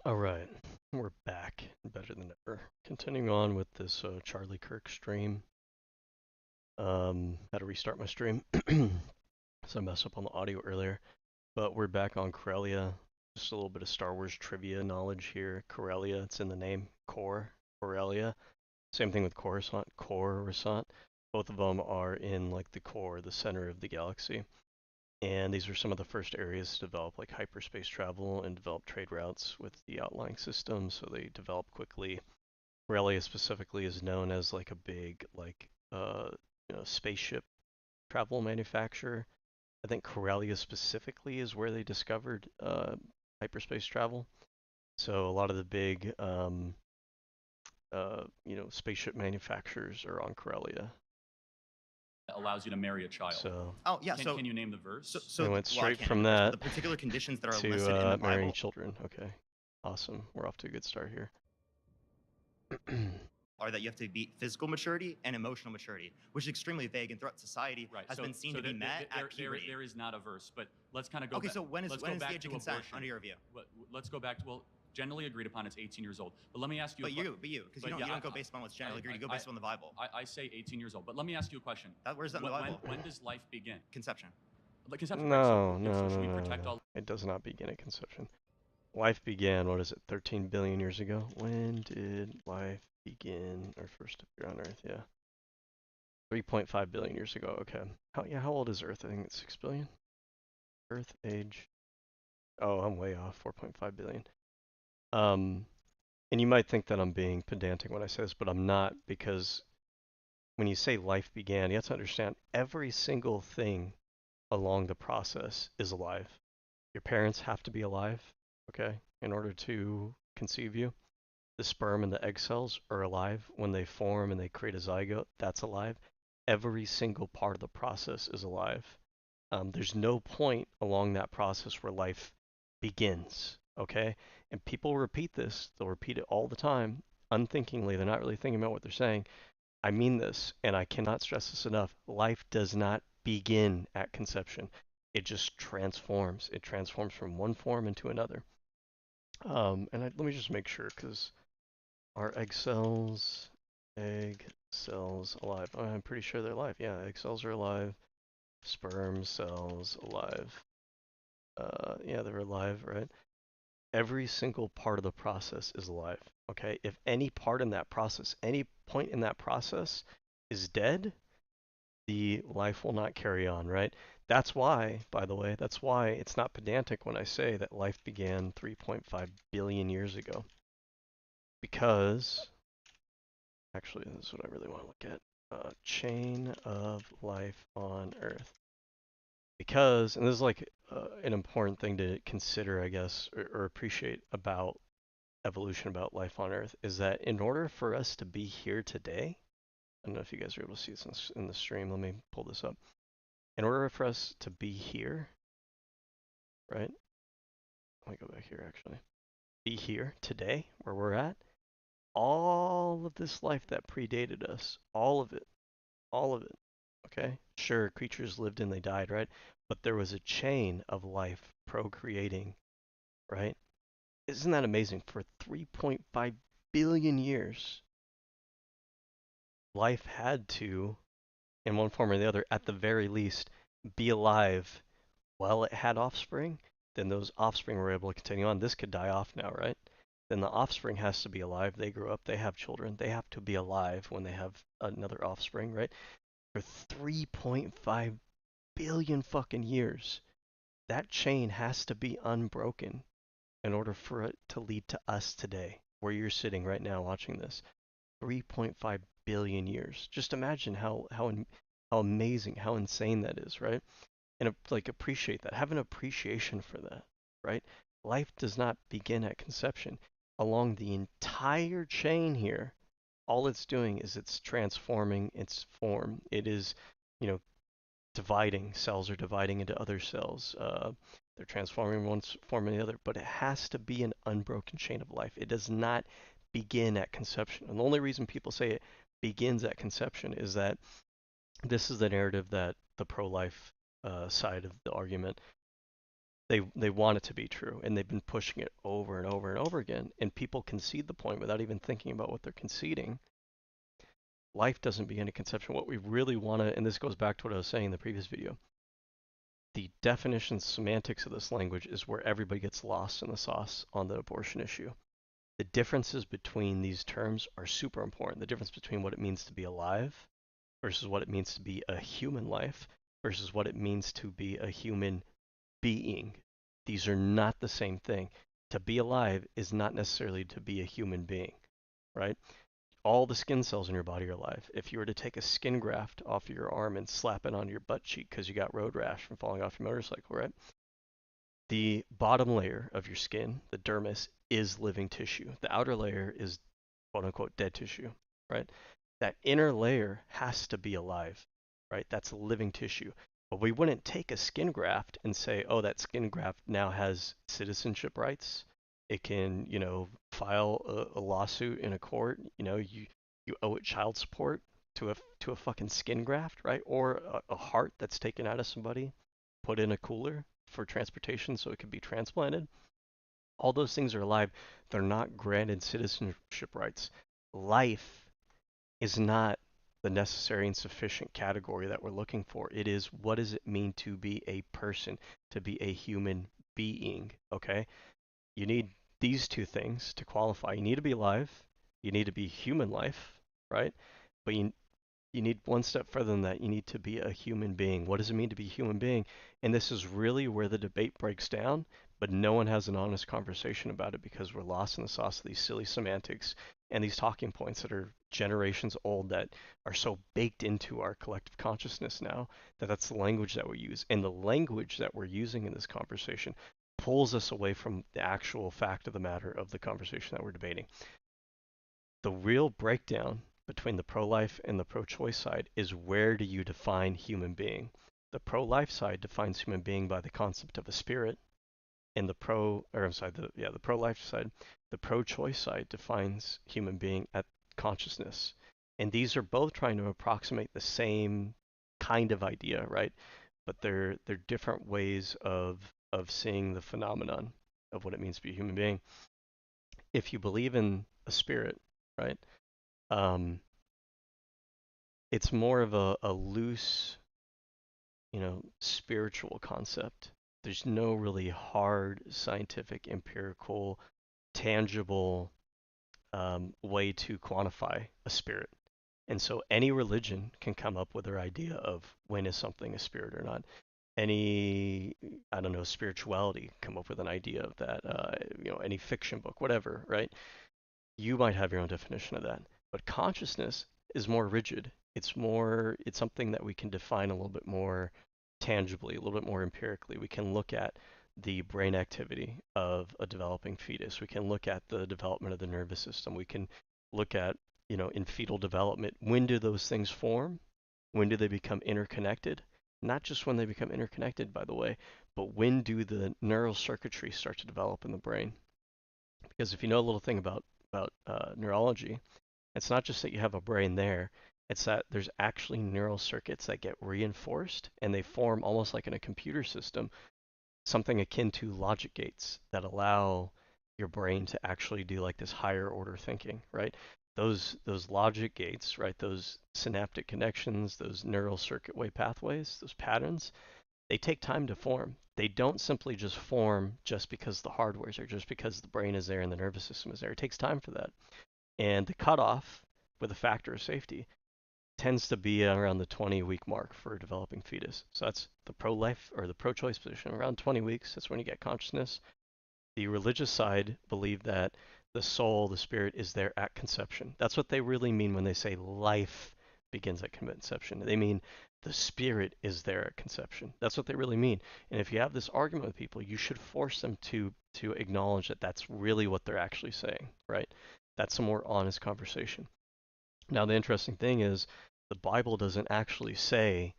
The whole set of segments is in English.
All right, we're back, better than ever. Continuing on with this Charlie Kirk stream. Had to restart my stream, so I messed up on the audio earlier. But we're back on Corellia. Just a little bit of Star Wars trivia knowledge here. Corellia, it's in the name. Corellia. Same thing with Coruscant. Both of them are in like the core, the center of the galaxy. And these were some of the first areas to develop like hyperspace travel and develop trade routes with the outlying system, so they developed quickly. Corellia specifically is known as like a big spaceship travel manufacturer. I think Corellia specifically is where they discovered hyperspace travel. So a lot of the big spaceship manufacturers are on Corellia. Allows you to marry a child. So Oh yeah. Can you name the verse? we went well, I straight can't from name the verse, that but the particular conditions that are to listed in the marrying Bible. children. Okay, awesome. We're off to a good start here. Are that you have to be physical maturity and emotional maturity, which is extremely vague and throughout society has been seen to be met at puberty. There is not a verse, but let's kind of go Okay, back. so when is the age of consent abortion. under your view? Let's go back to, well, generally agreed upon it's 18 years old. But let me ask you because you don't go based on what's generally agreed, you go based on the Bible. I say 18 years old, but let me ask you a question. Where's that in the Bible? When does life begin? Conception. The conception, No, right? So no, should we no, protect no. all? It does not begin at conception. Life began, what is it, 13 billion years ago? When did life begin or first appear on Earth? Yeah. 3.5 billion years ago, okay. How old is Earth? I think it's 6 billion? Earth age. Oh, I'm way off, 4.5 billion. And you might think that I'm being pedantic when I say this, but I'm not, because when you say life began, you have to understand every single thing along the process is alive. Your parents have to be alive, okay, in order to conceive you. The sperm and the egg cells are alive when they form and they create a zygote. That's alive. Every single part of the process is alive. There's no point along that process where life begins, okay? And people repeat this. They'll repeat it all the time, unthinkingly. They're not really thinking about what they're saying. I mean this, and I cannot stress this enough. Life does not begin at conception. It just transforms. It transforms from one form into another. Let me just make sure, because are egg cells alive? Oh, I'm pretty sure they're alive. Yeah, egg cells are alive. Sperm cells alive. Yeah, they're alive, right? Every single part of the process is alive. Okay, if any part in that process, any point in that process is dead, the life will not carry on, right? That's why, by the way, that's why it's not pedantic when I say that life began 3.5 billion years ago. Because, actually, this is what I really want to look at. Chain of life on Earth. Because, and this is like an important thing to consider, I guess, or appreciate about evolution, about life on Earth, is that in order for us to be here today, I don't know if you guys are able to see this in the stream. Let me pull this up. In order for us to be here, right? Let me go back here actually. Be here today, where we're at, all of this life that predated us, all of it, okay? Sure, creatures lived and they died, right? But there was a chain of life procreating, right? Isn't that amazing? For 3.5 billion years, life had to, in one form or the other, at the very least, be alive while it had offspring. Then those offspring were able to continue on. This could die off now, right? Then the offspring has to be alive. They grow up, they have children. They have to be alive when they have another offspring, right? For 3.5 billion fucking years, that chain has to be unbroken in order for it to lead to us today, where you're sitting right now watching this. 3.5 billion years. Just imagine how amazing, how insane that is, right? And like appreciate that. Have an appreciation for that, right? Life does not begin at conception. Along the entire chain here, all it's doing is it's transforming its form. It is, you know, dividing. Cells are dividing into other cells. They're transforming one form into the other, but it has to be an unbroken chain of life. It does not begin at conception. And the only reason people say it begins at conception is that this is the narrative that the pro-life side of the argument They want it to be true, and they've been pushing it over and over and over again, and people concede the point without even thinking about what they're conceding. Life doesn't begin at conception. What we really want to, and this goes back to what I was saying in the previous video, the definition semantics of this language is where everybody gets lost in the sauce on the abortion issue. The differences between these terms are super important. The difference between what it means to be alive versus what it means to be a human life versus what it means to be a human being. These are not the same thing. To be alive is not necessarily to be a human being, right? All the skin cells in your body are alive. If you were to take a skin graft off your arm and slap it on your butt cheek because you got road rash from falling off your motorcycle, right? The bottom layer of your skin, the dermis, is living tissue. The outer layer is quote unquote dead tissue, right? That inner layer has to be alive, right? That's living tissue. But we wouldn't take a skin graft and say, oh, that skin graft now has citizenship rights. It can, file a lawsuit in a court. You owe it child support to a fucking skin graft, right? Or a heart that's taken out of somebody, put in a cooler for transportation so it could be transplanted. All those things are alive. They're not granted citizenship rights. Life is not the necessary and sufficient category that we're looking for. It is, what does it mean to be a person, to be a human being, okay? You need these two things to qualify. You need to be alive. You need to be human life, right? But you need one step further than that. You need to be a human being. What does it mean to be a human being? And this is really where the debate breaks down, but no one has an honest conversation about it because we're lost in the sauce of these silly semantics and these talking points that are generations old that are so baked into our collective consciousness now that that's the language that we use. And the language that we're using in this conversation pulls us away from the actual fact of the matter of the conversation that we're debating. The real breakdown between the pro-life and the pro-choice side is, where do you define human being? The pro-life side defines human being by the concept of a spirit, and the pro-life side, the pro-choice side defines human being at consciousness. And these are both trying to approximate the same kind of idea, right? But they're different ways of seeing the phenomenon of what it means to be a human being. If you believe in a spirit, right? It's more of a loose, spiritual concept. There's no really hard, scientific, empirical, tangible way to quantify a spirit. And so any religion can come up with their idea of when is something a spirit or not. Any, I don't know, spirituality come up with an idea of that. Any fiction book, whatever, right? You might have your own definition of that. But consciousness is more rigid. It's something that we can define a little bit more tangibly, a little bit more empirically. We can look at the brain activity of a developing fetus. We can look at the development of the nervous system. We can look at, in fetal development, when do those things form? When do they become interconnected? Not just when they become interconnected, by the way, but when do the neural circuitry start to develop in the brain? Because if you know a little thing about neurology, it's not just that you have a brain there, it's that there's actually neural circuits that get reinforced and they form almost like in a computer system, something akin to logic gates that allow your brain to actually do like this higher order thinking, right? Those logic gates, right? Those synaptic connections, those neural circuit way pathways, those patterns, they take time to form. They don't simply just form just because the hardware's there, just because the brain is there and the nervous system is there. It takes time for that. And the cutoff with a factor of safety tends to be around the 20-week mark for a developing fetus. So that's the pro-life or the pro-choice position. Around 20 weeks, that's when you get consciousness. The religious side believe that the soul, the spirit, is there at conception. That's what they really mean when they say life begins at conception. They mean the spirit is there at conception. That's what they really mean. And if you have this argument with people, you should force them to acknowledge that that's really what they're actually saying, right? That's a more honest conversation. Now, the interesting thing is the Bible doesn't actually say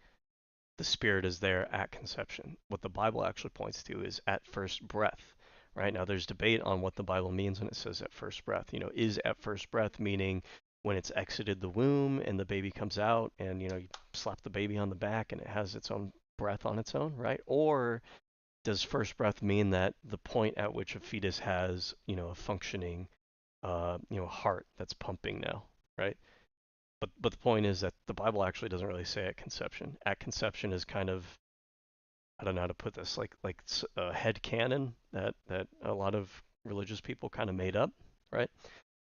the spirit is there at conception. What the Bible actually points to is at first breath. Right now, there's debate on what the Bible means when it says at first breath. Is at first breath meaning when it's exited the womb and the baby comes out and, you slap the baby on the back and it has its own breath on its own, right? Or does first breath mean that the point at which a fetus has, a functioning, heart that's pumping now, right? But the point is that the Bible actually doesn't really say at conception. At conception is kind of, I don't know how to put this, like a head canon that a lot of religious people kind of made up, right?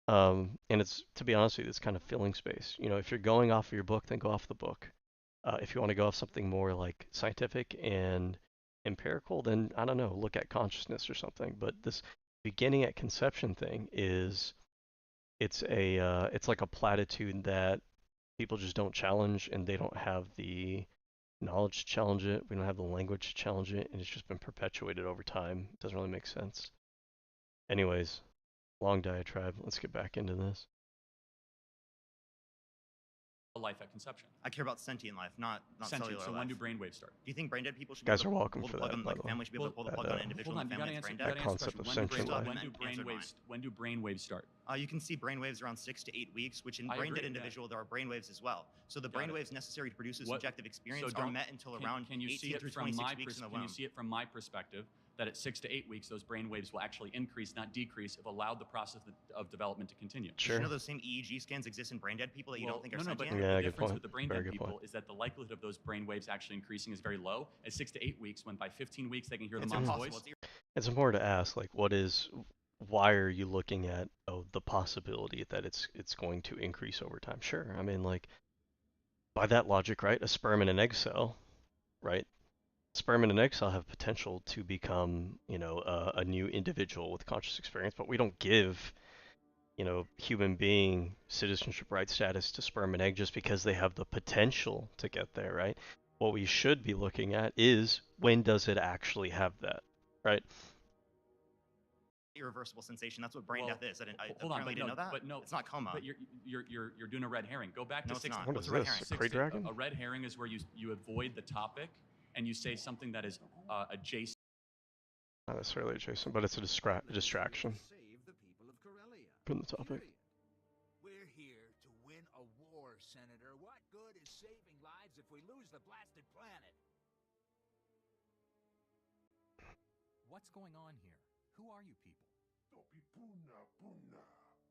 And it's, to be honest with you, it's kind of filling space. If you're going off of your book, then go off the book. If you want to go off something more like scientific and empirical, then I don't know, look at consciousness or something. But this beginning at conception thing it's like a platitude that people just don't challenge, and they don't have the knowledge to challenge it. We don't have the language to challenge it, and it's just been perpetuated over time. It doesn't really make sense. Anyways, long diatribe. Let's get back into this. Life at conception. I care about sentient life, not sentient. Cellular So life. when do brainwaves start? Do you think brain dead people should Guys be are able to welcome pull the for plug that, on, by like the way. family should be able to pull the plug on an individual Hold on, in the family you that's brain gotta dead? That concept of sentient life. When do brainwaves start? You can see brainwaves around 6 to 8 weeks, which in I brain dead agree, individual there are brainwaves as well. So the brainwaves necessary to produce a What- subjective experience so are don't- met until around Can you see 18 it through from 26 my weeks in the Can you womb. see it from my perspective that at 6 to 8 weeks those brainwaves will actually increase, not decrease, if allowed the process of development to continue? Did you know those same EEG scans exist in brain dead people that you don't think are no, sentient? but Yeah, the good difference point. with the brain Very dead good people point. is that the likelihood of those brainwaves actually increasing is very low at 6 to 8 weeks, when by 15 weeks they can hear the It's mom's impossible. voice. It's important to ask, like, why are you looking at the possibility that it's going to increase over time? Sure. I mean, like, by that logic, right? A sperm and an egg cell, right? Sperm and an egg cell have potential to become, a new individual with conscious experience, but we don't give, human being citizenship right status to sperm and egg just because they have the potential to get there, right? What we should be looking at is, when does it actually have that, right? Irreversible sensation. That's what brain death is. Hold on, didn't know that. but no, it's not coma. But you're doing a red herring. Go back No, to it's 6. not. What What's is a red this? herring? A krayt dragon? A red herring is where you avoid the topic and you say something that is adjacent. Not necessarily adjacent, but it's a distraction Save the people of Corellia. from the topic. Period. We're here to win a war, Senator. What good is saving lives if we lose the blasted planet? What's going on here? Who are you people? Topipuna puna,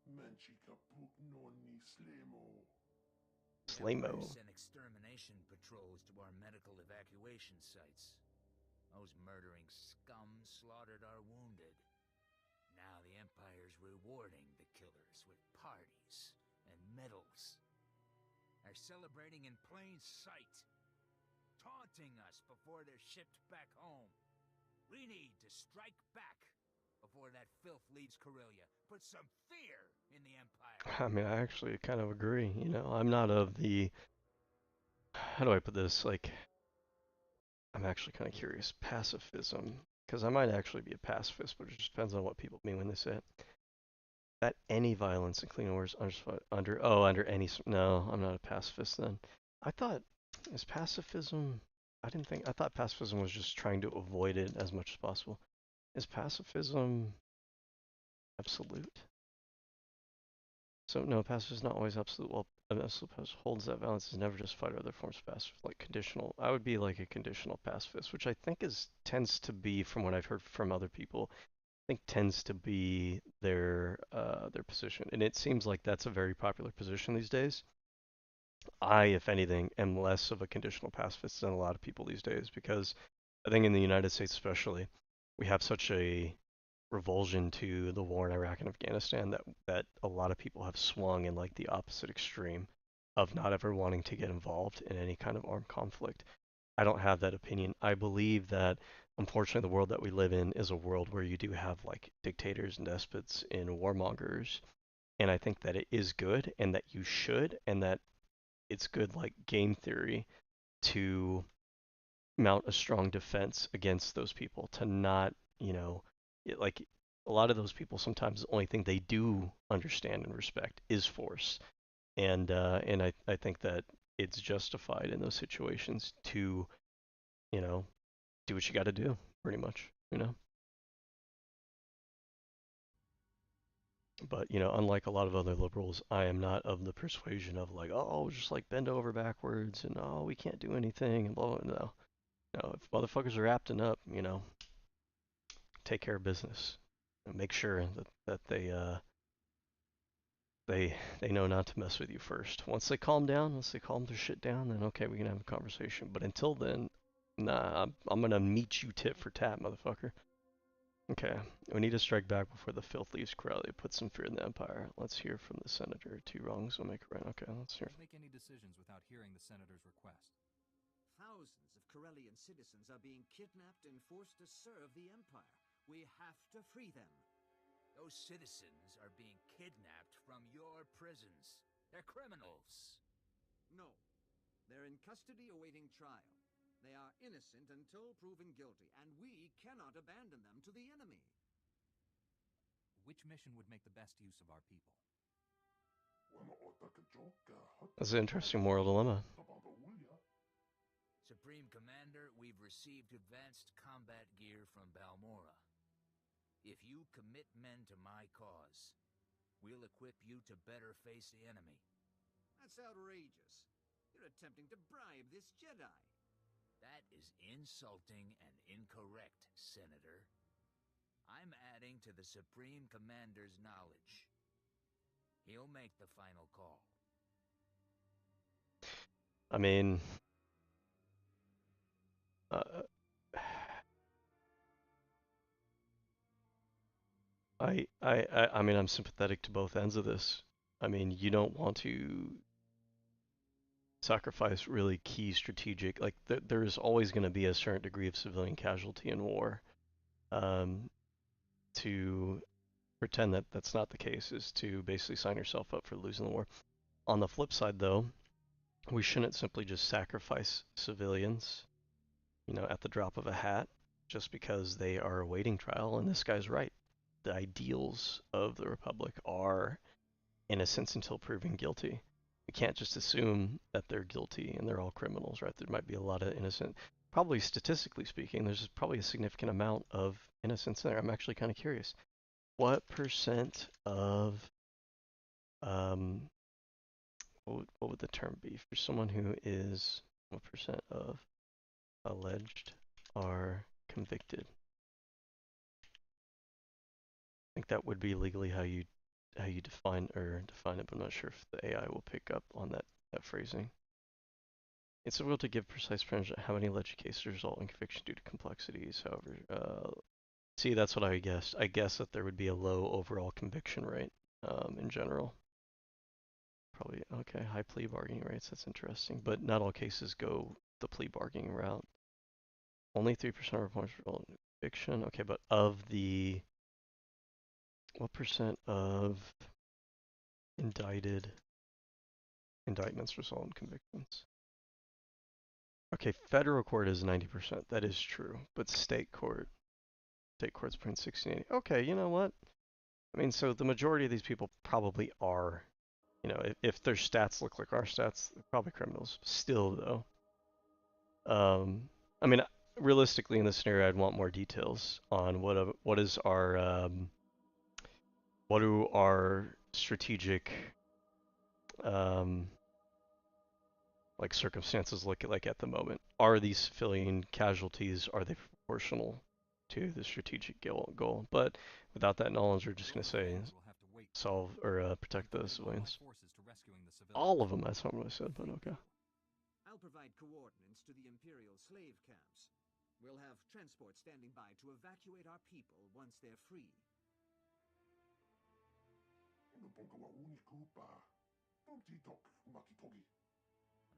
Manchika puknoni slemo. Slamo. Empire sent extermination patrols to our medical evacuation sites. Those murdering scum slaughtered our wounded. Now the Empire's rewarding the killers with parties and medals. They're celebrating in plain sight, taunting us before they're shipped back home. We need to strike back before that filth leaves Corellia. Put some fear in the Empire. I mean, I actually kind of agree. I'm not of the, how do I put this? Like, I'm actually kind of curious. Pacifism, because I might actually be a pacifist, but it just depends on what people mean when they say it. That any violence, including wars, under any. No, I'm not a pacifist then. I thought, is pacifism? I thought pacifism was just trying to avoid it as much as possible. Is pacifism absolute? So no, pacifism is not always absolute. Well, an absolute pacifist holds that violence is never justified or other forms of pacifism, like conditional. I would be like a conditional pacifist, which I think tends to be, from what I've heard from other people, I think tends to be their position, and it seems like that's a very popular position these days. I, if anything, am less of a conditional pacifist than a lot of people these days, because I think in the United States especially, we have such a revulsion to the war in Iraq and Afghanistan that a lot of people have swung in like the opposite extreme of not ever wanting to get involved in any kind of armed conflict. I don't have that opinion. I believe that, unfortunately, the world that we live in is a world where you do have like dictators and despots and warmongers, and I think that it is good, and that you should, and that it's good, like, game theory to mount a strong defense against those people, to not, like, a lot of those people, sometimes the only thing they do understand and respect is force. And I think that it's justified in those situations to, do what you got to do, pretty much. But, unlike a lot of other liberals, I am not of the persuasion of like, oh, just like bend over backwards and oh, we can't do anything and blah, blah, no. No, if motherfuckers are acting up, take care of business. And make sure that they know not to mess with you first. Once they calm their shit down, then okay, we can have a conversation. But until then, nah, I'm gonna meet you tit for tat, motherfucker. Okay, we need to strike back before the filth leaves Corellia. Put some fear in the Empire. Let's hear from the Senator. 2 wrongs will make it right. Okay, let's hear. Don't make any decisions without hearing the Senator's request. Thousands of Corellian citizens are being kidnapped and forced to serve the Empire. We have to free them. Those citizens are being kidnapped from your prisons. They're criminals. No. They're in custody awaiting trial. They are innocent until proven guilty, and we cannot abandon them to the enemy. Which mission would make the best use of our people? That's an interesting moral dilemma. Supreme Commander, we've received advanced combat gear from Balmora. If you commit men to my cause, we'll equip you to better face the enemy. That's outrageous. You're attempting to bribe this Jedi. That is insulting and incorrect, Senator. I'm adding to the Supreme Commander's knowledge. He'll make the final call. I mean, I mean, I'm sympathetic to both ends of this. I mean, you don't want to sacrifice really key strategic, like there's always going to be a certain degree of civilian casualty in war. To pretend that that's not the case is to basically sign yourself up for losing the war. On the flip side, though, we shouldn't simply just sacrifice civilians, at the drop of a hat, just because they are awaiting trial. And this guy's right. The ideals of the Republic are innocence until proven guilty. We can't just assume that they're guilty and they're all criminals, right? There might be a lot of innocent. Probably statistically speaking, there's probably a significant amount of innocence there. I'm actually kind of curious. What percent of, what would the term be for someone who is, what percent of alleged are convicted? I think that would be legally how you define it, but I'm not sure if the AI will pick up on that phrasing. It's difficult to give precise percentage of how many alleged cases result in conviction due to complexities. However, see, that's what I guessed. I guess that there would be a low overall conviction rate in general. Probably, okay, high plea bargaining rates, that's interesting. But not all cases go the plea bargaining route. Only 3% of reports result in conviction. Okay, but of the, what percent of indictments result in convictions? Okay, federal court is 90%. That is true. But state court's between 60 and 80. Okay, you know what? I mean, so the majority of these people probably are, if their stats look like our stats, they're probably criminals. Still, though, I mean, realistically, in this scenario, I'd want more details on what do our strategic like circumstances look like at the moment. Are these civilian casualties, are they proportional to the strategic goal? But without that knowledge, we're just going to say solve or protect the civilians. All of them, that's not what I said, but okay. I'll provide coordinates to the Imperial slave camps. We'll have transport standing by to evacuate our people once they're free.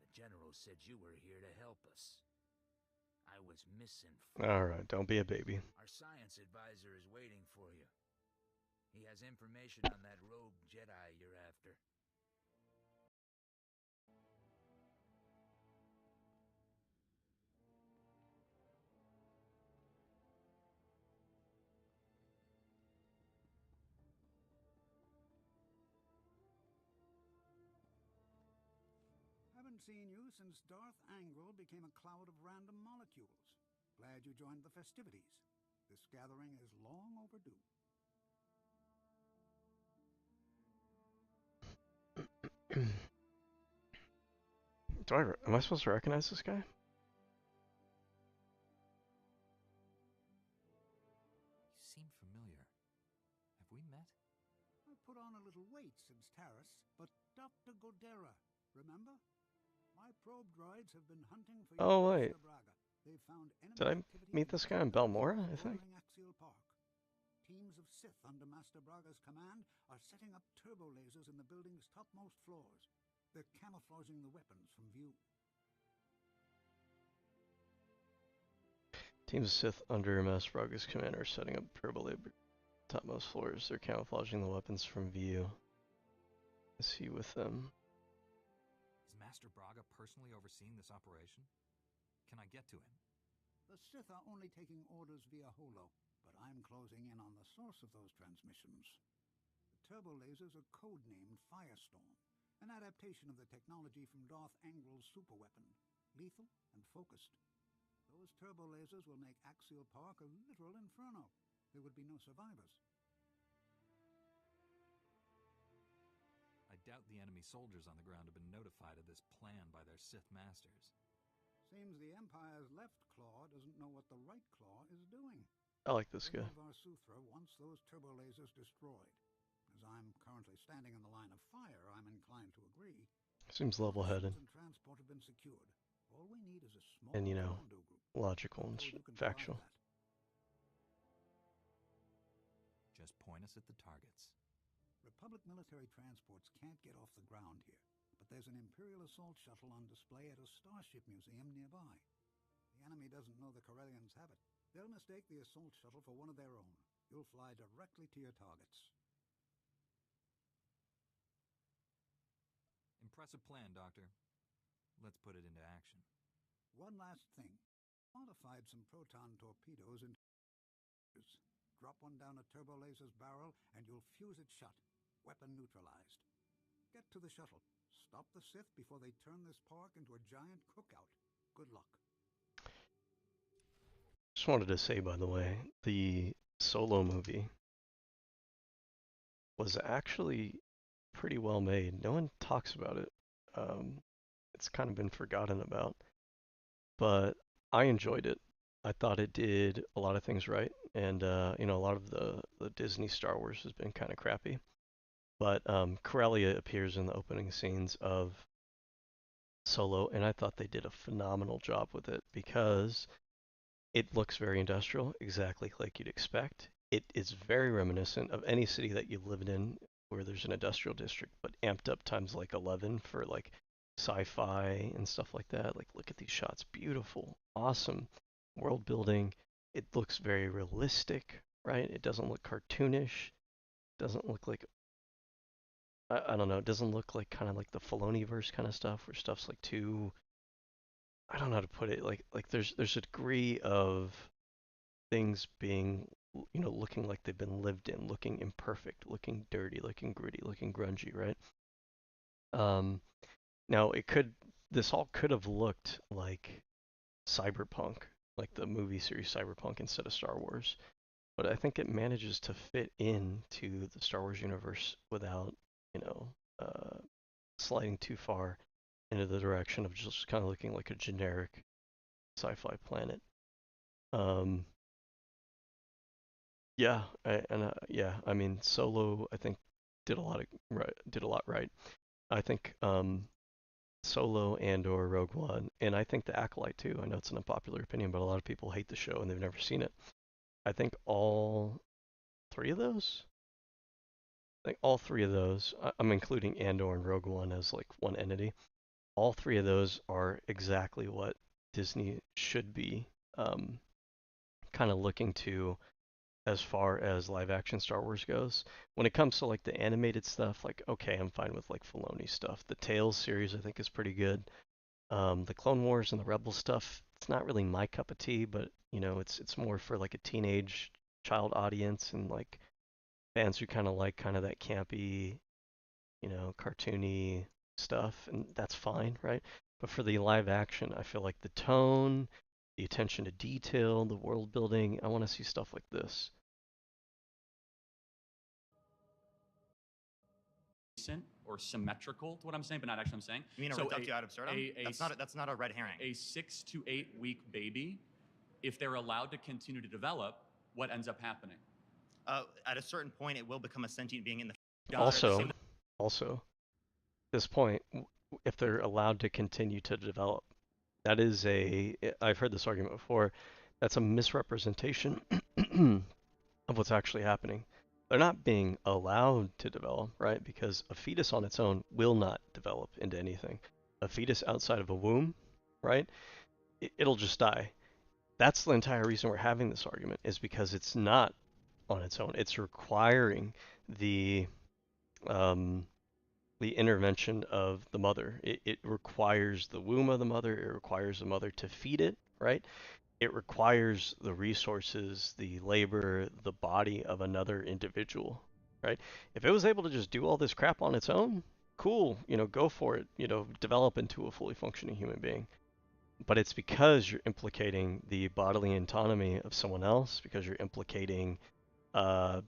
The General said you were here to help us. I was misinformed. Alright, don't be a baby. Our science advisor is waiting for you. He has information on that rogue Jedi you're after. Haven't seen you since Darth Angral became a cloud of random molecules. Glad you joined the festivities. This gathering is long overdue. Am I supposed to recognize this guy? He I've put on a little weight since Taris, but Dr. Godera, remember? My probe droids have been hunting for Oh, you, wait. Master Braga. They've found Did enemy I activity meet in this the guy in jungles Belmora, I think? bordering Axial Park. Teams of Sith under Master Braga's command are setting up turbo lasers in the building's topmost floors. They're camouflaging the weapons from view. Teams of Sith under Master Braga's command are setting up turbo labor topmost floors. They're camouflaging the weapons from view. Is he with them? Is Master Braga personally overseeing this operation? Can I get to him? The Sith are only taking orders via holo, but I'm closing in on the source of those transmissions. The turbo lasers are codenamed Firestorm, an adaptation of the technology from Darth Angrel's superweapon, lethal and focused. Those turbo lasers will make Axial Park a literal inferno. There would be no survivors. I doubt the enemy soldiers on the ground have been notified of this plan by their Sith masters. Seems the Empire's left claw doesn't know what the right claw is doing. I like this guy. SWTOR wants those turbo lasers destroyed. As I'm currently standing in the line of fire, I'm inclined to agree. Seems level-headed. And transport have been secured. All we need is a small and, you know, commando group. logical and factual. Just point us at the targets. Republic military transports can't get off the ground here, but there's an Imperial assault shuttle on display at a starship museum nearby. The enemy doesn't know the Corellians have it. They'll mistake the assault shuttle for one of their own. You'll fly directly to your targets. Impressive plan, Doctor. Let's put it into action. One last thing. Modified some proton torpedoes into... Drop one down a turbo laser's barrel, and you'll fuse it shut. Weapon neutralized. Get to the shuttle. Stop the Sith before they turn this park into a giant cookout. Good luck. Just wanted to say, by the way, the Solo movie was actually pretty well made. No one talks about it. It's kind of been forgotten about, but I enjoyed it. I thought it did a lot of things right, and you know, a lot of the Disney Star Wars has been kind of crappy. But Corellia appears in the opening scenes of Solo, and I thought they did a phenomenal job with it because it looks very industrial, exactly like you'd expect. It is very reminiscent of any city that you've lived in where there's an industrial district, but amped up times like 11 for like sci-fi and stuff like that. Like, look at these shots, beautiful, awesome world building. It looks very realistic, right? It doesn't look cartoonish. Doesn't look like, I don't know, it doesn't look like kind of like the Filoni-verse kind of stuff where stuff's like too, I don't know how to put it, like there's a degree of things being, you know, looking like they've been lived in, looking imperfect, looking dirty, looking gritty, looking grungy, right? Now this all could have looked like Cyberpunk, like the movie series Cyberpunk instead of Star Wars, but I think it manages to fit into the Star Wars universe without, you know, sliding too far into the direction of just kind of looking like a generic sci-fi planet. Yeah, I mean, Solo, I think did a lot right. I think Solo and or Rogue One, and I think The Acolyte too. I know it's an unpopular opinion, but a lot of people hate the show and they've never seen it. I think all three of those, I'm including Andor and Rogue One as like one entity. All three of those are exactly what Disney should be kind of looking to as far as live action Star Wars goes. When it comes to like the animated stuff, like okay, I'm fine with like Filoni stuff. The Tales series I think is pretty good. The Clone Wars and the Rebel stuff, it's not really my cup of tea, but you know, it's more for like a teenage child audience and like fans who kind of like kind of that campy, you know, cartoony stuff, and that's fine, right? But for the live action, I feel like the tone, the attention to detail, the world building, I want to see stuff like this. Or symmetrical to what I'm saying, but not actually I'm saying. You mean a reductio ad absurdum? That's not a red herring. A 6 to 8 week baby, if they're allowed to continue to develop, what ends up happening? At a certain point, it will become a sentient being in the Also, this point, if they're allowed to continue to develop, that is I've heard this argument before, that's a misrepresentation of what's actually happening. They're not being allowed to develop, right? Because a fetus on its own will not develop into anything. A fetus outside of a womb, right? It'll just die. That's the entire reason we're having this argument, is because it's not on its own. It's requiring the intervention of the mother. It requires the womb of the mother. It requires the mother to feed it, right? It requires the resources, the labor, the body of another individual, right? If it was able to just do all this crap on its own, cool, go for it, develop into a fully functioning human being. But it's because you're implicating the bodily autonomy of someone else, because you're implicating their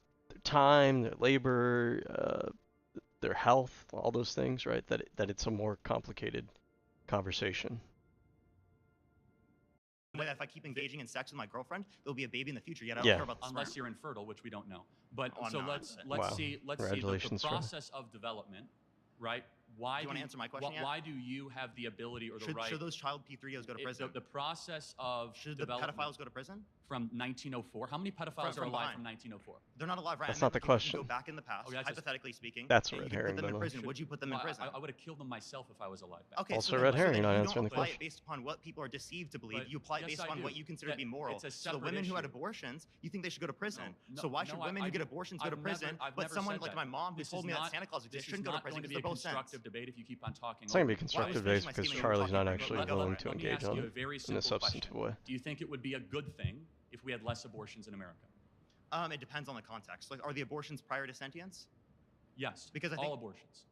time, their labor, their health, all those things, right? That it's a more complicated conversation. If I keep engaging in sex with my girlfriend, there'll be a baby in the future. Yet I don't care about the sperm. Unless you're infertile, which we don't know. But Oh, so no. let's see the process of development, right? Why do you want to answer my question yet? Why do you have the ability or the right? Should those child P3os go to prison? The process of should the pedophiles go to prison? From 1904. How many pedophiles are alive from 1904? They're not alive, right? That's not the question. Go back in the past, hypothetically speaking. That's a red herring. Put them in prison. Would you put them in prison? I would have killed them myself if I was alive. Okay, also red herring. Not answering the question. You don't apply it based upon what people are deceived to believe. You apply it based upon what you consider to be moral. So the women who had abortions, you think they should go to prison. So why should women who get abortions go to prison, but someone like my mom who told me that Santa Claus exists shouldn't go to prison because they're both sent? This is not going to be a constructive debate if you keep on talking. It's not going to be constructive based because Charlie's not actually willing to engage on it in a substantive way. Do you think it would be a good thing if we had less abortions in America? It depends on the context. Like, are the abortions prior to sentience? Yes. Because I think all abortions.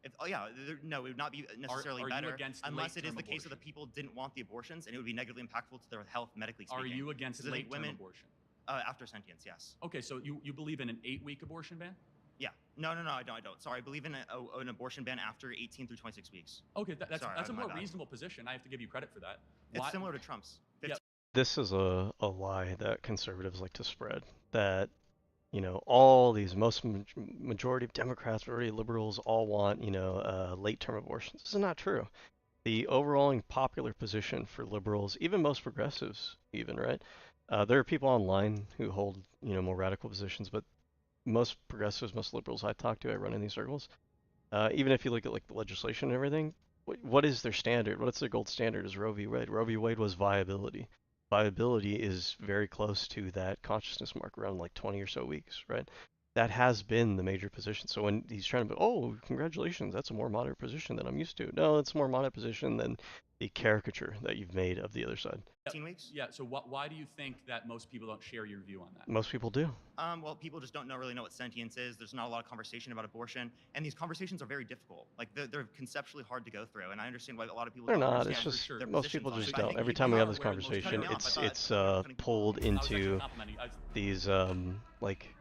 No, it would not be necessarily better unless it is the case that the people didn't want the abortions and it would be negatively impactful to their health, medically speaking. Are you against late-term abortion? After sentience, yes. Okay, so you believe in an 8-week abortion ban? Yeah. No, I don't. Sorry, I believe in an abortion ban after 18 through 26 weeks. Okay, that's a more reasonable position. I have to give you credit for that. It's similar to Trump's. This is a lie that conservatives like to spread, that all these majority of Democrats, majority of liberals all want, late-term abortions. This is not true. The overall popular position for liberals, even most progressives, right? There are people online who hold, more radical positions, but most progressives, most liberals I talk to, I run in these circles. Even if you look at like the legislation and everything, what is their standard? What's their gold standard? Is Roe v. Wade. Roe v. Wade was viability. Viability is very close to that consciousness mark, around like 20 or so weeks, right? That has been the major position. So when he's trying to be, oh, congratulations, that's a more moderate position than I'm used to. No, it's a more moderate position than the caricature that you've made of the other side. 18 weeks? Yeah, so why do you think that most people don't share your view on that? Most people do. Well, people just don't really know what sentience is. There's not a lot of conversation about abortion, and these conversations are very difficult. Like, they're conceptually hard to go through, and I understand why a lot of people don't not. It's just most people just don't. Every time we have this conversation, it's pulled into these like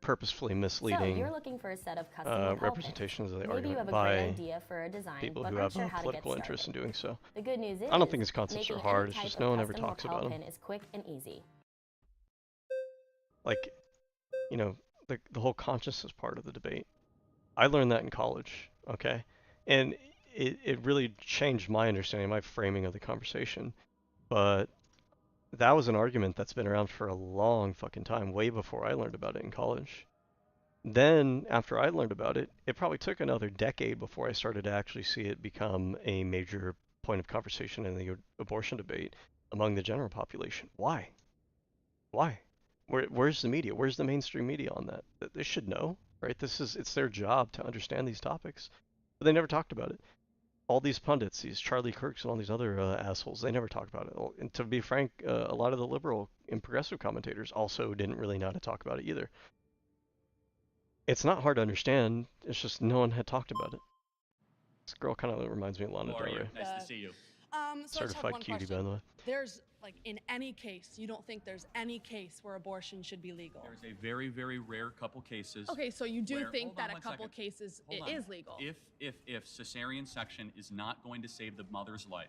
purposefully misleading you're looking for a set of custom representations of the Maybe argument you have a by great idea for a design, people but who aren't have sure how political to get interest in doing so. The good news is, I don't think these concepts are making hard. any It's type just of no one ever custom talks lapel about them. pin is quick and easy. Like, the whole consciousness part of the debate. I learned that in college, okay? And it really changed my understanding, my framing of the conversation. But that was an argument that's been around for a long fucking time, way before I learned about it in college. Then, after I learned about it, it probably took another decade before I started to actually see it become a major point of conversation in the abortion debate among the general population. Why? Where's the media? Where's the mainstream media on that? They should know, right? It's their job to understand these topics, but they never talked about it. All these pundits, these Charlie Kirks and all these other assholes, they never talked about it. And to be frank, a lot of the liberal and progressive commentators also didn't really know how to talk about it either. It's not hard to understand. It's just no one had talked about it. This girl kind of reminds me of Lana Del Rey. Nice to see you. Certified cutie, by the way. There's, like, in any case, you don't think there's any case where abortion should be legal? There's a very, very rare couple cases. Okay, so you do think that a couple cases it is legal? If cesarean section is not going to save the mother's life,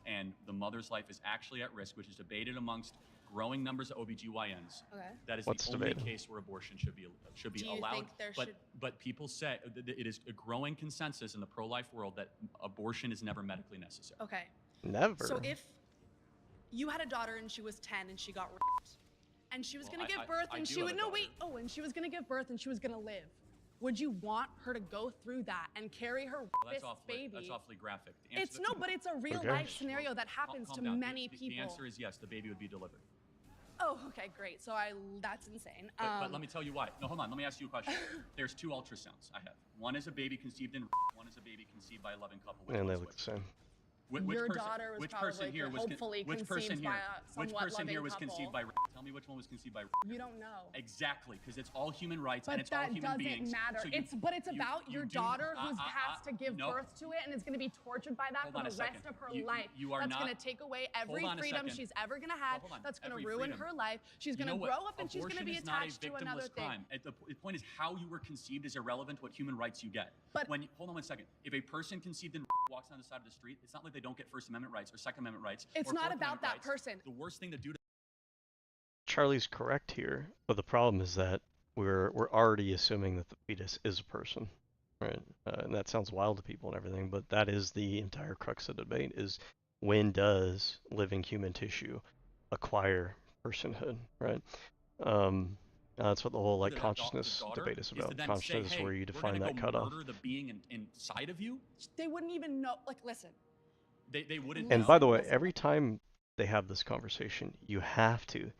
and the mother's life is actually at risk, which is debated amongst growing numbers of OBGYNs. Okay. That is What's the only debatable? case where abortion should be Do you allowed. think there But people say it is a growing consensus in the pro-life world that abortion is never medically necessary. Okay. Never. So if you had a daughter and she was 10 and she got raped, and she was gonna give birth and she would and she was gonna give birth and she was gonna live, would you want her to go through that and carry her baby? That's awfully graphic. But it's a real life scenario that happens to many people. The answer is yes, the baby would be delivered. Oh, okay, great. So that's insane. But let me tell you why. No, hold on. Let me ask you a question. There's 2 ultrasounds I have. One is a baby conceived in. One is a baby conceived by a loving couple. And they look the same. Your daughter was probably hopefully conceived by a somewhat loving couple. Conceived by rape? Tell me which one was conceived by rape. You don't know. Exactly, because it's all human rights and But it's all human beings. that doesn't matter. So it's about your daughter who has to give birth to it and is going to be tortured by that for the rest of her life. That's going to take away every freedom she's ever going to have. That's going to ruin her life. She's going to grow up and she's going to be attached to another thing. The point is how you were conceived is irrelevant. What human rights you get. But hold on one second. If a person conceived in walks down the side of the street, it's not like they don't get First Amendment rights or Second Amendment rights. It's or not Fourth about Amendment that rights. person. The worst thing to do to Charlie's correct here, but the problem is that we're already assuming that the fetus is a person, right? And that sounds wild to people and everything, but that is the entire crux of the debate: is when does living human tissue acquire personhood, right? That's what the whole consciousness debate is about. Consciousness is where you define that cutoff. Murder the being inside of you. They wouldn't even know. Listen. They wouldn't. And by the way, every time they have this conversation, you have to,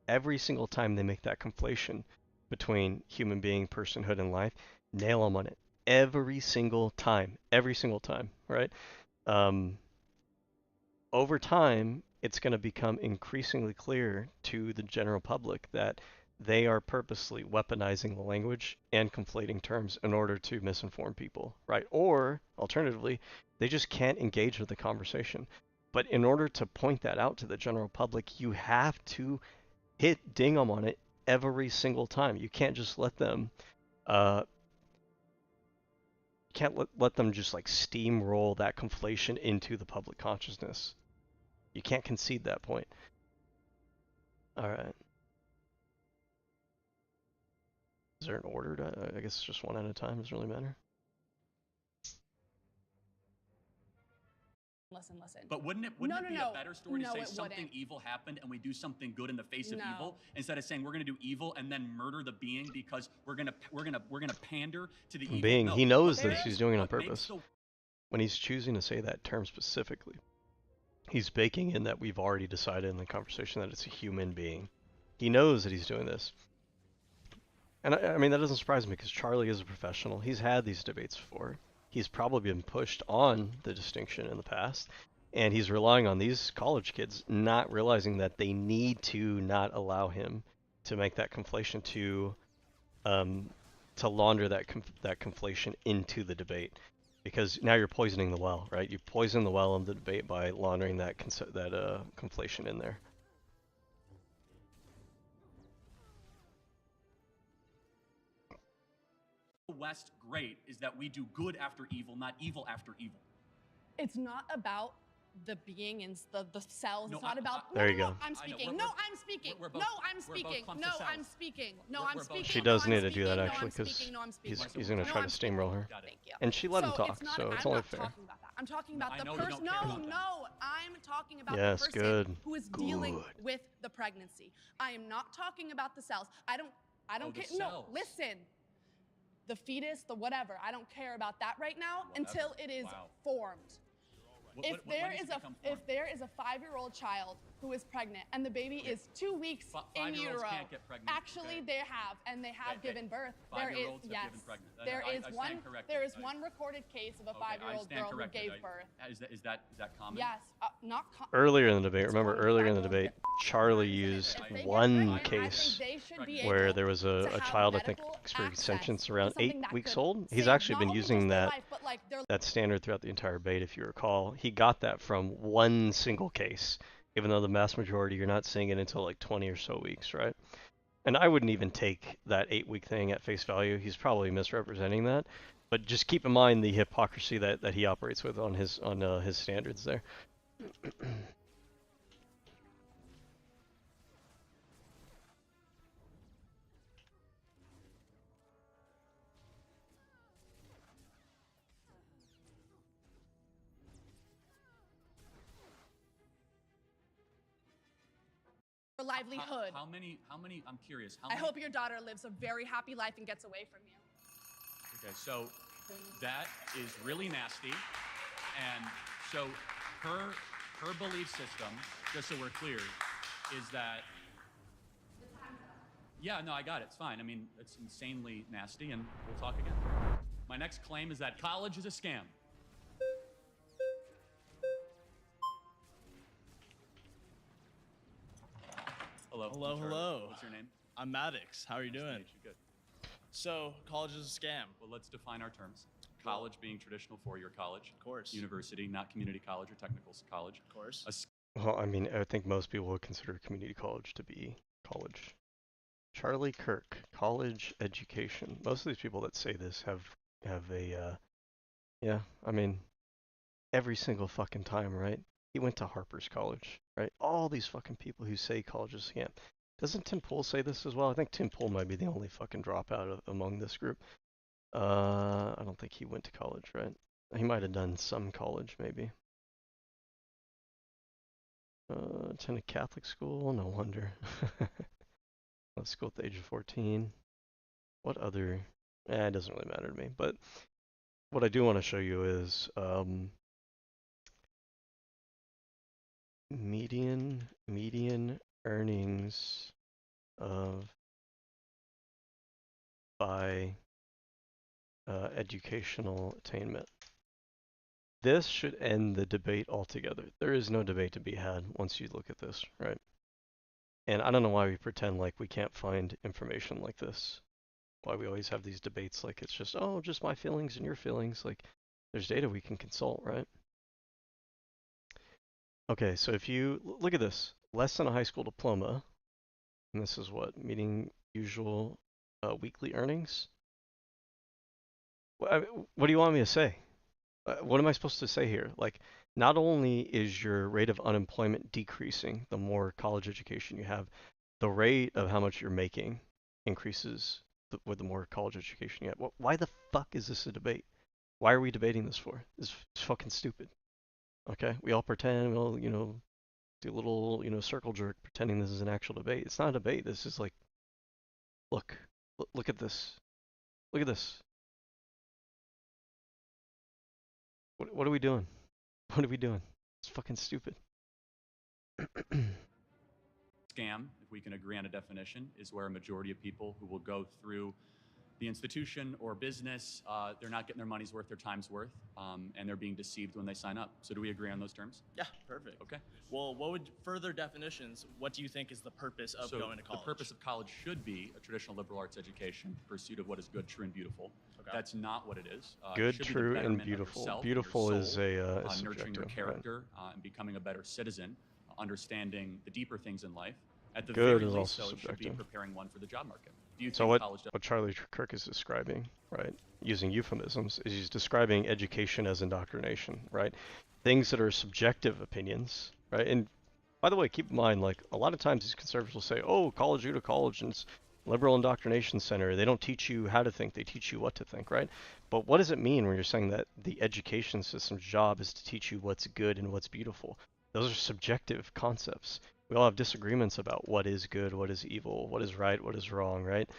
every single time they make that conflation between human being, personhood, and life, nail them on it. Every single time, right? Over time, it's going to become increasingly clear to the general public that they are purposely weaponizing the language and conflating terms in order to misinform people, right? Or, alternatively, they just can't engage with the conversation. But in order to point that out to the general public, you have to ding them on it every single time. You can't just let them, let them just steamroll that conflation into the public consciousness. You can't concede that point. All right. Is there an order to, I guess it's just one at a time, doesn't really matter. Listen. But wouldn't it be a better story to say something evil happened and we do something good in the face of evil instead of saying we're going to do evil and then murder the being because we're going to pander to the evil being? He knows this. He's doing it on purpose. When he's choosing to say that term specifically, he's baking in that we've already decided in the conversation that it's a human being. He knows that he's doing this. And I mean, that doesn't surprise me because Charlie is a professional. He's had these debates before. He's probably been pushed on the distinction in the past. And he's relying on these college kids not realizing that they need to not allow him to make that conflation to launder that conflation into the debate. Because now you're poisoning the well, right? You poison the well in the debate by laundering that conflation in there. West great is that we do good after evil, not evil after evil. It's not about the being in the cells. No, it's not about. There you go. I'm speaking. I'm speaking. She does need to do that actually because he's going to try to steamroll her. Thank you. And she let him talk, so it's only fair. I'm talking about the person. I'm talking about yes, the person good. who is dealing with the pregnancy. I am not talking about the cells. I don't care. No, listen. The fetus, the whatever. I don't care about that right now until it is formed. If there is a 5-year-old child who is pregnant and the baby is 2 weeks in utero, can't get pregnant. actually they have given birth. There is one recorded case of a 5-year-old girl who gave birth. Is that common? Yes, not common. Earlier in the debate, earlier in the debate, Charlie used one case where there was a child, I think, experienced sentience around 8 weeks old. He's actually been using that standard throughout the entire debate, if you recall. He got that from one single case, even though the vast majority you're not seeing it until 20 or so weeks, right? And I wouldn't even take that 8-week thing at face value. He's probably misrepresenting that, but just keep in mind the hypocrisy that he operates with on his standards there. livelihood. How many, I'm curious. I hope your daughter lives a very happy life and gets away from you. Okay, so that is really nasty. And so her belief system, just so we're clear, is that... Yeah, no, I got it. It's fine. I mean, it's insanely nasty, and we'll talk again. My next claim is that college is a scam. Hello. Hello. What's your name? I'm Maddox. How are you doing? Good. So, college is a scam. Well, let's define our terms. College being traditional four-year college. Of course. University, not community college or technical college. Of course. Well, I mean, I think most people would consider community college to be college. Charlie Kirk, college education. Most of these people that say this have a, yeah, I mean, every single fucking time, right? He went to Harper's College, right? All these fucking people who say college is a scam. Doesn't Tim Pool say this as well? I think Tim Pool might be the only fucking dropout among this group. I don't think he went to college, right? He might have done some college, maybe. Attended Catholic school? No wonder. Left school at the age of 14. What other... it doesn't really matter to me. But what I do want to show you is median earnings by educational attainment. This should end the debate altogether. There is no debate to be had once you look at this, right? And I don't know why we pretend like we can't find information like this. Why we always have these debates like it's just, oh, just my feelings and your feelings. Like, there's data we can consult, right? Okay, so if you look at this, less than a high school diploma, and this is what, meeting usual weekly earnings? What do you want me to say? What am I supposed to say here? Like, not only is your rate of unemployment decreasing the more college education you have, the rate of how much you're making increases with the more college education you have. Why the fuck is this a debate? Why are we debating this for? It's fucking stupid. Okay, we all pretend, we'll, you know, do a little, you know, circle jerk pretending this is an actual debate. It's not a debate. This is like, look at this. Look at this. What are we doing? What are we doing? It's fucking stupid. Scam, if we can agree on a definition, is where a majority of people who will go through the institution or business, they're not getting their money's worth, their time's worth, and they're being deceived when they sign up. So do we agree on those terms? Yeah, perfect. Okay. Well, what would further definitions, what do you think is the purpose of going to college? The purpose of college should be a traditional liberal arts education, pursuit of what is good, true, and beautiful. Okay. That's not what it is. Good, true, and beautiful. Beautiful is a nurturing your character and becoming a better citizen, understanding the deeper things in life. At the good very is least, also so subjective. It should be preparing one for the job market. Do you so think what Charlie Kirk is describing, right, using euphemisms, is he's describing education as indoctrination, right? Things that are subjective opinions, right? And by the way, keep in mind, like, a lot of times these conservatives will say, oh, college, you go to college, and it's liberal indoctrination center. They don't teach you how to think, they teach you what to think, right? But what does it mean when you're saying that the education system's job is to teach you what's good and what's beautiful? Those are subjective concepts. We all have disagreements about what is good, what is evil, what is right, what is wrong, right?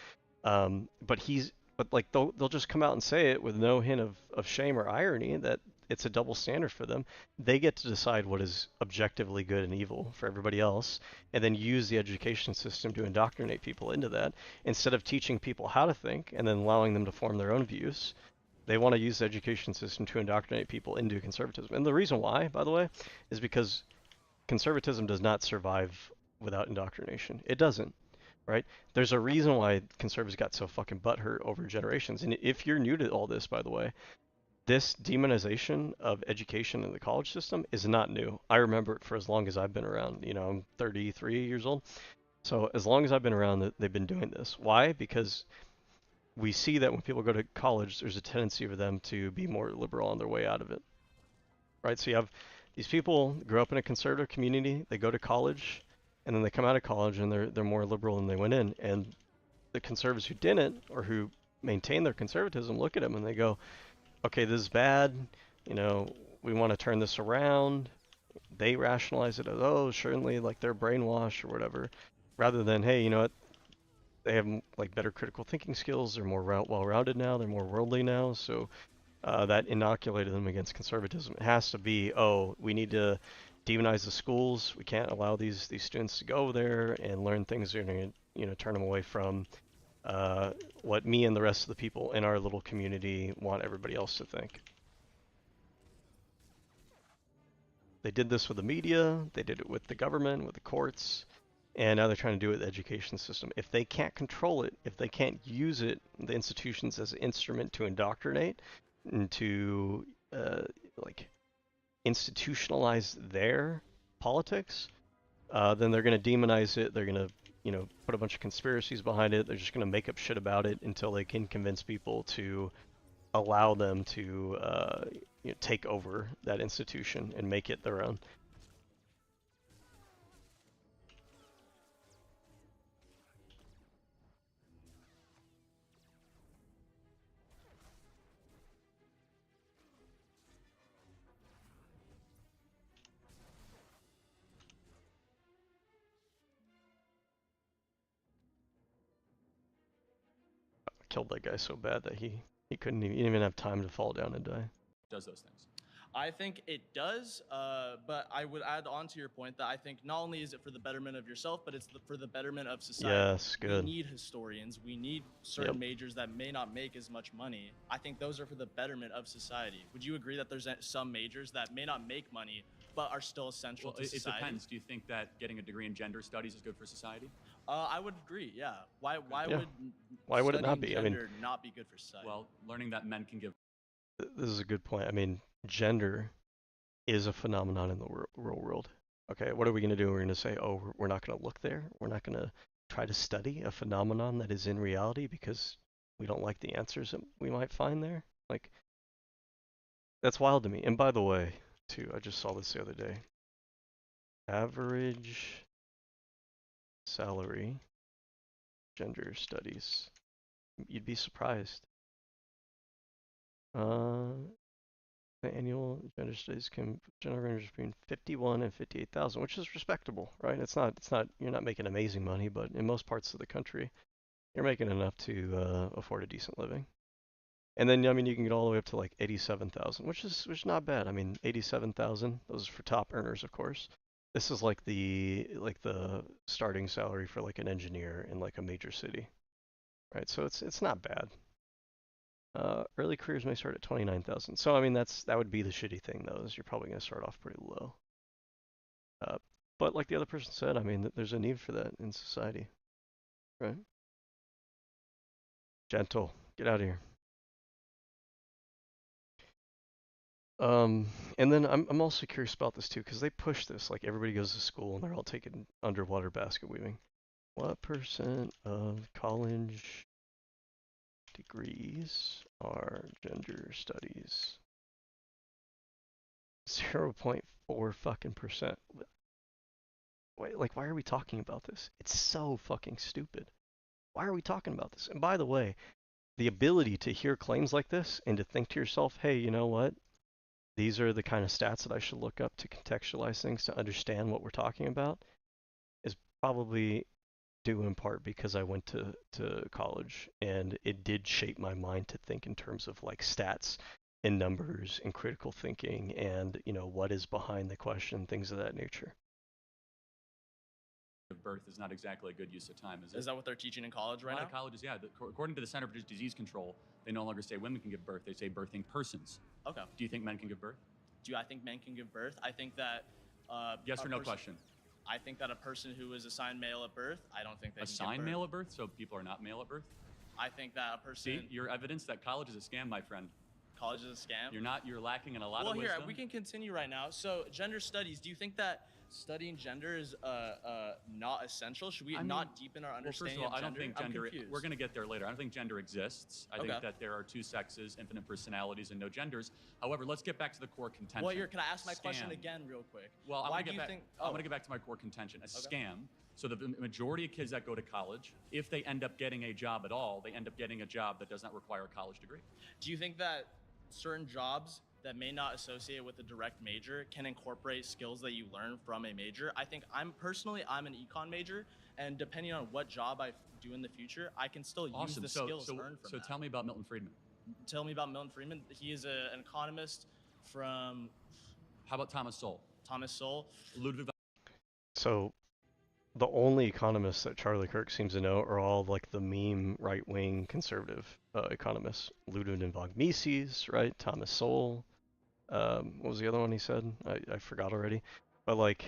But like they'll just come out and say it with no hint of shame or irony that it's a double standard for them. They get to decide what is objectively good and evil for everybody else, and then use the education system to indoctrinate people into that. Instead of teaching people how to think and then allowing them to form their own views, they want to use the education system to indoctrinate people into conservatism. And the reason why, by the way, is because conservatism does not survive without indoctrination. It doesn't, right? There's a reason why conservatives got so fucking butthurt over generations. And if you're new to all this, by the way, this demonization of education in the college system is not new. I remember it for as long as I've been around. You know, I'm 33 years old. So as long as I've been around, they've been doing this. Why? Because we see that when people go to college, there's a tendency for them to be more liberal on their way out of it, right? So you have these people grow up in a conservative community, they go to college, and then they come out of college and they're more liberal than they went in. And the conservatives who didn't, or who maintain their conservatism, look at them and they go, okay, this is bad, you know, we want to turn this around. They rationalize it as, oh, certainly, like, they're brainwashed or whatever. rather than, hey, you know what, they have like better critical thinking skills, they're more well-rounded now, they're more worldly now, so that inoculated them against conservatism. It has to be, oh, we need to demonize the schools, we can't allow these students to go there and learn things that are going to, you know, turn them away from what me and the rest of the people in our little community want everybody else to think. They did this with the media, they did it with the government, with the courts, and now they're trying to do it with the education system. If they can't control it, if they can't use it, the institutions as an instrument to indoctrinate and to like institutionalize their politics, then they're going to demonize it. They're going to, you know, put a bunch of conspiracies behind it. They're just going to make up shit about it until they can convince people to allow them to you know, take over that institution and make it their own. Killed that guy so bad that he couldn't even have time to fall down and die. Does those things? I think it does, but I would add on to your point that I think not only is it for the betterment of yourself, but it's for the betterment of society. Yes, good. We need historians. We need certain majors that may not make as much money. I think those are for the betterment of society. Would you agree that there's some majors that may not make money, but are still essential to society? It depends. Do you think that getting a degree in gender studies is good for society? I would agree, yeah. Why would it not be? I mean, not be good for society? Well, learning that men can give... This is a good point. I mean, gender is a phenomenon in the real world. Okay, what are we going to do? We're going to say, oh, we're not going to look there. We're not going to try to study a phenomenon that is in reality because we don't like the answers that we might find there. Like, that's wild to me. And by the way, too, I just saw this the other day. Average salary, gender studies. You'd be surprised. The annual gender studies can generally range between 51 and 58,000, which is respectable, right? It's not you're not making amazing money, but in most parts of the country, you're making enough to afford a decent living. And then I mean you can get all the way up to like 87,000, which is not bad. I mean 87,000, those are for top earners, of course. This is like the starting salary for like an engineer in like a major city, right? So it's not bad. Early careers may start at 29,000. So I mean that would be the shitty thing though, is you're probably gonna start off pretty low. But like the other person said, I mean there's a need for that in society, right? Gentle, get out of here. And then I'm also curious about this too, because they push this, like everybody goes to school and they're all taking underwater basket weaving. What percent of college degrees are gender studies? 0.4 fucking percent. Wait, like why are we talking about this? It's so fucking stupid. Why are we talking about this? And by the way, the ability to hear claims like this and to think to yourself, hey, you know what? These are the kind of stats that I should look up to contextualize things, to understand what we're talking about, is probably due in part because I went to college and it did shape my mind to think in terms of like stats and numbers and critical thinking and, you know, what is behind the question, things of that nature. Birth is not exactly a good use of time, is it? Is that what they're teaching in college right now? A lot of colleges, yeah. According to the Center for Disease Control, they no longer say women can give birth, they say birthing persons. Okay. Do you think men can give birth? Do I think men can give birth? I think that... yes or no question? I think that a person who is assigned male at birth, I don't think they can give birth. Assigned male at birth? So people are not male at birth? I think that a person... See, your evidence that college is a scam, my friend. College is a scam? You're lacking in a lot of wisdom. Well, here, we can continue right now. So, gender studies, do you think that studying gender is not essential? Should we not deepen our understanding of gender? I don't think gender... We're going to get there later. I don't think gender exists. I think that there are two sexes, infinite personalities, and no genders. However, let's get back to the core contention. Well, here, can I ask my question again real quick? Well, I'm going to get back to my core contention. A scam. So the majority of kids that go to college, if they end up getting a job at all, they end up getting a job that does not require a college degree. Do you think that certain jobs that may not associate with a direct major can incorporate skills that you learn from a major. I think I'm an econ major, and depending on what job I do in the future, I can still use the skills earned from that. So tell me about Milton Friedman. Tell me about Milton Friedman. He is an economist from... How about Thomas Sowell? Thomas Sowell. Ludwig. So the only economists that Charlie Kirk seems to know are all like the meme right-wing conservative economists. Ludwig von Mises, right? Thomas Sowell. What was the other one he said? I forgot already. But like,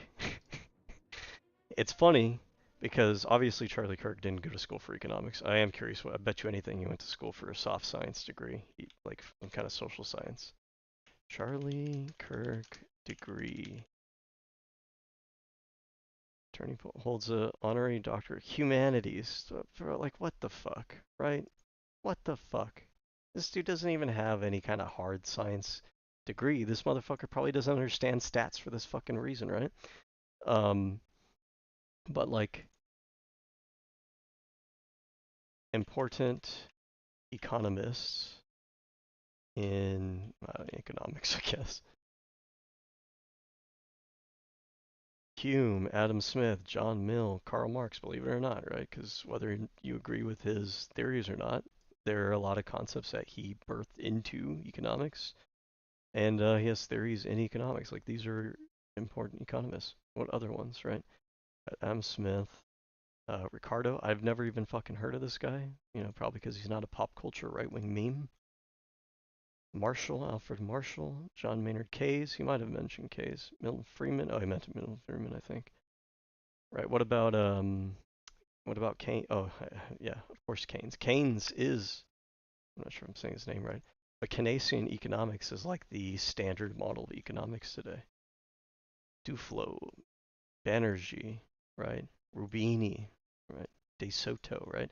it's funny because obviously Charlie Kirk didn't go to school for economics. I am curious. I bet you anything he went to school for a soft science degree, like some kind of social science. Charlie Kirk degree. Attorney holds a honorary doctorate humanities. Like, what the fuck, right? What the fuck? This dude doesn't even have any kind of hard science degree. This motherfucker probably doesn't understand stats for this fucking reason, right? But like, important economists in economics, I guess. Hume, Adam Smith, John Mill, Karl Marx, believe it or not, right? Because whether you agree with his theories or not, there are a lot of concepts that he birthed into economics, and he has theories in economics. Like, these are important economists. What other ones, right? Adam Smith, Ricardo. I've never even fucking heard of this guy, probably because he's not a pop culture right-wing meme. Marshall, Alfred Marshall, John Maynard Keynes. He might have mentioned Keynes. Milton Friedman. Oh, he mentioned Milton Friedman, I think. Right. What about Keynes? Oh, yeah, of course Keynes. Keynes is, I'm not sure if I'm saying his name right, but Keynesian economics is like the standard model of economics today. Duflo, Banerjee, right? Rubini, right? De Soto, right?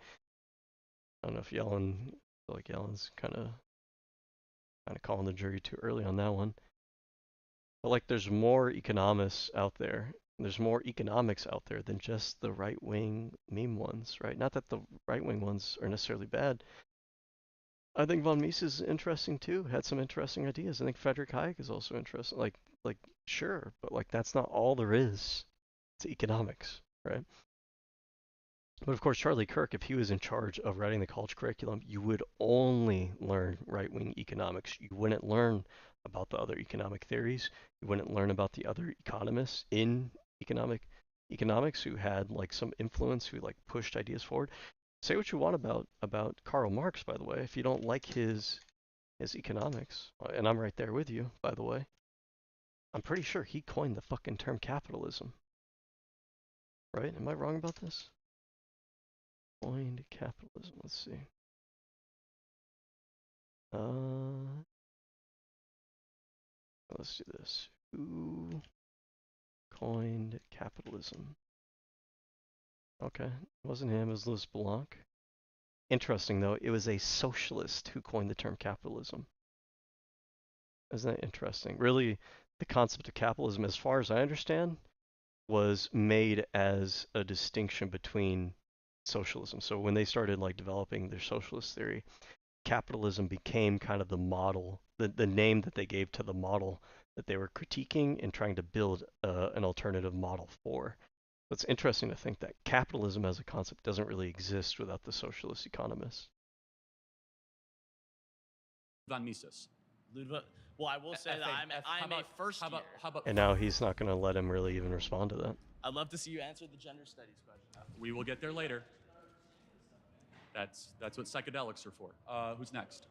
I don't know if Yellen's kind of calling the jury too early on that one. But like, there's more economists out there. There's more economics out there than just the right-wing meme ones, right? Not that the right-wing ones are necessarily bad. I think von Mises is interesting too. Had some interesting ideas. I think Friedrich Hayek is also interesting. Like sure, but like, that's not all there is to economics, right? But of course, Charlie Kirk, if he was in charge of writing the college curriculum, you would only learn right-wing economics. You wouldn't learn about the other economic theories. You wouldn't learn about the other economists in economics who had like some influence, who like pushed ideas forward. Say what you want about Karl Marx, by the way. If you don't like his economics, and I'm right there with you, by the way, I'm pretty sure he coined the fucking term capitalism. Right? Am I wrong about this? Coined capitalism. Let's see. Let's do this. Who coined capitalism? Okay, it wasn't him. It was Louis Blanc. Interesting, though. It was a socialist who coined the term capitalism. Isn't that interesting? Really, the concept of capitalism, as far as I understand, was made as a distinction between socialism. So when they started like developing their socialist theory, capitalism became kind of the model, the name that they gave to the model that they were critiquing and trying to build an alternative model for. So it's interesting to think that capitalism as a concept doesn't really exist without the socialist economists. Von Mises. Well, I will say that I'm a first year. And now he's not going to let him really even respond to that. I'd love to see you answer the gender studies question. We will get there later. That's what psychedelics are for. Who's next?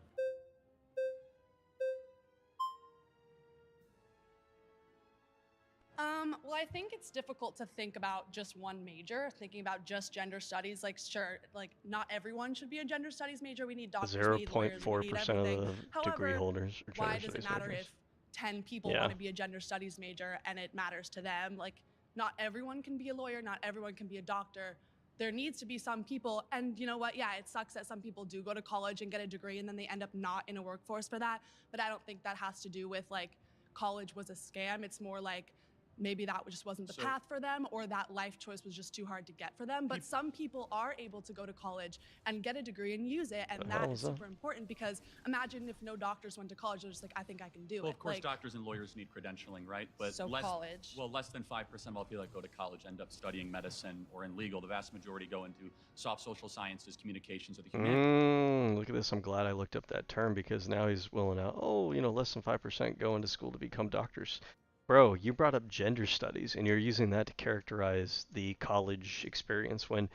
Well, I think it's difficult to think about just one major, thinking about just gender studies. Like, sure, like not everyone should be a gender studies major. We need doctors, we need lawyers, we need everything. of the degree holders are why does it matter if 10 people want to be a gender studies major and it matters to them? Like, not everyone can be a lawyer, not everyone can be a doctor. There needs to be some people, and you know what? Yeah, it sucks that some people do go to college and get a degree and then they end up not in a workforce for that. But I don't think that has to do with like college was a scam. It's more like maybe that just wasn't the path for them, or that life choice was just too hard to get for them. But some people are able to go to college and get a degree and use it, and that is super important, because imagine if no doctors went to college, they're just like, I think I can do it. Well, of course, doctors and lawyers need credentialing, right? But college. Well, less than 5% of all people that go to college end up studying medicine or in legal. The vast majority go into soft social sciences, communications, or the humanities. Look at this. I'm glad I looked up that term, because now he's willing out, less than 5% go into school to become doctors. Bro, you brought up gender studies, and you're using that to characterize the college experience when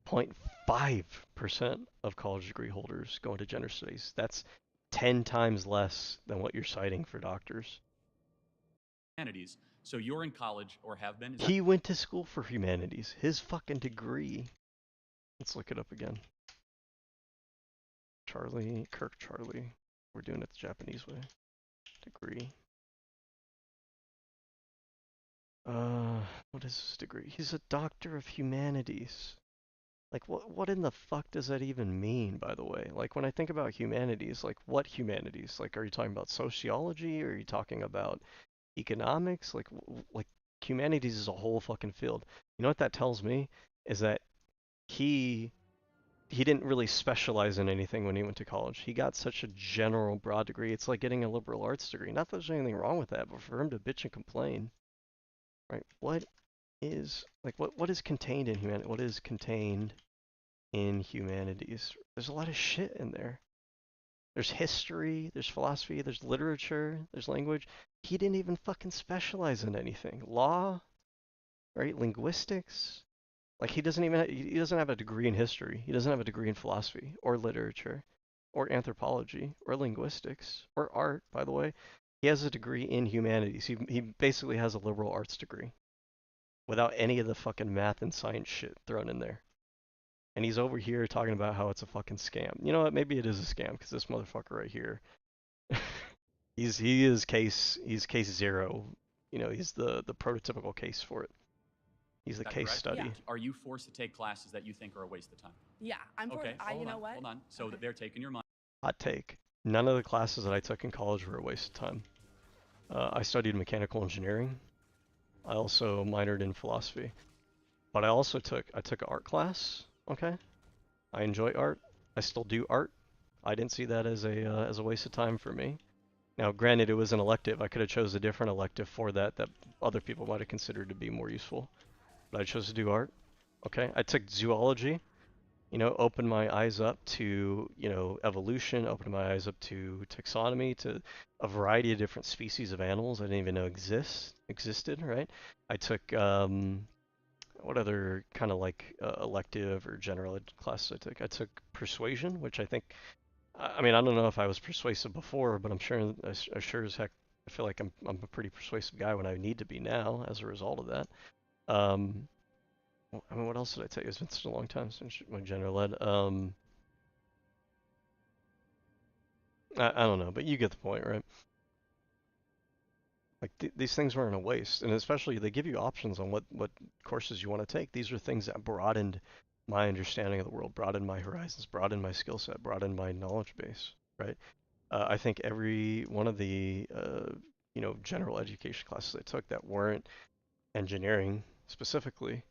0.5% of college degree holders go into gender studies. That's 10 times less than what you're citing for doctors. Humanities. So you're in college, or have been? He went to school for humanities. His fucking degree. Let's look it up again. Kirk Charlie. We're doing it the Japanese way. Degree. What is his degree? He's a doctor of humanities. Like, what in the fuck does that even mean, by the way? Like, when I think about humanities, like, what humanities? Like, are you talking about sociology? Are you talking about economics? Like, humanities is a whole fucking field. You know what that tells me? Is that he didn't really specialize in anything when he went to college. He got such a general, broad degree. It's like getting a liberal arts degree. Not that there's anything wrong with that, but for him to bitch and complain, right? What is contained in humanity? What is contained in humanities? There's a lot of shit in there. There's history, there's philosophy, there's literature, there's language. He didn't even fucking specialize in anything. Law, right? Linguistics. Like, he doesn't have a degree in history. He doesn't have a degree in philosophy or literature or anthropology or linguistics or art, by the way. He has a degree in humanities. He basically has a liberal arts degree without any of the fucking math and science shit thrown in there. And he's over here talking about how it's a fucking scam. You know what? Maybe it is a scam, because this motherfucker right here, he's case zero. He's the prototypical case for it. He's the case study. Yeah. Are you forced to take classes that you think are a waste of time? Yeah, I'm okay. You know what? Hold on. So they're taking your money. Hot take. None of the classes that I took in college were a waste of time. I studied mechanical engineering. I also minored in philosophy. But I also took an art class. Okay. I enjoy art. I still do art. I didn't see that as a waste of time for me. Now, granted, it was an elective. I could have chose a different elective for that other people might have considered to be more useful. But I chose to do art. Okay. I took zoology. Opened my eyes up to, evolution, opened my eyes up to taxonomy, to a variety of different species of animals I didn't even know existed, right? I took, what other kind of like elective or general ed classes I took? I took persuasion, which I don't know if I was persuasive before, but I'm sure as heck, I feel like I'm a pretty persuasive guy when I need to be now as a result of that. What else did I take? It's been such a long time since my general ed. I don't know, but you get the point, right? Like, these things weren't a waste, and especially they give you options on what courses you want to take. These are things that broadened my understanding of the world, broadened my horizons, broadened my skill set, broadened my knowledge base, right? I think every one of the general education classes I took that weren't engineering specifically.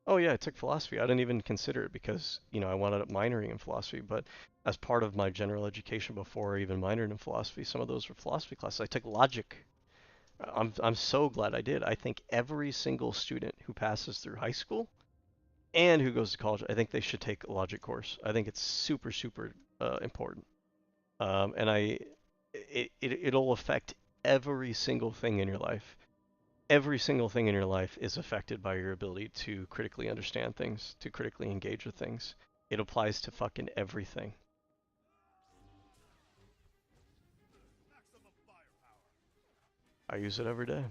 Oh yeah, I took philosophy. I didn't even consider it because, I wound up minoring in philosophy, but as part of my general education before I even minored in philosophy, some of those were philosophy classes. I took logic. I'm so glad I did. I think every single student who passes through high school and who goes to college, I think they should take a logic course. I think it's super, super important. And it'll affect every single thing in your life. Every single thing in your life is affected by your ability to critically understand things, to critically engage with things. It applies to fucking everything. I use it every day.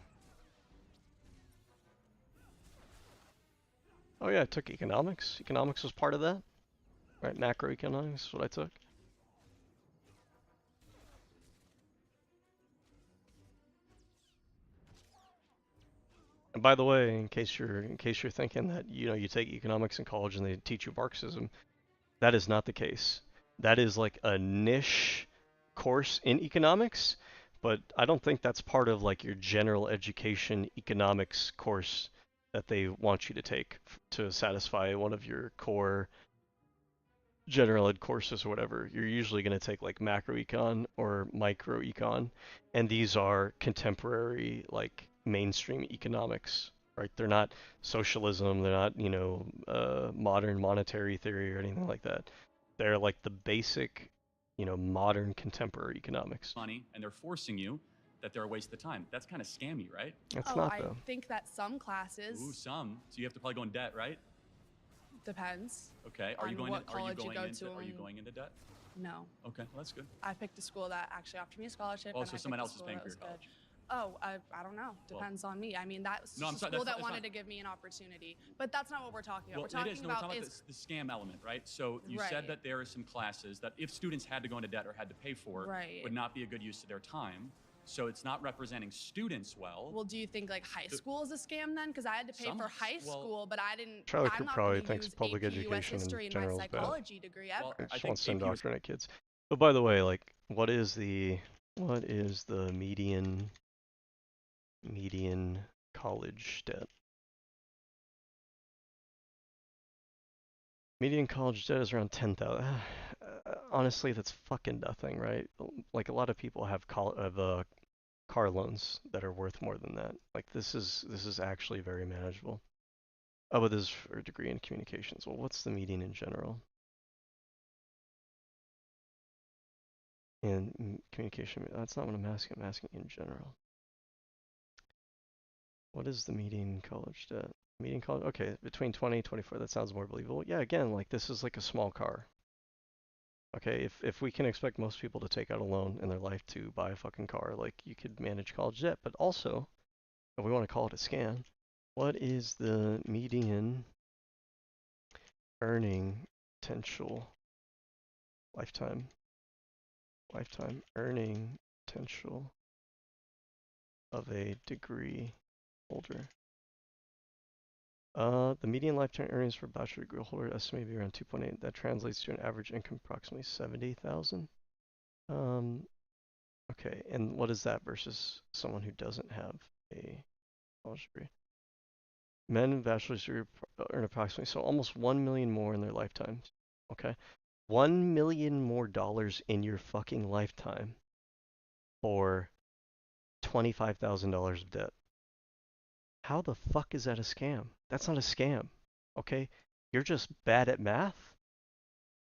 Oh yeah, I took economics. Economics was part of that. Right, macroeconomics is what I took. And by the way, in case you're thinking that you take economics in college and they teach you Marxism, that is not the case. That is like a niche course in economics, but I don't think that's part of like your general education economics course that they want you to take to satisfy one of your core general ed courses or whatever. You're usually going to take like macroecon or microecon, and these are contemporary like mainstream economics, right? They're not socialism, they're not, modern monetary theory or anything like that. They're like the basic, modern contemporary economics. Money, and they're forcing you that they're a waste of time. That's kind of scammy, right? It's not, though. I think that some classes. Ooh, some. So you have to probably go in debt, right? Depends. Okay. Are you going into debt? No. Okay, well, that's good. I picked a school that actually offered me a scholarship. Oh, so someone else is paying for your college. Oh, I don't know. Depends on me. I mean, that's a school that wanted to give me an opportunity. But that's not what we're talking about. Well, we're talking about the scam element, right? So you said that there are some classes that if students had to go into debt or had to pay for, would not be a good use of their time. So it's not representing students well. Well, do you think like high school is a scam then? Because I had to pay for high school, but I didn't. Charlie I'm not probably gonna thinks use public AP education US history in in my general is bad. psychology degree ever. I just want to indoctrinate kids. But by the way, like, what is the median college debt? Median college debt is around 10,000. Honestly, that's fucking nothing, right? Like a lot of people have car loans that are worth more than that. Like this is actually very manageable. Oh, but this is for a degree in communications. Well, what's the median in general? In communication, that's not what I'm asking. I'm asking in general. What is the median college debt? Median college, okay, between 20 and 24. That sounds more believable. Yeah, again, like this is like a small car. Okay, if we can expect most people to take out a loan in their life to buy a fucking car, like you could manage college debt. But also, if we want to call it a scam, what is the median earning potential lifetime earning potential of a degree holder? The median lifetime earnings for a bachelor degree holder estimated to be around 2.8. That translates to an average income approximately 70,000. Okay, and what is that versus someone who doesn't have a college degree? Men in bachelor's degree earn approximately, so almost 1 million more in their lifetimes. Okay, 1 million more dollars in your fucking lifetime for $25,000 of debt. How the fuck is that a scam? That's not a scam, okay? You're just bad at math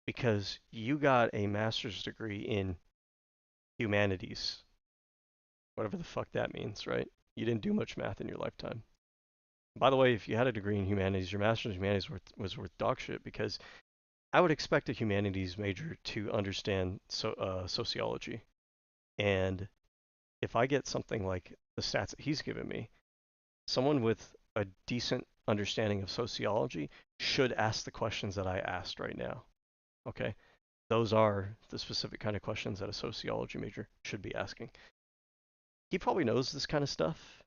because you got a master's degree in humanities. Whatever the fuck that means, right? You didn't do much math in your lifetime. By the way, if you had a degree in humanities, your master's in humanities was worth dog shit because I would expect a humanities major to understand sociology. And if I get something like the stats that he's given me, someone with a decent understanding of sociology should ask the questions that I asked right now. Okay? Those are the specific kind of questions that a sociology major should be asking. He probably knows this kind of stuff.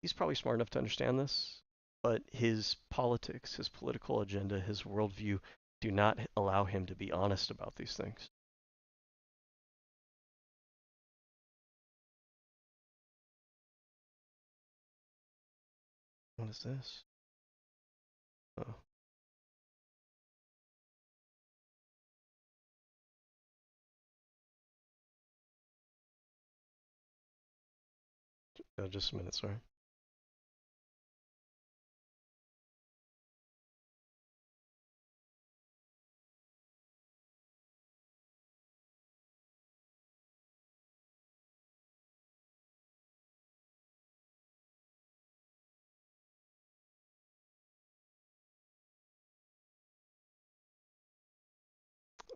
He's probably smart enough to understand this, but his politics, his political agenda, his worldview do not allow him to be honest about these things. What is this? Oh. Just a minute, sorry.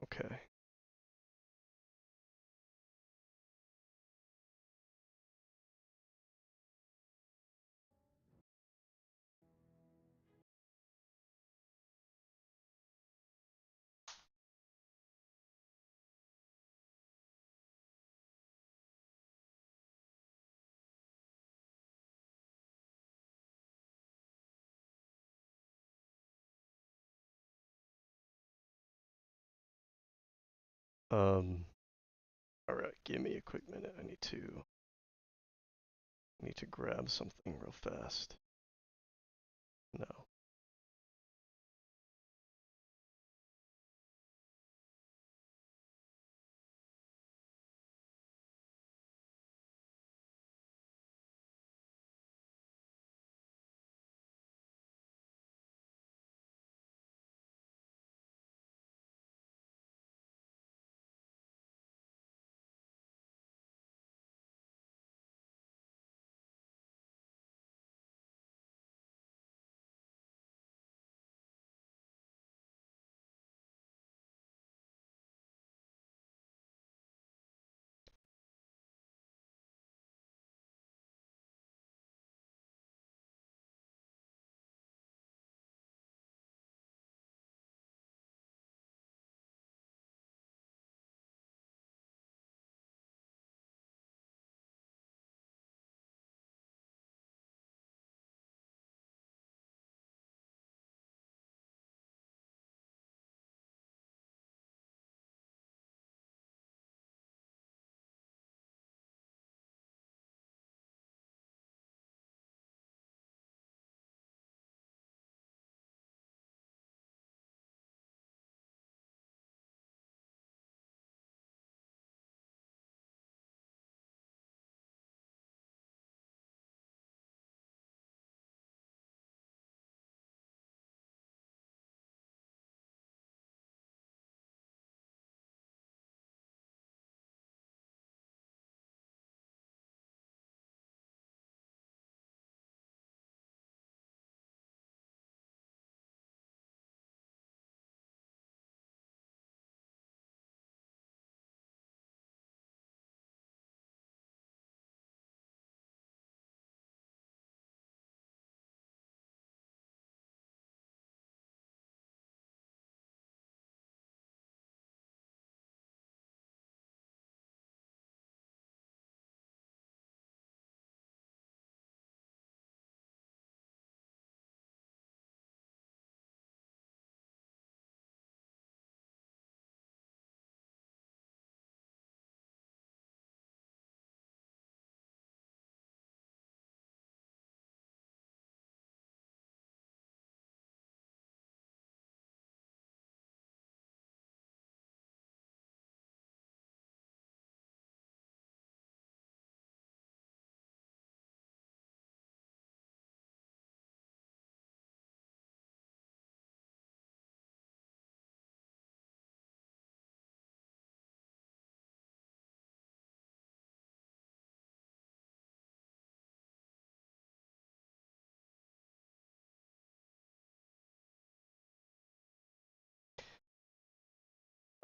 Okay. All right, give me a quick minute. I need to Need to grab something real fast. No.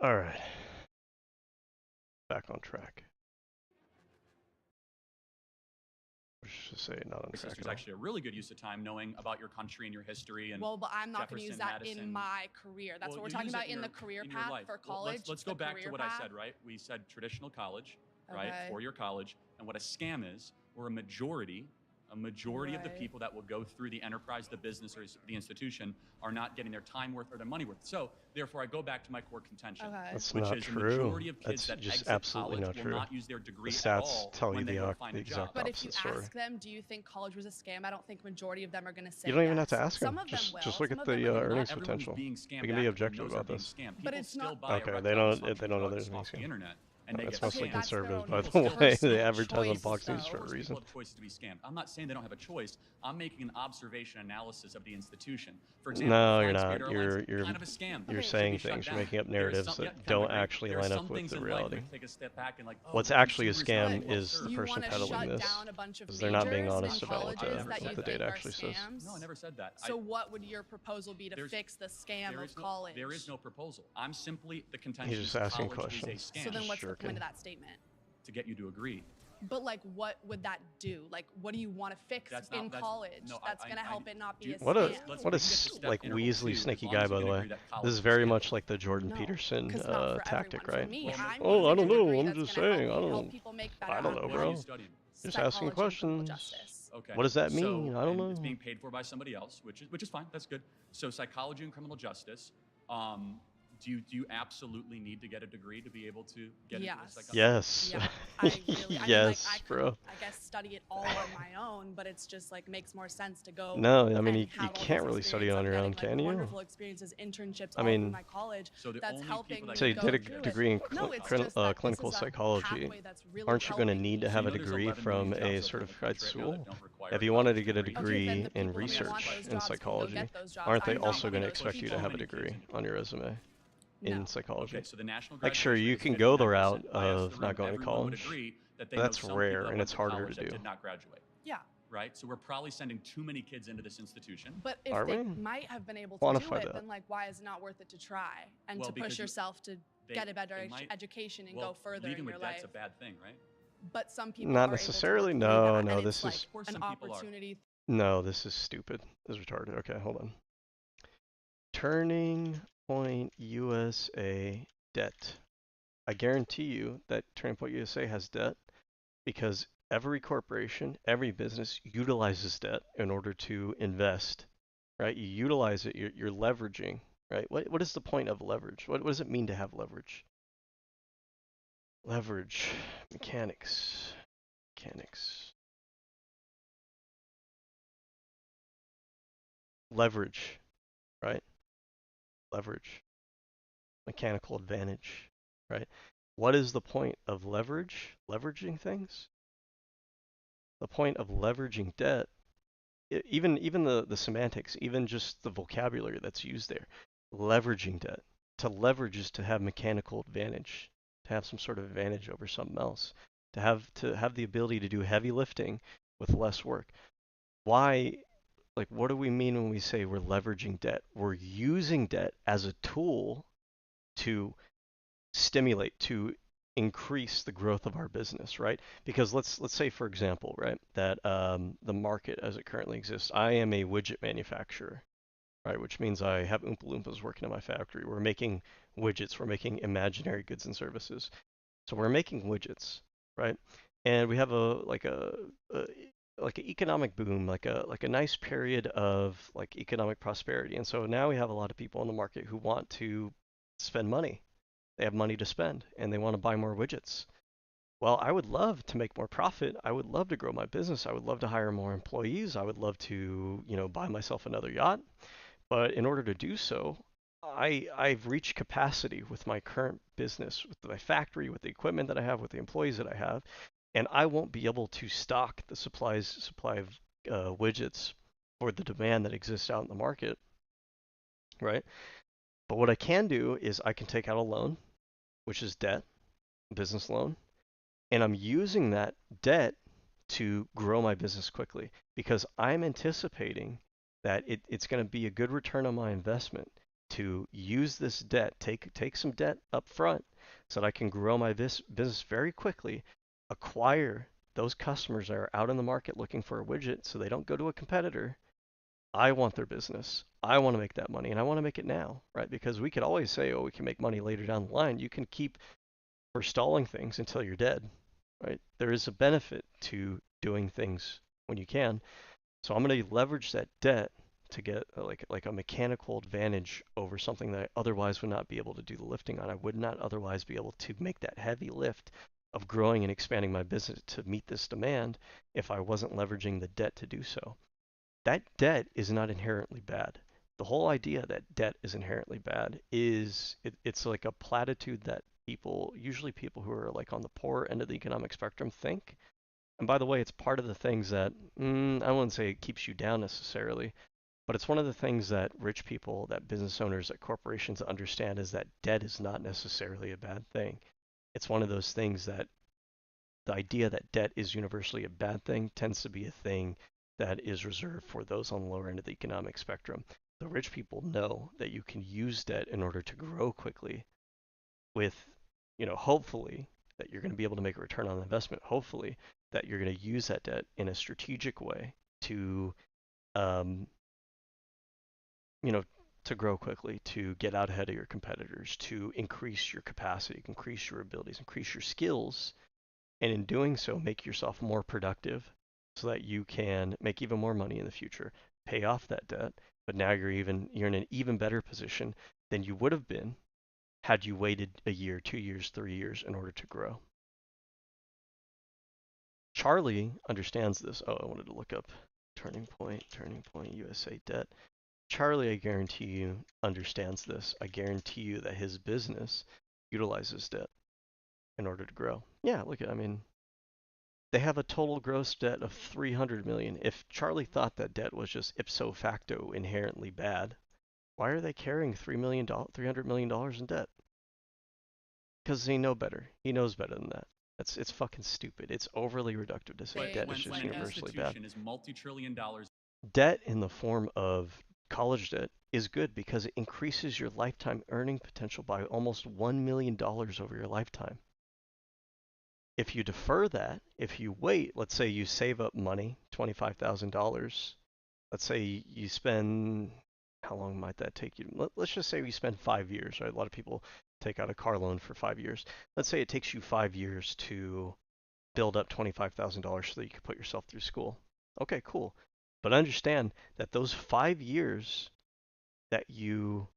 All right. Back on track. I should say not on track. It's actually a really good use of time knowing about your country and your history. And well, but I'm not going to use that Madison. in my career. That's what we're talking about in the career path for college. Let's go back to what I said, right? We said traditional college, right? Four-year college. And what a scam is, we're a majority of the people that will go through the enterprise, the business, or the institution are not getting their time worth or their money worth. So, therefore, I go back to my core contention, That's which not is true. the majority of kids That's that just exit absolutely college not will true. not use their degree The at stats all tell you when they the go find a exact job. But if you opposite story. ask them, do you think college was a scam? I don't think majority of them are going to say You don't even yes. have to ask them. Some of them will. Just look Some at of them the are gonna earnings not. potential. Being We can be objective about this. But it's not. Okay, they don't know there's being scammed. And That's get mostly scammed. conservative, by the personal way. They advertise on choice, Fox News for a People reason. have choices to be scammed. I'm not saying they don't have a choice. I'm making an observation analysis of the institution. For example, No, you're Flying not. Spirit You're kind of a scam. you're Should saying be shut things. You're down. making up There is narratives some- that yeah, don't Kevin, actually there are line some up with things the in life reality. that take a step back and like, oh, What's the actually a consumer's scam not well is served. the You person want to peddling shut this. down a bunch of Because they're not being majors honest in about colleges what that you the think data are actually says. scams? No, I never said that. So what would your proposal be to fix the scam of college? There is no proposal. I'm simply the contention. He's just asking college is a questions. scam. So then what's the point of that statement? To get you to agree. But like, what would that do? Like, what do you want to fix in college? That's going to help it not be a scam. What a like Weasley sneaky guy, by the way. This is very much like the Jordan Peterson tactic, right? Oh, I don't know. I'm just saying. I don't know, bro. Just asking questions. Okay. What does that mean? I don't know. It's being paid for by somebody else, which is fine. That's good. So psychology and criminal justice. Do you absolutely need to get a degree to be able to get into the psychology? Yes. Yeah, I really. I mean, like, I could, bro. I guess, study it all on my own, but it's just like makes more sense to go. No, I mean and you have all can't these really study it experience. on I'm your own, getting, can like, you? wonderful experiences, internships I all through mean, my college. So the that's only helping people me that so you go did a through degree in it. No, it's just that clinical this is a psychology. pathway that's really Aren't you going to helping need to me. have you a know there's degree 11 million from a jobs out there in the certified country right now that school? don't require If a you wanted to college get a degree. Okay, then degree the in people who want research those in jobs can go psychology, get those jobs. aren't they I'm not also one going to of those expect you to people. have a Many kids degree into on your resume No. in psychology? Okay, so the national Like, sure, graduation you rate is can go the 59%. route I asked the of not room, going to everyone would college, agree that they but know that's some people rare that and went it's to harder to college that do. did not graduate. Yeah. Right? So we're probably sending too many kids into this institution. But if Are they we? might have been able to do Quantify it, that. then like why is it not worth it to try and Well, to push because yourself to get a better education and well, go further leaving in with your debt's life? a bad thing, right? But some people Not are necessarily. able to work through No, that, no, and this it's like is course an some people are. opportunity. no, this is stupid. This is retarded. Okay, hold on. Turning Point USA debt. I guarantee you that Turning Point USA has debt because every corporation, every business utilizes debt in order to invest, right? You utilize it, you're leveraging, right? What is the point of leverage? What does it mean to have leverage? Leverage, mechanics. Leverage, right? Leverage, mechanical advantage, right? What is the point of leverage? Leveraging things? The point of leveraging debt, even the semantics, even just the vocabulary that's used there, leveraging debt. To leverage is to have mechanical advantage, to have some sort of advantage over something else, to have the ability to do heavy lifting with less work. Why? Like, what do we mean when we say we're leveraging debt? We're using debt as a tool to stimulate, to increase the growth of our business, right? Because let's say, for example, right, that the market as it currently exists, I am a widget manufacturer, right, which means I have Oompa Loompas working in my factory. We're making widgets, we're making imaginary goods and services. So we're making widgets, right? And we have like an economic boom, like a nice period of like economic prosperity. And so now we have a lot of people in the market who want to spend money. They have money to spend and they want to buy more widgets. Well, I would love to make more profit. I would love to grow my business. I would love to hire more employees. I would love to, buy myself another yacht. But in order to do so, I've reached capacity with my current business, with my factory, with the equipment that I have, with the employees that I have, and I won't be able to stock the supply of widgets for the demand that exists out in the market, right? But what I can do is I can take out a loan, which is debt, business loan, and I'm using that debt to grow my business quickly because I'm anticipating that it's going to be a good return on my investment to use this debt, take some debt up front so that I can grow my business very quickly, acquire those customers that are out in the market looking for a widget so they don't go to a competitor. I want their business. I want to make that money and I want to make it now, right? Because we could always say, oh, we can make money later down the line. You can keep forestalling things until you're dead, right? There is a benefit to doing things when you can. So I'm going to leverage that debt to get like a mechanical advantage over something that I otherwise would not be able to do the lifting on. I would not otherwise be able to make that heavy lift of growing and expanding my business to meet this demand if I wasn't leveraging the debt to do so. That debt is not inherently bad. The whole idea that debt is inherently bad is it's like a platitude that usually people who are like on the poor end of the economic spectrum think. And by the way, it's part of the things that I wouldn't say it keeps you down necessarily, but it's one of the things that rich people, that business owners, that corporations understand is that debt is not necessarily a bad thing. It's one of those things that the idea that debt is universally a bad thing tends to be a thing that is reserved for those on the lower end of the economic spectrum. The rich people know that you can use debt in order to grow quickly with, hopefully that you're going to be able to make a return on investment. Hopefully that you're going to use that debt in a strategic way to, um, to grow quickly, to get out ahead of your competitors, to increase your capacity, increase your abilities, increase your skills, and in doing so, make yourself more productive so that you can make even more money in the future, pay off that debt, but now you're in an even better position than you would have been had you waited a year, 2 years, 3 years in order to grow. Charlie understands this. Oh, I wanted to look up turning point, USA debt. Charlie, I guarantee you, understands this. I guarantee you that his business utilizes debt in order to grow. Yeah, look at, I mean, they have a total gross debt of $300 million. If Charlie thought that debt was just ipso facto inherently bad, why are they carrying $300 million in debt? Because they know better. He knows better than that. It's fucking stupid. It's overly reductive to say debt is just universally bad. Is multi-trillion dollars. Debt in the form of college debt is good because it increases your lifetime earning potential by almost $1 million over your lifetime. If you defer that, if you wait, let's say you save up money, $25,000. Let's say you spend, how long might that take you? Let's just say you spend 5 years, right? A lot of people take out a car loan for 5 years. Let's say it takes you 5 years to build up $25,000 so that you can put yourself through school. Okay, cool. But understand that those 5 years that you,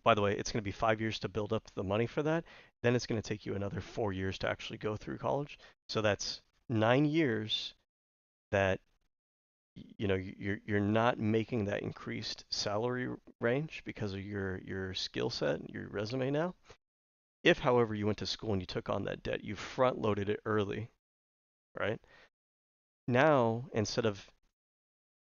by the way, it's going to be 5 years to build up the money for that. Then it's going to take you another 4 years to actually go through college. So that's 9 years that you're not making that increased salary range because of your skill set, your resume now. If, however, you went to school and you took on that debt, you front loaded it early, right? Now, instead of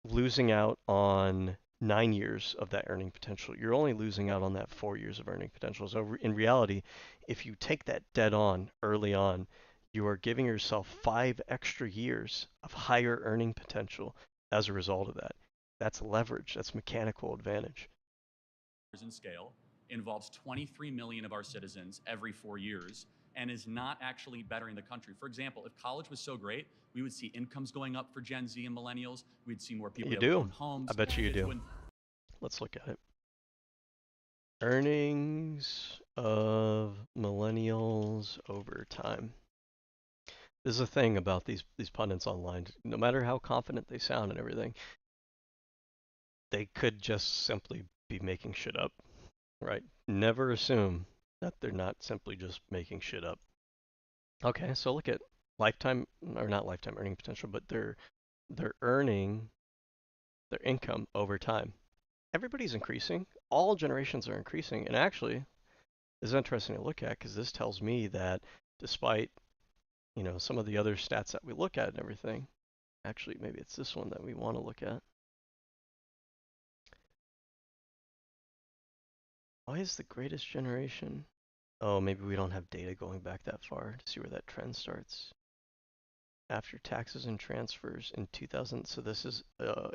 losing out on 9 years of that earning potential, you're only losing out on that 4 years of earning potential. So in reality, if you take that debt on early on, you are giving yourself 5 extra years of higher earning potential as a result of that. That's leverage. That's mechanical advantage. In scale involves 23 million of our citizens every 4 years and is not actually bettering the country. For example, if college was so great, we would see incomes going up for Gen Z and millennials. We'd see more people own homes. I bet you do. Let's look at it. Earnings of millennials over time. This is a thing about these pundits online. No matter how confident they sound and everything, they could just simply be making shit up, right? Never assume that they're not simply just making shit up. Okay, so look at lifetime, or not lifetime earning potential, but they're earning their income over time. Everybody's increasing. All generations are increasing, and actually, it's interesting to look at because this tells me that despite some of the other stats that we look at and everything, actually maybe it's this one that we want to look at. Why is the greatest generation? Oh, maybe we don't have data going back that far to see where that trend starts. After taxes and transfers in 2000, so this is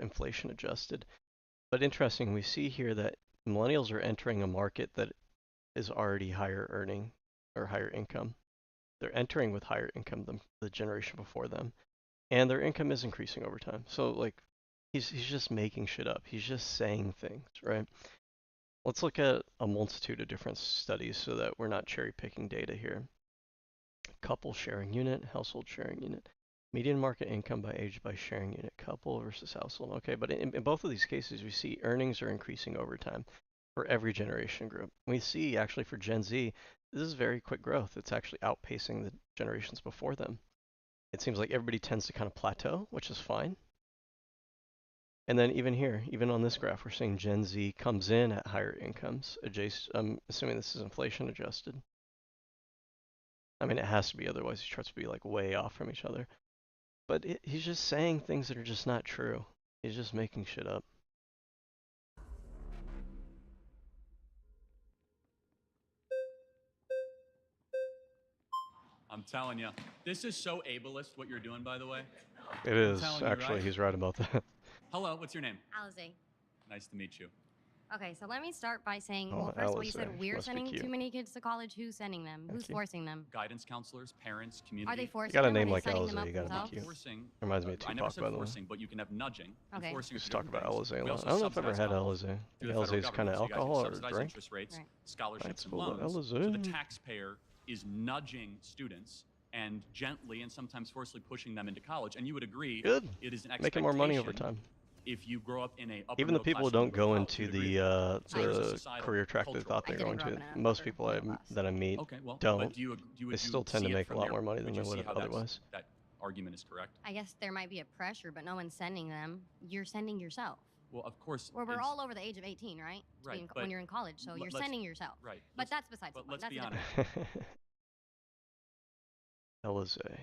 inflation adjusted. But interesting, we see here that millennials are entering a market that is already higher earning or higher income. They're entering with higher income than the generation before them, and their income is increasing over time. So like, he's just making shit up. He's just saying things, right? Let's look at a multitude of different studies so that we're not cherry picking data here. Couple sharing unit, household sharing unit, median market income by age by sharing unit, couple versus household. Okay, but in both of these cases, we see earnings are increasing over time for every generation group. We see actually for Gen Z, this is very quick growth. It's actually outpacing the generations before them. It seems like everybody tends to kind of plateau, which is fine. And then even here, even on this graph, we're seeing Gen Z comes in at higher incomes. I'm assuming this is inflation adjusted. I mean, it has to be, otherwise these charts would be like way off from each other. But he's just saying things that are just not true. He's just making shit up. I'm telling you, this is so ableist what you're doing, by the way. It is, actually. Right? He's right about that. Hello, what's your name? Alize. Nice to meet you. Okay, so let me start by saying, well, first of all, you said we're sending too many kids to college. Who's sending them? Who's forcing them? Guidance counselors, parents, community. Are they forcing them? You got a name like Alize, you gotta be cute. Reminds me of Tupac, I never said by the way. forcing, but you can have nudging. Okay. Forcing just talk about Alize a lot. I don't know if I've ever had Alize. I think Alize is kind of alcohol or drink. Interest rates, scholarships, and loans. So the taxpayer is nudging students and gently and sometimes forcefully pushing them into college. And you would agree, Good. It is an expectation. Making more money over time. if you grow up in a upper even the people who don't go into the career track they thought they were going to, most people that I meet don't. They still tend to make a lot more money than they would have otherwise. That argument is correct. I guess there might be a pressure, but no one's sending them. You're sending yourself. Well, of course. Well, we're all over the age of 18, right? Right. When you're in college, so you're sending yourself. Right. But that's besides the point. Let's be honest. Alizé.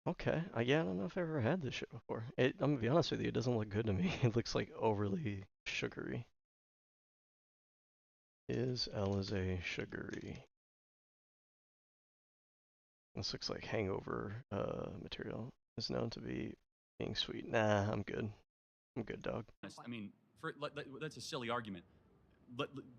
Okay, yeah, I don't know if I've ever had this shit before. I'm gonna be honest with you, it doesn't look good to me. It looks like overly sugary. Is Alizé sugary? This looks like hangover material. Is known to be being sweet. Nah, I'm good. I'm good, dog. I mean, that's a silly argument.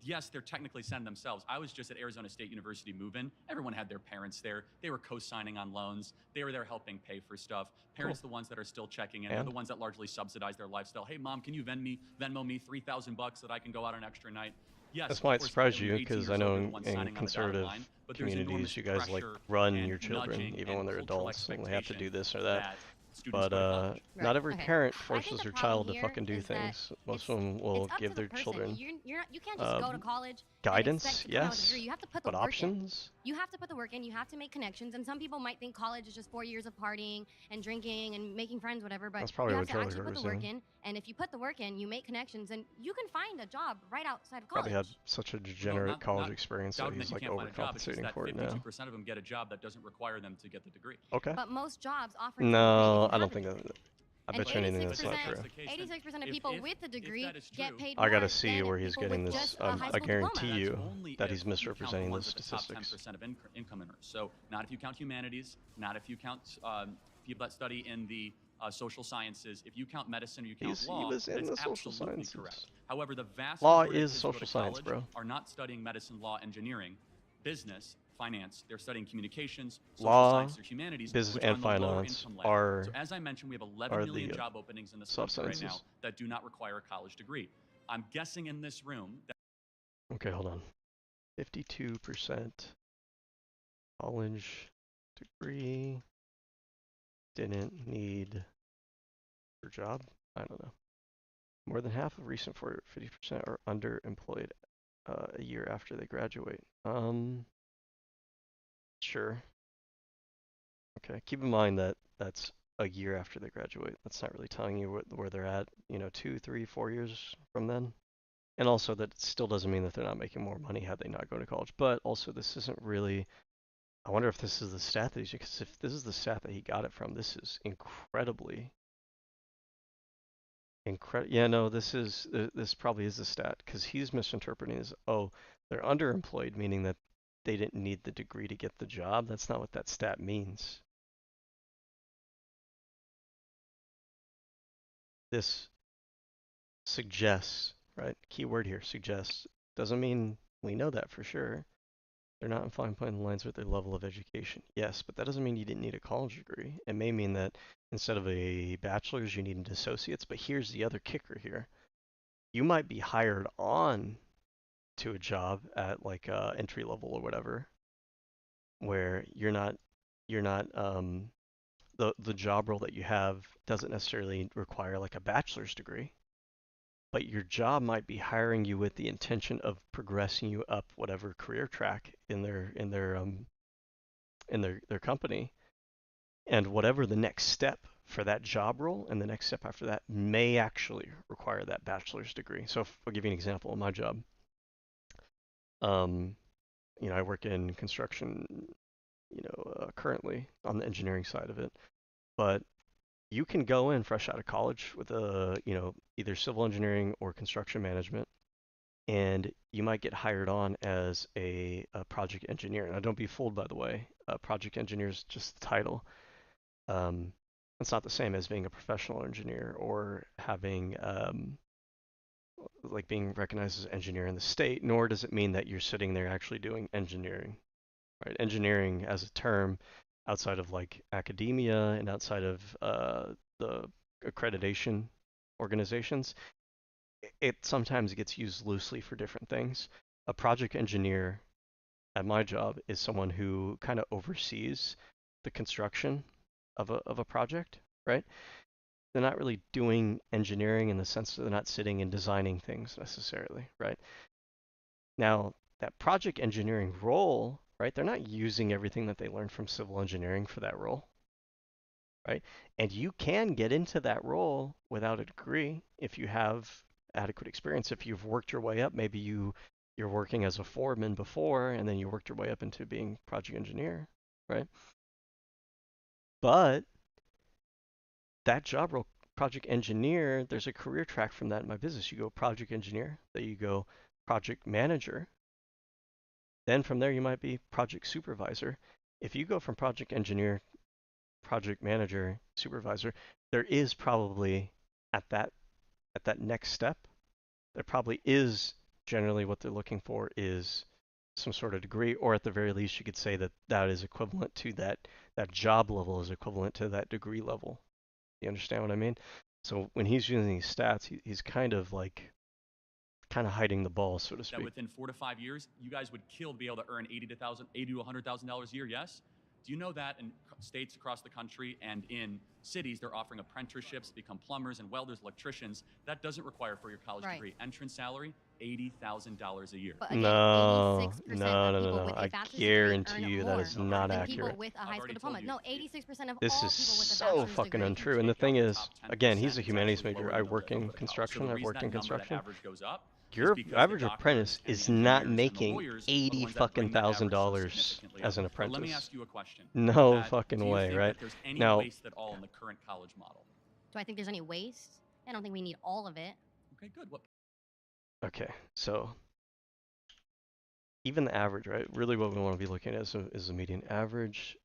Yes, they're technically sending themselves. I was just at Arizona State University move-in. Everyone had their parents there. They were co-signing on loans. They were there helping pay for stuff. Parents, the ones that are still checking in, they're the ones that largely subsidize their lifestyle. Hey, mom, can you Venmo me $3,000 so that I can go out on an extra night? Yes, this might surprise you because I know in conservative communities you guys like run your children even when they're adults and they have to do this or that. But not every parent forces their child to fucking do things. Most of them will give their children you can't just go to college guidance, yes, you have to put but options. You have to put the work in. You have to make connections. And some people might think college is just 4 years of partying and drinking and making friends, whatever. But that's probably you what have to actually put the work in. And if you put the work in, you make connections, and you can find a job right outside of college. Probably had such a degenerate college experience that he's like overcompensating for it now. 52% of them get a job that doesn't require them to get the degree. Okay. But most jobs offer. No, I don't think that. I bet you anything that's not true. 86% of people with a degree get paid more. I gotta see where he's getting this. I guarantee you that he's misrepresenting those statistics. 10% of income earners. So not if you count humanities, not if you count people that study in the social sciences. If you count medicine or you count law, he was in the social absolutely sciences. Correct. However, the vast law majority is of social science, bro. Are not studying medicine, law, engineering, business, finance. They're studying communications, social law, science, or humanities, business, which and are on the lower finance income level. are. So as I mentioned, we have 11 million job openings in this country right now that do not require a college degree. I'm guessing in this room. Okay, hold on. 52% college degree didn't need for job. I don't know. More than half of recent 50% are underemployed a year after they graduate. Sure. Okay, keep in mind that that's a year after they graduate. That's not really telling you where they're at, 2, 3, 4 years from then. And also that still doesn't mean that they're not making more money had they not gone to college. But also this isn't really, I wonder if this is the stat that he's, because if this is the stat that he got it from, this is incredibly, yeah, no, this probably is the stat, because he's misinterpreting as, oh, they're underemployed, meaning that they didn't need the degree to get the job. That's not what that stat means. This suggests, right? Keyword here, suggests. Doesn't mean we know that for sure. They're not in fine point lines with their level of education. Yes, but that doesn't mean you didn't need a college degree. It may mean that instead of a bachelor's, you need an associate's. But here's the other kicker here. You might be hired on to a job at like entry level or whatever, where the job role that you have doesn't necessarily require like a bachelor's degree, but your job might be hiring you with the intention of progressing you up whatever career track in their company, and whatever the next step for that job role and the next step after that may actually require that bachelor's degree. So I'll give you an example of my job. I work in construction, currently on the engineering side of it, but you can go in fresh out of college with either civil engineering or construction management, and you might get hired on as a project engineer. Now, don't be fooled, by the way. Project engineer is just the title. It's not the same as being a professional engineer or having like being recognized as an engineer in the state, nor does it mean that you're sitting there actually doing engineering, right? Engineering as a term outside of like academia and outside of the accreditation organizations, it sometimes gets used loosely for different things. A project engineer at my job is someone who kind of oversees the construction of a project, right? they're not really doing engineering in the sense that they're not sitting and designing things necessarily, right? Now, that project engineering role, right, they're not using everything that they learned from civil engineering for that role, right? And you can get into that role without a degree if you have adequate experience. If you've worked your way up, maybe you're working as a foreman before, and then you worked your way up into being project engineer, right? But that job role, project engineer, there's a career track from that in my business. You go project engineer, then you go project manager. Then from there, you might be project supervisor. If you go from project engineer, project manager, supervisor, there is probably at that next step, there probably is generally what they're looking for is some sort of degree, or at the very least, you could say that that is equivalent to that job level is equivalent to that degree level. You understand what I mean? So when he's using these stats, he's kind of hiding the ball, so to speak. That within 4 to 5 years, you guys would kill to be able to earn $80 to $100,000 a year. Yes. Do you know that in states across the country and in cities, they're offering apprenticeships to become plumbers and welders, electricians? That doesn't require for your college degree. Entrance salary, $80,000 a year. But again, No. 86% of people with a I bachelor's guarantee degree you earn that more is not than accurate. people with a high school diploma. No, 86% of This all is people with a so bachelor's fucking degree. untrue. And the thing is, again, he's a humanities major. I work in construction. I've worked in construction. Your average apprentice is not making $80,000 as an apprentice. Let me ask you a question. No fucking way, right? There's any Now, waste at all in the current college model? Do I think there's any waste? I don't think we need all of it. Okay, good. okay, so even the average, right? Really, what we want to be looking at is the median average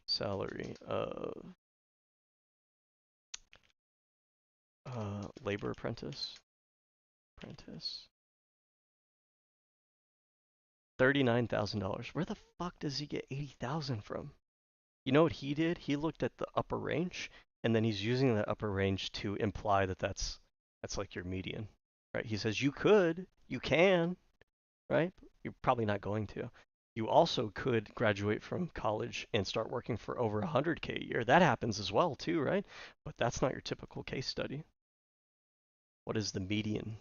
salary of labor apprentice. $39,000. Where the fuck does he get 80,000 from? You know what he did? He looked at the upper range, and then he's using that upper range to imply that that's like your median, right? He says you can, right? You're probably not going to. You also could graduate from college and start working for over 100K a year. That happens as well too, right? But that's not your typical case study. What is the median?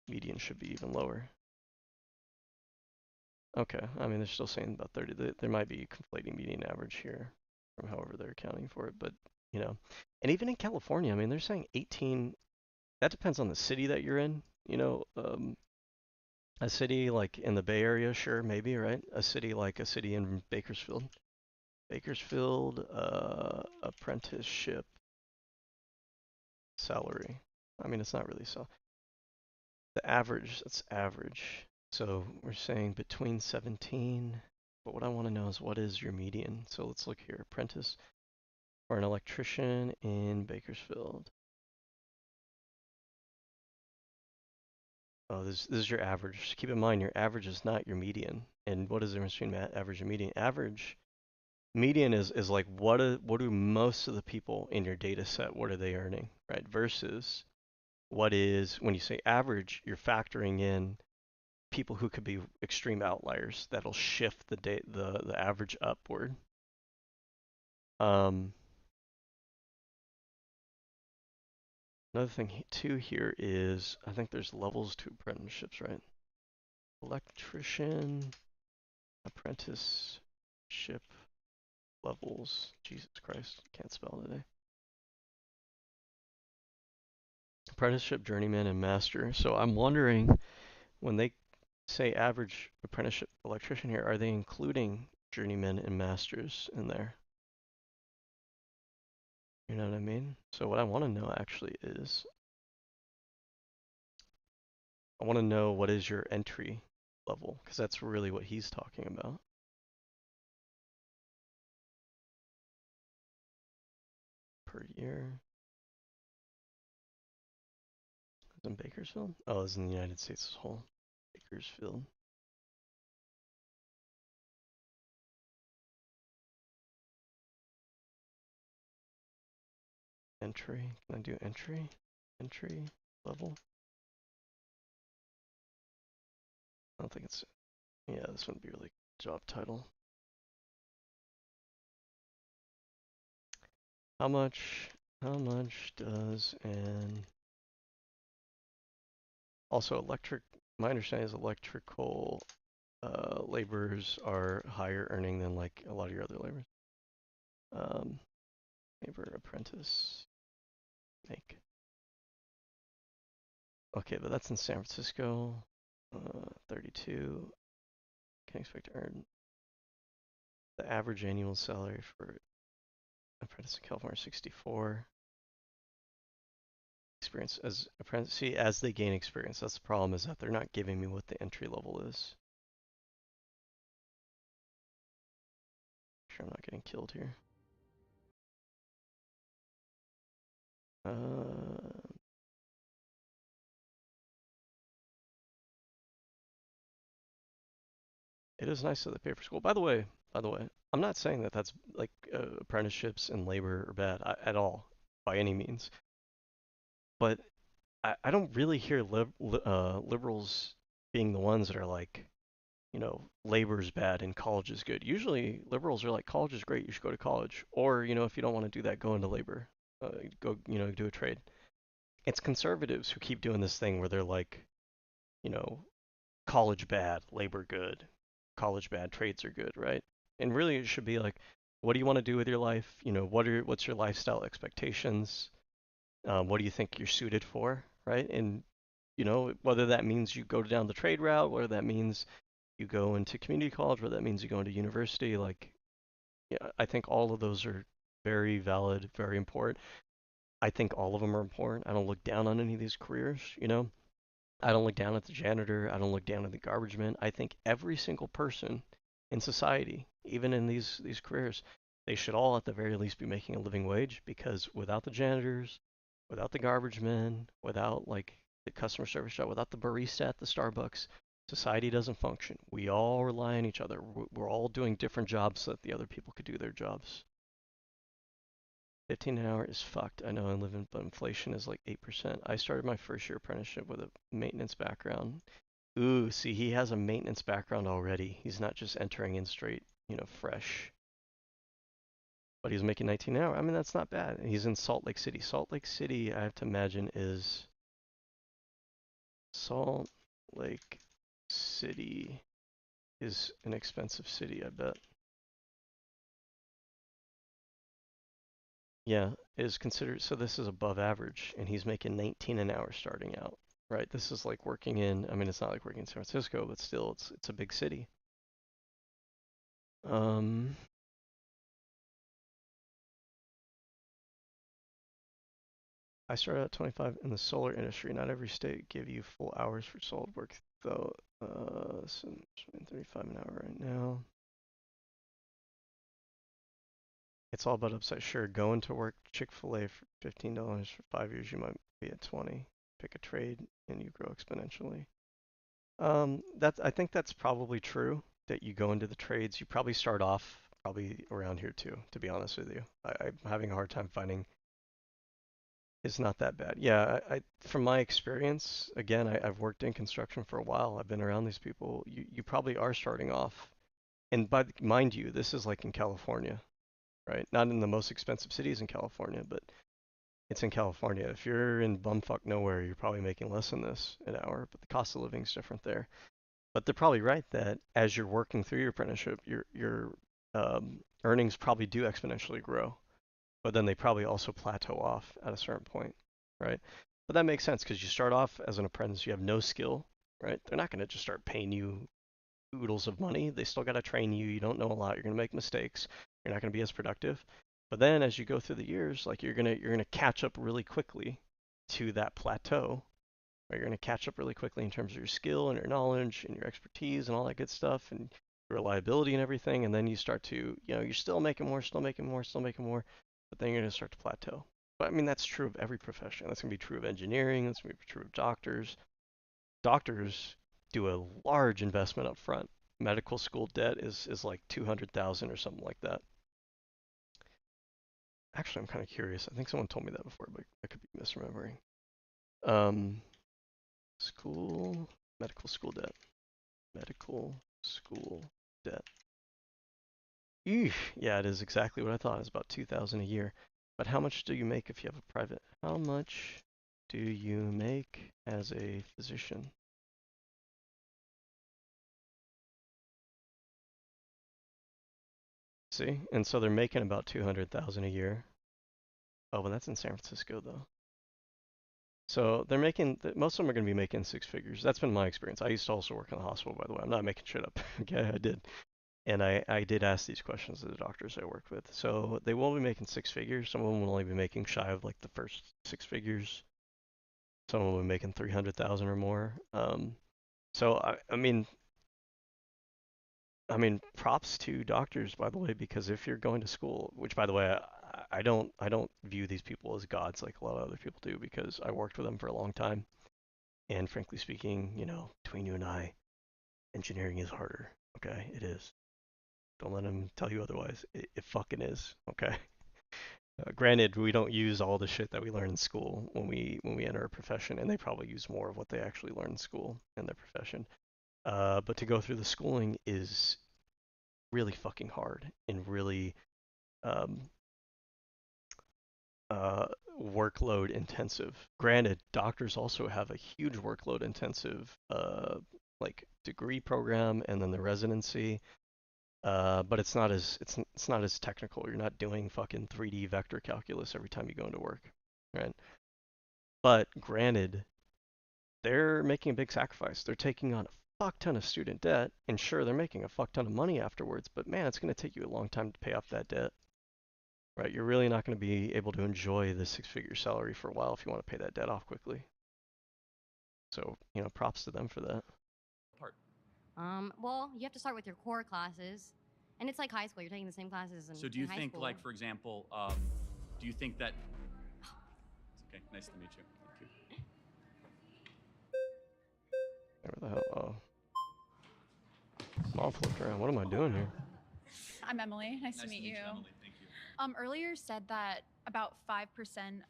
Median should be even lower. Okay, I mean, they're still saying about 30. There might be conflating median average here from however they're accounting for it, but, you know. And even in California, I mean, they're saying 18. That depends on the city that you're in, you know. A city like in the Bay Area, sure, maybe, right? A city in Bakersfield. Apprenticeship salary. I mean, it's not really so. The average, that's average. So we're saying between 17, but what I want to know is what is your median? So let's look here, apprentice or an electrician in Bakersfield. Oh, this is your average. Just keep in mind, your average is not your median. And what is the difference between average and median? Median is like what do most of the people in your data set, what are they earning, right? Versus what is, when you say average, you're factoring in people who could be extreme outliers that'll shift the average upward. Another thing too here is I think there's levels to apprenticeships, right? Electrician, apprenticeship levels. Jesus Christ, can't spell today. Apprenticeship, journeyman, and master. So I'm wondering, when they say average apprenticeship electrician here, are they including journeymen and masters in there? You know what I mean? So what I want to know actually is, I want to know what is your entry level, because that's really what he's talking about. Per year. Is it in Bakersfield? Oh, it's in the United States as a whole. Bakersfield. Entry. Can I do entry? Entry level? I don't think it's, yeah, this wouldn't be really job title. How much How much does an... Also, my understanding is electrical laborers are higher earning than like a lot of your other laborers. Labor apprentice make. Okay, but that's in San Francisco. 32. Can expect to earn the average annual salary for apprentice in California 64. Experience as apprentice. See, as they gain experience, that's the problem, is that they're not giving me what the entry level is. Sure, I'm not getting killed here. It is nice that they pay for school. By the way, I'm not saying that that's like apprenticeships and labor are bad at all, by any means. But I don't really hear liberals being the ones that are like, you know, labor's bad and college is good. Usually liberals are like, college is great, you should go to college. Or, you know, if you don't want to do that, go into labor. Go, you know, do a trade. It's conservatives who keep doing this thing where they're like, you know, college bad, labor good. College bad, trades are good, right? And really it should be like, what do you want to do with your life? You know, what's your lifestyle expectations? What do you think you're suited for, right? And you know, whether that means you go down the trade route, whether that means you go into community college, whether that means you go into university, like, yeah, I think all of those are very valid, very important. I think all of them are important. I don't look down on any of these careers, you know. I don't look down at the janitor. I don't look down at the garbage man. I think every single person in society, even in these careers, they should all at the very least be making a living wage, because without the janitors, without the garbage men, without like the customer service job, without the barista at the Starbucks, society doesn't function. We all rely on each other. We're all doing different jobs so that the other people could do their jobs. 15 an hour is fucked. I know I live in, but inflation is like 8%. I started my first year apprenticeship with a maintenance background. Ooh, see, he has a maintenance background already. He's not just entering in straight, you know, fresh. But he's making 19 an hour. I mean, that's not bad. He's in Salt Lake City. Salt Lake City, I have to imagine, is... Salt Lake City is an expensive city, I bet. Yeah, is considered, so this is above average, and he's making 19 an hour starting out, right? This is like working in, I mean, it's not like working in San Francisco, but still, it's a big city. I started at 25 in the solar industry. Not every state give you full hours for solar work, though. So I'm 35 an hour right now. It's all about upside. Sure, going to work Chick-fil-A for $15 for 5 years, you might be at 20. Pick a trade and you grow exponentially. I think that's probably true, that you go into the trades. You probably start off probably around here too, to be honest with you. I'm having a hard time finding. It's not that bad. Yeah, from my experience, again, I've worked in construction for a while. I've been around these people. You probably are starting off, and mind you, this is like in California, right? Not in the most expensive cities in California, but it's in California. If you're in bumfuck nowhere, you're probably making less than this an hour, but the cost of living is different there. But they're probably right that as you're working through your apprenticeship, your earnings probably do exponentially grow, but then they probably also plateau off at a certain point, right? But that makes sense, because you start off as an apprentice, you have no skill, right? They're not going to just start paying you oodles of money. They still got to train you. You don't know a lot. You're going to make mistakes. You're not going to be as productive. But then as you go through the years, like you're gonna catch up really quickly to that plateau. Right? You're gonna catch up really quickly in terms of your skill and your knowledge and your expertise and all that good stuff and your reliability and everything. And then you start to, you know, you're still making more, still making more, still making more, but then you're gonna start to plateau. But I mean, that's true of every profession. That's gonna be true of engineering. That's gonna be true of doctors. Doctors do a large investment up front. Medical school debt is like 200,000 or something like that. Actually, I'm kind of curious. I think someone told me that before, but I could be misremembering. Medical school debt. Medical school debt. Eesh, yeah, it is exactly what I thought. It's about 2,000 a year. But how much do you make if you have a private? How much do you make as a physician? See, and so they're making about 200,000 a year. Oh, but that's in San Francisco though. So they're making, most of them are going to be making 6 figures. That's been my experience. I used to also work in the hospital, by the way. I'm not making shit up. Okay, I did. And I did ask these questions to the doctors I worked with. So they will be making 6 figures. Some of them will only be making shy of like the first 6 figures. Some will be making 300,000 or more. So I mean, props to doctors, by the way, because if you're going to school, which by the way, I don't view these people as gods like a lot of other people do, because I worked with them for a long time, and frankly speaking, you know, between you and I, engineering is harder. Okay, it is. Don't let them tell you otherwise. It fucking is. Okay. Granted, we don't use all the shit that we learn in school when we enter a profession, and they probably use more of what they actually learn in school in their profession. But to go through the schooling is really fucking hard and really workload intensive. Granted, doctors also have a huge workload intensive like degree program and then the residency. But it's not as technical. You're not doing fucking 3D vector calculus every time you go into work, right? But granted, they're making a big sacrifice. They're taking on a fuck ton of student debt, and sure, they're making a fuck ton of money afterwards, but man, it's going to take you a long time to pay off that debt, right? You're really not going to be able to enjoy the 6-figure salary for a while if you want to pay that debt off quickly. So, you know, props to them for that. Well, you have to start with your core classes, and it's like high school. You're taking the same classes in high school. So do you think, like, for example, do you think that... Okay, nice to meet you. Thank you. Where the hell? Oh. All flipped around. What am I doing here? I'm Emily. Nice to meet you. Emily. Thank you. Earlier said that about 5%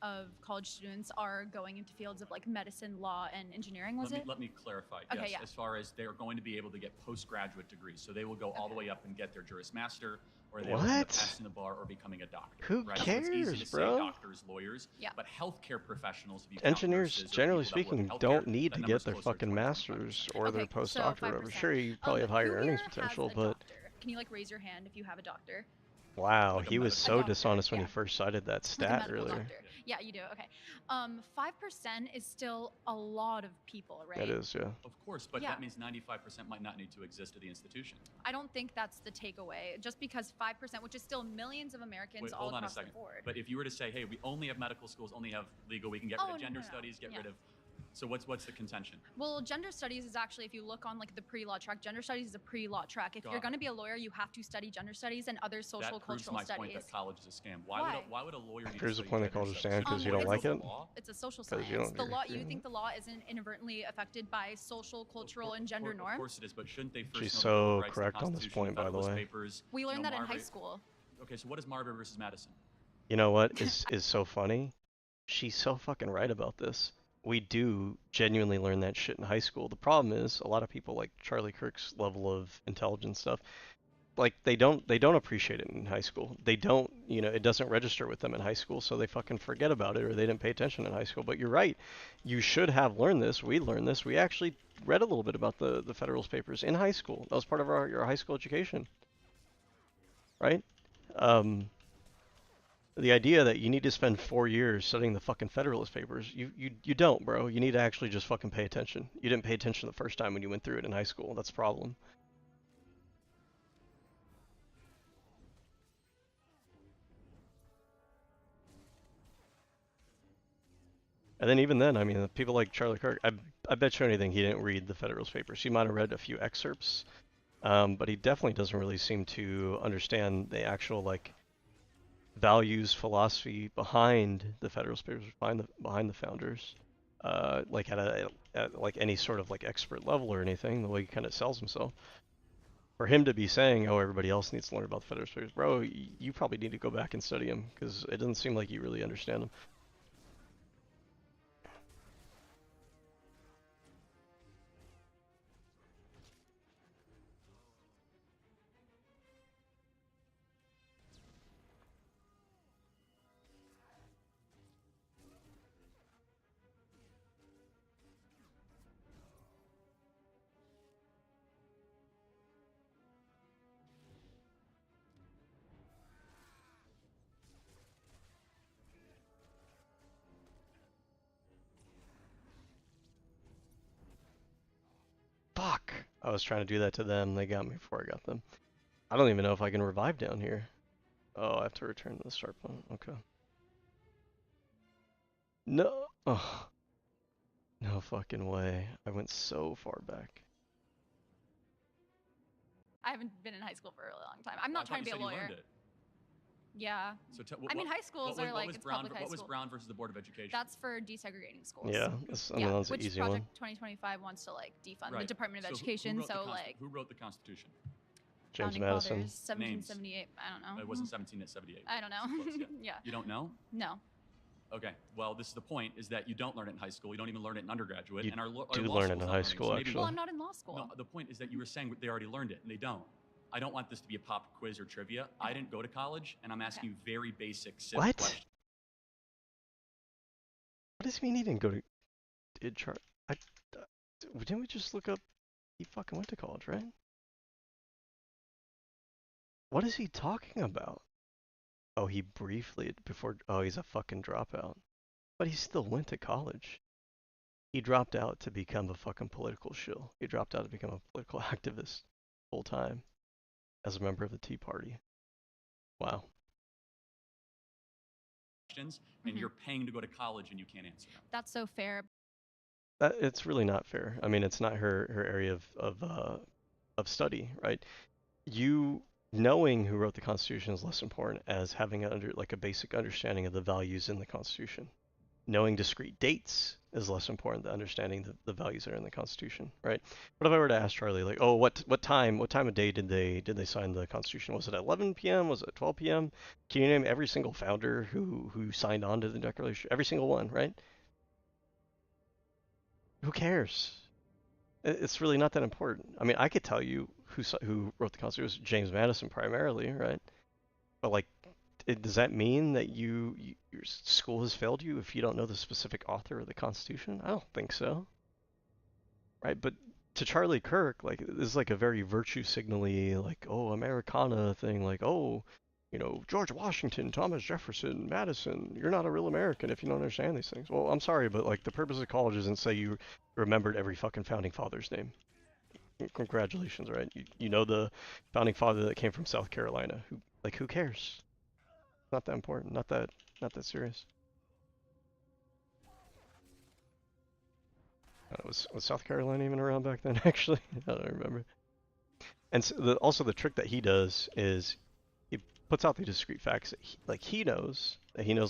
of college students are going into fields of like medicine, law, and engineering, Let me clarify. Okay, yes, yeah. As far as they're going to be able to get postgraduate degrees. So they will go all the way up and get their Juris Master, or they will end up passing the bar or becoming a doctor. Who cares, so it's easy to bro? Say doctors, lawyers, but healthcare professionals, if you engineers, generally speaking, don't need to get their fucking masters or their postdoctorate. So I'm sure you probably have higher earnings potential, but... Can you like raise your hand if you have a doctor? Wow, he was so dishonest when he first cited that stat earlier. Doctor. Yeah, you do. Okay. 5% is still a lot of people, right? It is, yeah. Of course, but that means 95% might not need to exist at the institution. I don't think that's the takeaway. Just because 5%, which is still millions of Americans all across the board. But if you were to say, hey, we only have medical schools, only have legal, we can get rid of gender studies, get rid of... So what's the contention? Well, gender studies is actually, if you look on like the pre-law track, gender studies is a pre-law track. If you're going to be a lawyer, you have to study gender studies and other social cultural studies. That proves my point that college is a scam. Why would a lawyer need Here's the point that college is a scam because you don't like it? It's a social science. The law, you think the law isn't inadvertently affected by social, cultural, and gender norms? Of course it is, but shouldn't they first She's so correct on this point, by the way. We learned that in high school. Okay, so what is Marbury versus Madison? You know what is so funny? She's so fucking right about this. We do genuinely learn that shit in high school. The problem is a lot of people like Charlie Kirk's level of intelligence stuff, like they don't appreciate it in high school. They don't, you know, it doesn't register with them in high school, so they fucking forget about it or they didn't pay attention in high school. But you're right. You should have learned this. We learned this. We actually read a little bit about the Federalist Papers in high school. That was part of your high school education. Right? The idea that you need to spend 4 years studying the fucking Federalist Papers, you don't, bro. You need to actually just fucking pay attention. You didn't pay attention the first time when you went through it in high school. That's the problem. And then even then, I mean, people like Charlie Kirk, I bet you anything he didn't read the Federalist Papers. He might have read a few excerpts, but he definitely doesn't really seem to understand the actual, like, values, philosophy behind the Federalist Papers, behind the founders, like at like any sort of like expert level or anything. The way he kind of sells himself. For him to be saying, "Oh, everybody else needs to learn about the Federalist Papers," bro, you probably need to go back and study them because it doesn't seem like you really understand them. I was trying to do that to them. They got me before I got them. I don't even know if I can revive down here. Oh, I have to return to the start point. Okay. No. Oh. No fucking way. I went so far back. I haven't been in high school for a really long time. I'm not trying to be a lawyer. Yeah. So I mean, high schools are like, it's public high school. What was Brown versus the Board of Education? That's for desegregating schools. Yeah, that's an easy one. Project 2025 wants to like defund the Department of Education. Who wrote the Constitution? James Madison. 1778. I don't know. It wasn't 1778. I don't know. Close, yeah. You don't know? No. Okay. Well, this is the point: is that you don't learn it in high school. You don't even learn it in undergraduate. You and our do law learn it in high school, so actually. Well, I'm not in law school. No, the point is that you were saying they already learned it, and they don't. I don't want this to be a pop quiz or trivia. I didn't go to college, and I'm asking you very basic civic questions. What does he mean he didn't go to? Didn't we just look up? He fucking went to college, right? What is he talking about? Oh, he briefly before. Oh, he's a fucking dropout. But he still went to college. He dropped out to become a fucking political shill. He dropped out to become a political activist full time as a member of the Tea Party. Wow. And you're paying to go to college and you can't answer them. That's so fair. It's really not fair. I mean, it's not her area of study, right? You knowing who wrote the Constitution is less important as having a basic understanding of the values in the Constitution. Knowing discrete dates is less important than understanding the values that are in the Constitution, right? What if I were to ask Charlie, like, oh, what time of day did they sign the Constitution? Was it at 11 p.m.? Was it 12 p.m.? Can you name every single founder who signed on to the Declaration? Every single one, right? Who cares? It's really not that important. I mean, I could tell you who wrote the Constitution. It was James Madison primarily, right? But like, does that mean that your school has failed you if you don't know the specific author of the Constitution? I don't think so. Right? But to Charlie Kirk, like, this is like a very virtue signally, like, oh, Americana thing, like, oh, you know, George Washington, Thomas Jefferson, Madison, you're not a real American if you don't understand these things. Well, I'm sorry, but like, the purpose of college isn't say you remembered every fucking founding father's name. Congratulations, right? You know the founding father that came from South Carolina. Who cares? Not that important. Not that serious. Was South Carolina even around back then? Actually, I don't remember. And so also the trick that he does is he puts out the discrete facts that he knows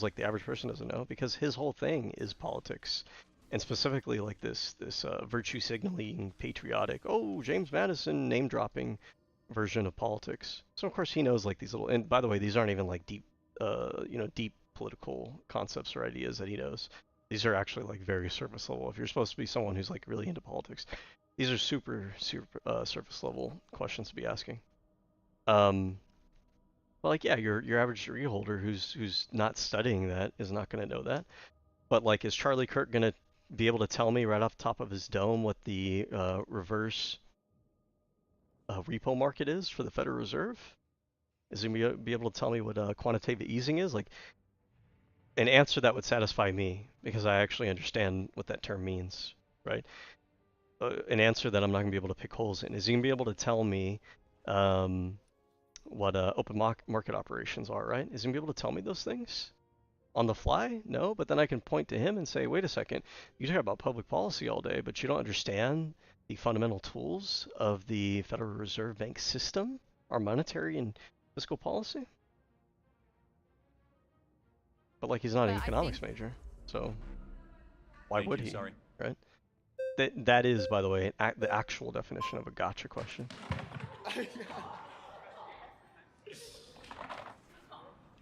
like the average person doesn't know, because his whole thing is politics, and specifically like this virtue signaling, patriotic, oh, James Madison name dropping version of politics. So of course he knows like these little, and by the way, these aren't even like deep political concepts or ideas that he knows. These are actually like very surface level. If you're supposed to be someone who's like really into politics, these are super surface level questions to be asking. But like, yeah, your average degree holder who's not studying that is not going to know that. But like, is Charlie Kirk going to be able to tell me right off the top of his dome what the reverse repo market is for the Federal Reserve? Is he going to be able to tell me what quantitative easing is? Like, an answer that would satisfy me, because I actually understand what that term means, right? An answer that I'm not going to be able to pick holes in. Is he going to be able to tell me what open market operations are, right? Is he going to be able to tell me those things on the fly? No, but then I can point to him and say, wait a second, you talk about public policy all day, but you don't understand the fundamental tools of the Federal Reserve Bank system, our monetary and fiscal policy? But like, he's not an economics major, so why would he? Sorry. Right? That is, by the way, the actual definition of a gotcha question.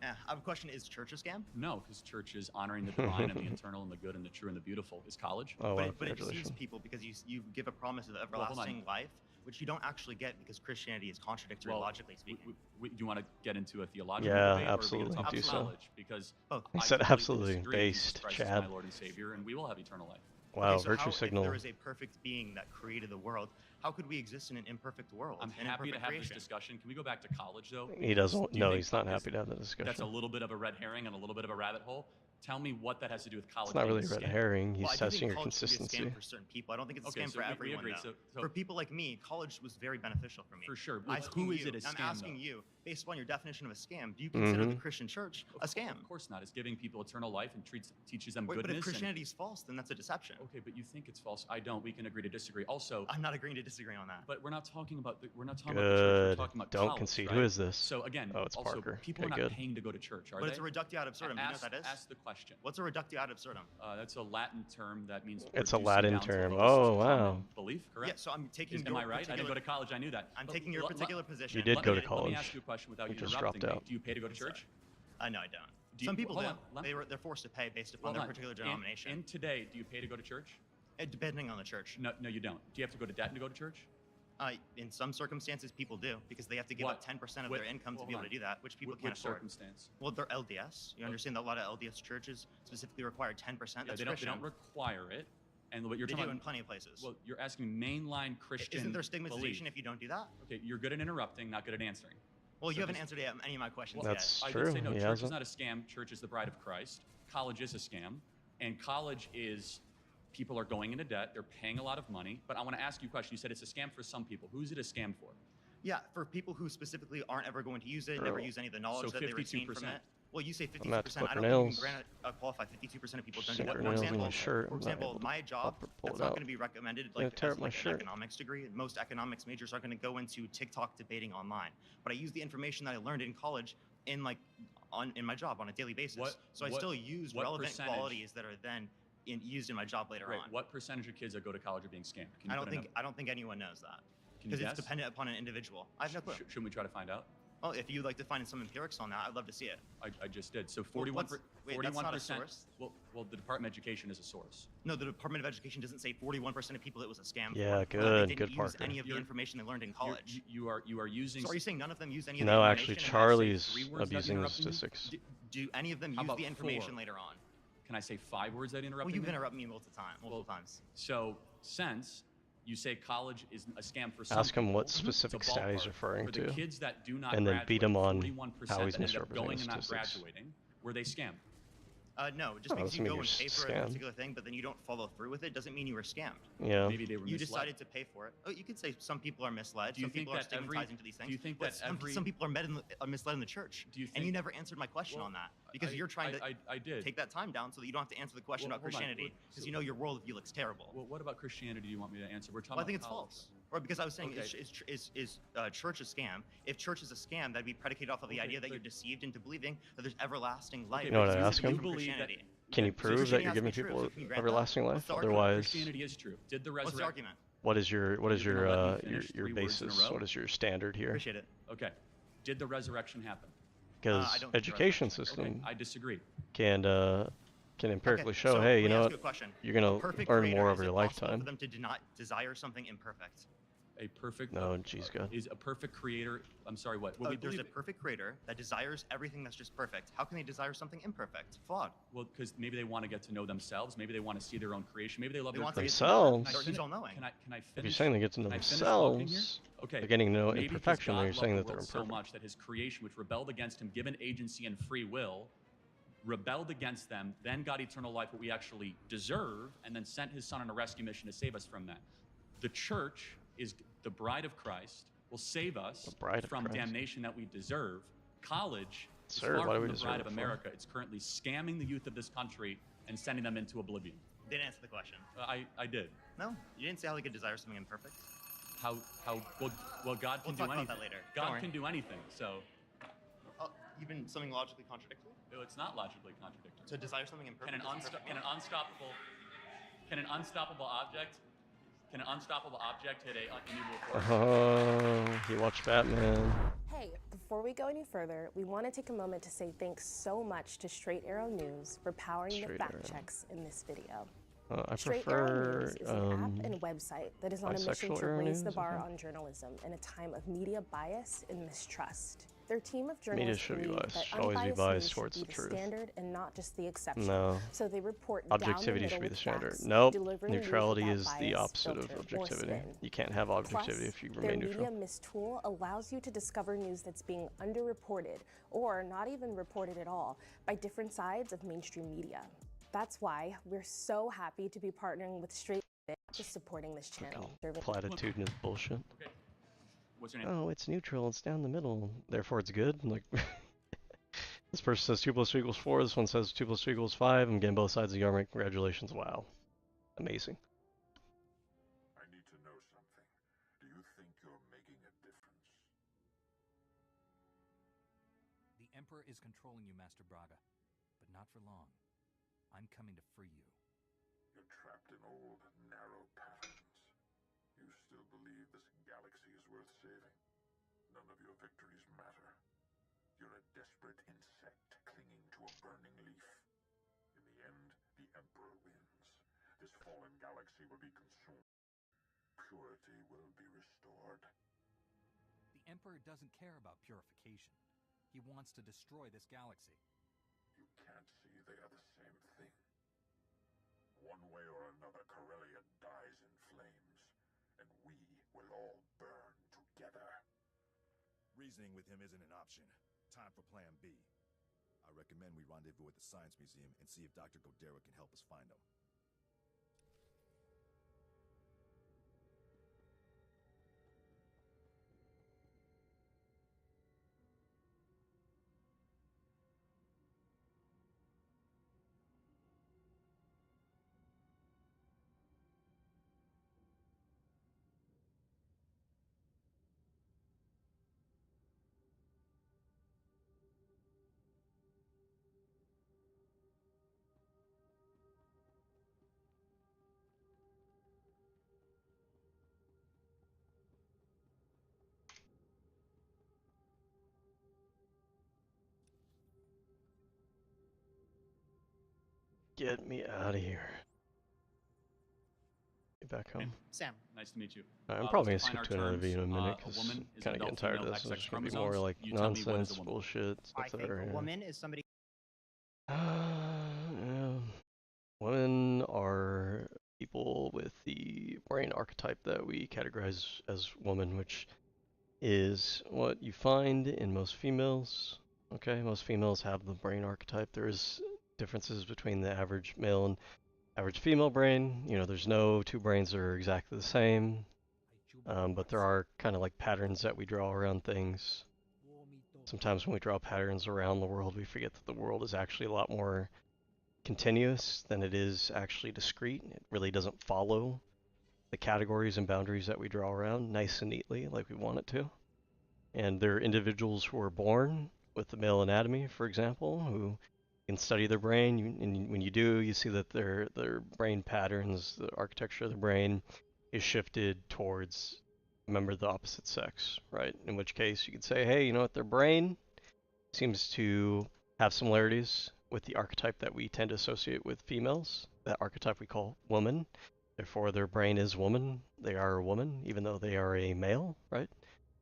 Yeah, I have a question. Is church a scam? No, because church is honoring the divine and the eternal and the good and the true and the beautiful. Is college? Oh, but it deceives people because you give a promise of everlasting life, which you don't actually get because Christianity is contradictory, logically speaking. Do you want to get into a theological debate, absolutely. Or do so. Because I said absolutely. Based, Chad. My Lord and Savior, and we will have eternal life. Wow, so virtue signal. If there is a perfect being that created the world, how could we exist in an imperfect world? I'm happy to have this discussion. Can we go back to college, though? He doesn't. No, he's not happy to have the discussion. That's a little bit of a red herring and a little bit of a rabbit hole. Tell me what that has to do with college. It's not really a red herring. He's Well, testing your college consistency. Can be a scam for certain people. I don't think it's a scam so for everyone. We agree. So for people like me, college was very beneficial for me. For sure. Well, who is it a scam? I'm asking you, based upon your definition of a scam, do you consider the Christian church a scam? Of course not. It's giving people eternal life and teaches them goodness. But if Christianity is false, then that's a deception. Okay, but you think it's false. I don't. We can agree to disagree. Also, I'm not agreeing to disagree on that. But we're not talking about the church. We're talking about Don't college, concede. right? Who is this? So again, it's also Parker. People okay, are not good. paying to go to church, are but they? It's a reductio ad absurdum. You know what that is? Ask the question. What's a reductio ad absurdum? That's a Latin term that means. It's a Latin term. Oh wow. Belief, correct? Yeah. So I'm taking. Am I right? I didn't go to college. I knew that. I'm taking your particular position. You did go to college. Let me ask you a question without you just interrupting dropped me. out. Do you pay to go to church? No, I don't. Some people do. They're forced to pay based upon their particular denomination. And today, do you pay to go to church? Depending on the church. No, you don't. Do you have to go to debt to go to church? In some circumstances, people do because they have to give up 10% of their income to be able to do that, which people can't afford. Circumstance? Well, they're LDS. You understand that a lot of LDS churches specifically require 10%. Yeah, they don't require it. And what you're talking about in plenty of places. Well, you're asking mainline Christian. Isn't there stigmatization if you don't do that? Okay, you're good at interrupting, not good at answering. Well, you haven't answered any of my questions yet. I did say no. Church is not a scam. Church is the bride of Christ. College is a scam, and college is people are going into debt. They're paying a lot of money. But I want to ask you a question. You said it's a scam for some people. Who's it a scam for? Yeah, for people who specifically aren't ever going to use it, never use any of the knowledge that they retain from it. Well, you say 52%. I don't think you can qualify 52% of people don't do that. For example, my job, that's not going to be recommended as an economics degree. Most economics majors are going to go into TikTok debating online. But I use the information that I learned in college in my job on a daily basis. So I still use relevant qualities that are then used in my job later on. What percentage of kids that go to college are being scammed? I don't think anyone knows that. Because it's dependent upon an individual. I have no clue. Shouldn't we try to find out? Well, if you'd like to find some empirics on that, I'd love to see it. I just did. So 41%. That's not a source. Well, the Department of Education is a source. No, the Department of Education doesn't say 41% of people it was a scam. Yeah, good, they didn't use any of the information they learned in college. You are using. So are you saying none of them use any of the information? No, actually, Charlie's abusing the statistics. Do any of them use the information later on? Can I say 5 words that interrupt? Well, you've interrupted me multiple times. So since you say college is a scam for some Ask him people, what specific stat he's referring to, kids that do not and then beat him on 41% how he's that end up misrepresenting going and not statistics. graduating. Were they scammed? No, just because you go and pay for a particular thing, but then you don't follow through with it, doesn't mean you were scammed. Yeah. Maybe they were You misled. decided to pay for it. Oh, you could say some people are misled. Some people are stigmatized into these things. Do you think that some people are misled in the church? And you never answered my question on that because you're trying to take that time down so that you don't have to answer the question about Christianity because you know your worldview looks terrible. Well, what about Christianity do you want me to answer? We're talking I think about it's false. Or because I was saying, is church a scam? If church is a scam, that'd be predicated off of the idea that you're deceived into believing that there's everlasting life. You know what I ask him? Can you prove that you're giving true, people so everlasting life? Otherwise, Christianity is true. Did the what's the argument? What is your basis? What is your standard here? Appreciate it. Okay. Did the resurrection happen? Because education system I disagree. can empirically show, hey, you know what, you're gonna earn more over your lifetime. For them to not desire something imperfect. A perfect no, geez, God. Is a perfect creator. I'm sorry, what? There's a perfect creator that desires everything that's just perfect. How can they desire something imperfect, flawed? Well, because maybe they want to get to know themselves. Maybe they want to see their own creation. Maybe they love themselves. He's all-knowing. Can I finish? If you're saying they get to know themselves, okay. They're getting to know imperfection. Or you're saying that they're imperfect. So much that his creation, which rebelled against him, given agency and free will, rebelled against them, then got eternal life, what we actually deserve, and then sent his son on a rescue mission to save us from that. The church is the bride of Christ, will save us from damnation that we deserve. College is far from the bride of America. It's currently scamming the youth of this country and sending them into oblivion. Didn't answer the question. I did. No, you didn't say how they could desire something imperfect. Well, God can do anything. We'll talk about that later. God can do anything, so. Even something logically contradictory? No, it's not logically contradictory. To desire something imperfect. Can an unstoppable object hit a immutable force? Oh, he watched Batman. Hey, before we go any further, we want to take a moment to say thanks so much to Straight Arrow News for powering the fact checks in this video. I Straight Arrow News is an app and website that is on a mission to raise the bar on journalism in a time of media bias and mistrust. Their team of journalists believe that unbiased news should be the standard and not just the exception. No. So they report Objectivity should be the standard. Nope. Neutrality is the opposite of objectivity. You can't have objectivity if you remain neutral. Their Media Mist tool allows you to discover news that's being underreported or not even reported at all by different sides of mainstream media. That's why we're so happy to be partnering with Straight, not just supporting this channel. Platitudinous bullshit. Okay. What's your name? Oh, it's neutral. It's down the middle. Therefore, it's good. Like, this person says 2 + 2 = 4. This one says 2 + 2 = 5. I'm getting both sides of the argument. Congratulations. Wow. Amazing. I need to know something. Do you think you're making a difference? The Emperor is controlling you, Master Braga, but not for long. I'm coming to free you. You're trapped in old, narrow patterns. You still believe this galaxy is worth saving? None of your victories matter. You're a desperate insect clinging to a burning leaf. In the end, the Emperor wins. This fallen galaxy will be consumed. Purity will be restored. The Emperor doesn't care about purification. He wants to destroy this galaxy. You can't see they are the same thing. One way or another, Corellia dies in flames, and we will all burn together. Reasoning with him isn't an option. Time for plan B. I recommend we rendezvous at the Science Museum and see if Dr. Godera can help us find him. Get me out of here. Get back home. Sam. Nice to meet you. I'm probably going to skip to another video in a minute because I'm kind of getting tired of this. It's just going to be more like nonsense, bullshit, stuff that are... A woman is somebody... Yeah. Women are people with the brain archetype that we categorize as woman, which is what you find in most females. Okay, most females have the brain archetype. There's differences between the average male and average female brain. You know, there's no two brains that are exactly the same, but there are kind of like patterns that we draw around things. Sometimes when we draw patterns around the world, we forget that the world is actually a lot more continuous than it is actually discrete. It really doesn't follow the categories and boundaries that we draw around nice and neatly like we want it to. And there are individuals who are born with the male anatomy, for example, who can study their brain, and when you do, you see that their brain patterns, the architecture of the brain, is shifted towards a member of the opposite sex, right? In which case, you could say, hey, you know what, their brain seems to have similarities with the archetype that we tend to associate with females, that archetype we call woman. Therefore, their brain is woman. They are a woman, even though they are a male, right?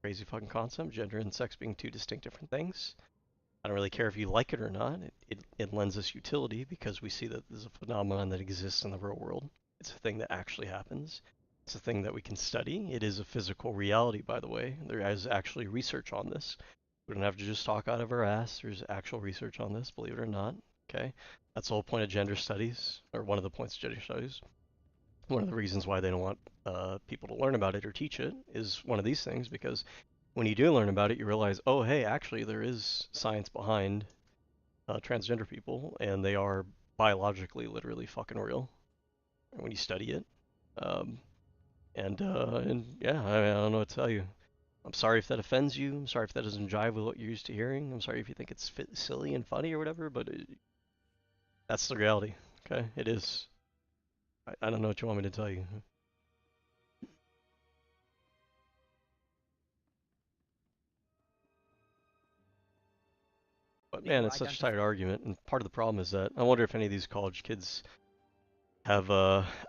Crazy fucking concept, gender and sex being two distinct different things. I don't really care if you like it or not. It lends us utility because we see that there's a phenomenon that exists in the real world. It's a thing that actually happens. It's a thing that we can study. It is a physical reality, by the way. There is actually research on this. We don't have to just talk out of our ass. There's actual research on this, believe it or not. Okay? That's the whole point of gender studies, or one of the points of gender studies. One of the reasons why they don't want people to learn about it or teach it is one of these things, because when you do learn about it, you realize, oh, hey, actually there is science behind transgender people, and they are biologically, literally fucking real when you study it. And yeah, I don't know what to tell you. I'm sorry if that offends you. I'm sorry if that doesn't jive with what you're used to hearing. I'm sorry if you think it's silly and funny or whatever, but that's the reality, okay? It is. I don't know what you want me to tell you. But man, it's such a tired argument, and part of the problem is that I wonder if any of these college kids have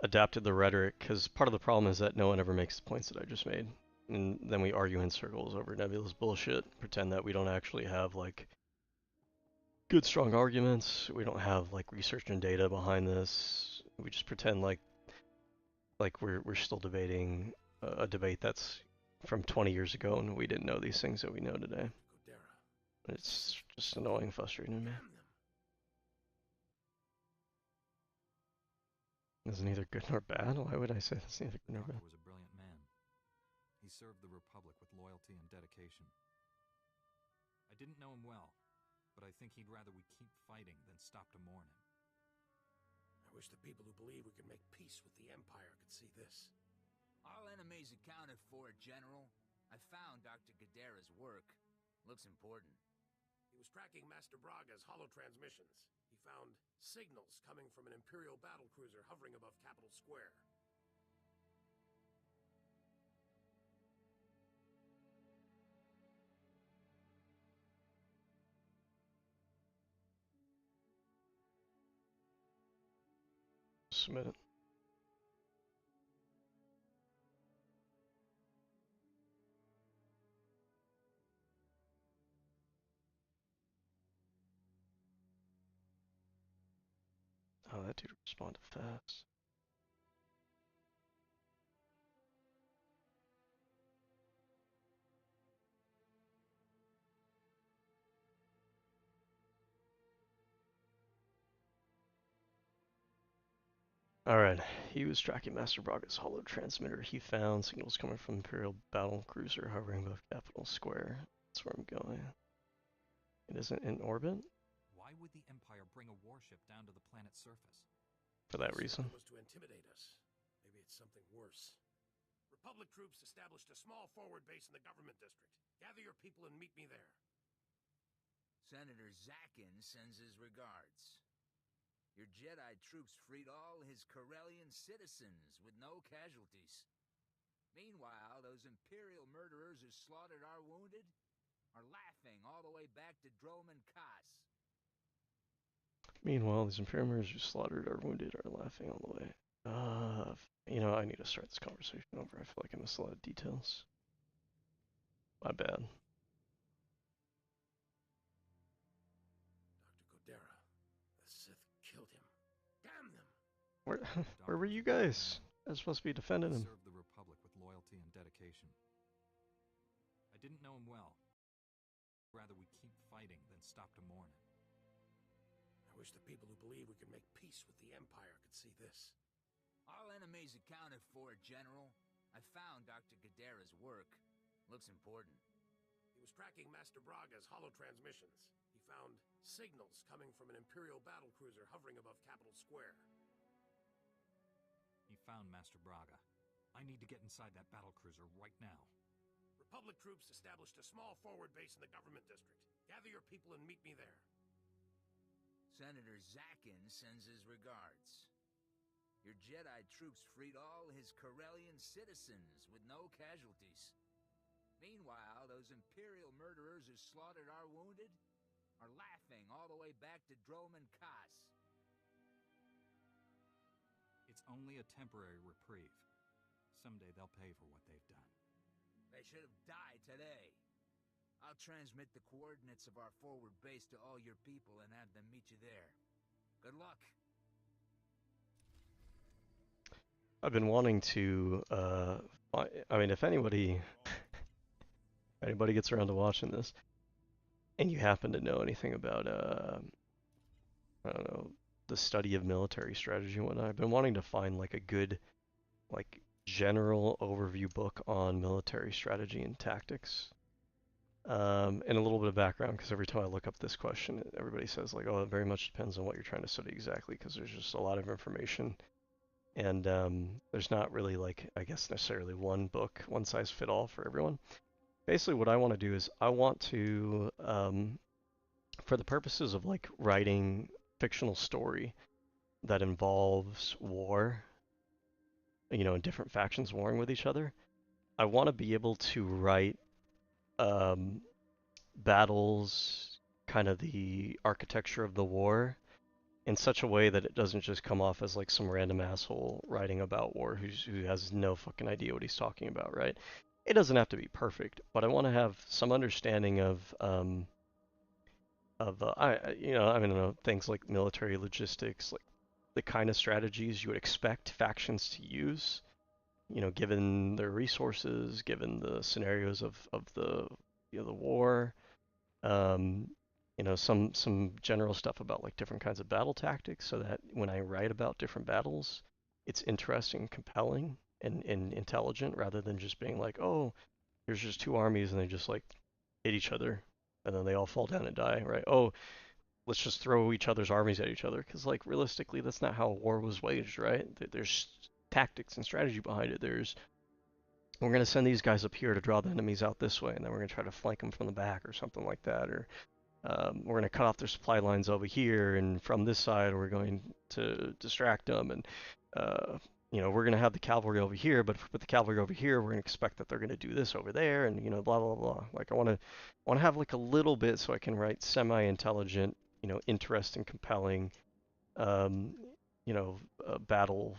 adapted the rhetoric, because part of the problem is that no one ever makes the points that I just made. and then we argue in circles over nebulous bullshit, pretend that we don't actually have like good strong arguments, we don't have like research and data behind this. We just pretend like we're still debating a debate that's from 20 years ago and we didn't know these things that we know today. It's just annoying, frustrating to me. It's neither good nor bad? Why would I say that's neither good nor bad? Was a brilliant man. He served the Republic with loyalty and dedication. I didn't know him well, but I think he'd rather we keep fighting than stop to mourn him. I wish the people who believe we can make peace with the Empire could see this. All enemies accounted for, General. I found Dr. Gadera's work. Looks important. He was tracking Master Braga's hollow transmissions. He found signals coming from an Imperial battlecruiser hovering above Capitol Square. Submit it. Oh, that dude responded fast. Alright, he was tracking Master Braga's hollow transmitter. He found signals coming from Imperial battlecruiser hovering above Capitol Square. That's where I'm going. It isn't in orbit? Why would the Empire bring a warship down to the planet's surface? For that reason. It was to intimidate us. Maybe it's something worse. Republic troops established a small forward base in the government district. Gather your people and meet me there. Senator Zakin sends his regards. Your Jedi troops freed all his Corellian citizens with no casualties. Meanwhile, those Imperial murderers who slaughtered our wounded are laughing all the way back to Drome and Kaz. Meanwhile, these Imperial murderers who slaughtered our wounded are laughing all the way. You know, I need to start this conversation over. I feel like I missed a lot of details. My bad. Dr. Godera, the Sith killed him. Damn them! Where were you guys? I was supposed to be defending him. Served the Republic with loyalty and dedication. I didn't know him well. Rather we keep fighting than stop to mourn him. I wish the people who believe we can make peace with the Empire could see this. All enemies accounted for, General. I found Dr. Gadera's work. Looks important. He was tracking Master Braga's hollow transmissions. He found signals coming from an Imperial battlecruiser hovering above Capitol Square. He found Master Braga. I need to get inside that battlecruiser right now. Republic troops established a small forward base in the government district. Gather your people and meet me there. Senator Zakin sends his regards. Your Jedi troops freed all his Corellian citizens with no casualties. Meanwhile, those Imperial murderers who slaughtered our wounded are laughing all the way back to Drome and Kaz. It's only a temporary reprieve. Someday they'll pay for what they've done. They should have died today. I'll transmit the coordinates of our forward base to all your people and have them meet you there. Good luck. I've been wanting to, I mean, if anybody gets around to watching this, and you happen to know anything about, I don't know, the study of military strategy and whatnot, I've been wanting to find like a good, like, general overview book on military strategy and tactics. And a little bit of background, because every time I look up this question, everybody says like, oh, it very much depends on what you're trying to study exactly, because there's just a lot of information. And there's not really, like, I guess necessarily one book, one size fit all for everyone. Basically what I want to do is I want to, for the purposes of like writing fictional story that involves war, you know, and different factions warring with each other, I want to be able to write battles, kind of the architecture of the war, in such a way that it doesn't just come off as like some random asshole writing about war who has no fucking idea what he's talking about, right? it doesn't have to be perfect, but I want to have some understanding of I don't know, things like military logistics, like the kind of strategies you would expect factions to use, given their resources, given the scenarios of the the war. Um, some general stuff about like different kinds of battle tactics, so that when I write about different battles, it's interesting, compelling, and intelligent, rather than just being like, oh, here's just two armies and they just like hit each other and then they all fall down and die, right? Oh, let's just throw each other's armies at each other, because like realistically, that's not how war was waged, right? There's tactics and strategy behind it. We're going to send these guys up here to draw the enemies out this way, and then we're going to try to flank them from the back or something like that, or we're going to cut off their supply lines over here, and from this side we're going to distract them, and we're going to have the cavalry over here, but if we put the cavalry over here, we're going to expect that they're going to do this over there, and blah blah blah. Like I want to have like a little bit so I can write semi-intelligent, interesting, compelling, um, battles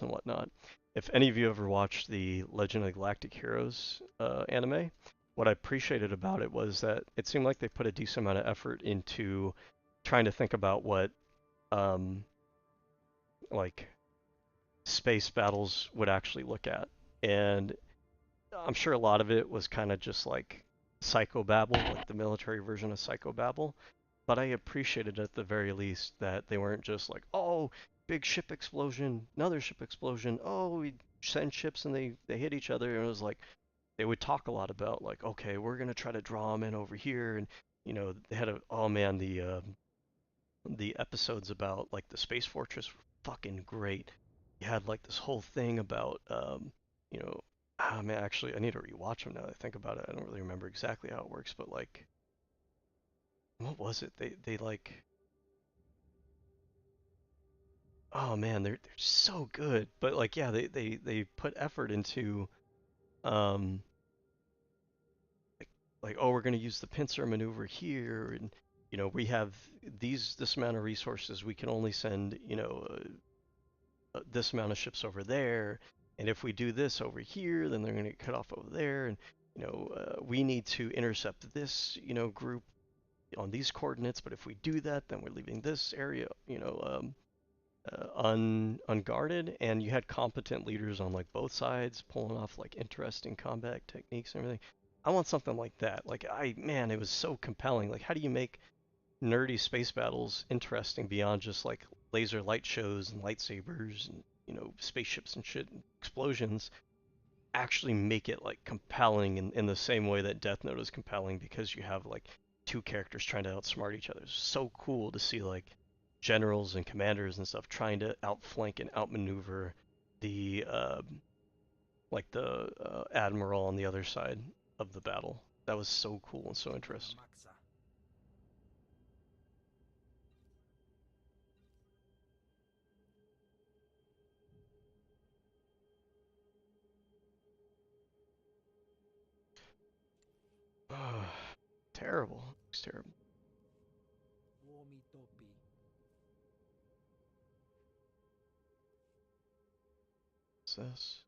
and whatnot. If any of you ever watched the Legend of the Galactic Heroes anime, what I appreciated about it was that it seemed like they put a decent amount of effort into trying to think about what like space battles would actually look at. And I'm sure a lot of it was kind of just like psychobabble, like the military version of psychobabble. But I appreciated at the very least that they weren't just like, oh, big ship explosion, another ship explosion, oh, we send ships and they hit each other. And it was like, they would talk a lot about like, okay, we're going to try to draw them in over here. And, they had oh man, the episodes about like the Space Fortress were fucking great. You had like this whole thing about, you know, man, actually, I need to rewatch them now that I think about it. I don't really remember exactly how it works, but like, what was it? They like, oh man, they're so good. But like, yeah, they put effort into, um, like, oh, we're gonna use the pincer maneuver here, and we have this amount of resources. We can only send, this amount of ships over there, and if we do this over here, then they're going to get cut off over there, and we need to intercept this group on these coordinates, but if we do that, then we're leaving this area unguarded. And you had competent leaders on like both sides pulling off like interesting combat techniques and everything. I want something like that. Like, man, it was so compelling. Like, how do you make nerdy space battles interesting beyond just like laser light shows and lightsabers and spaceships and shit and explosions? Actually make it like compelling in the same way that Death Note is compelling, because you have like two characters trying to outsmart each other. It's so cool to see like generals and commanders and stuff trying to outflank and outmaneuver the admiral on the other side of the battle. That was so cool and so interesting. Terrible. It's terrible. What's this?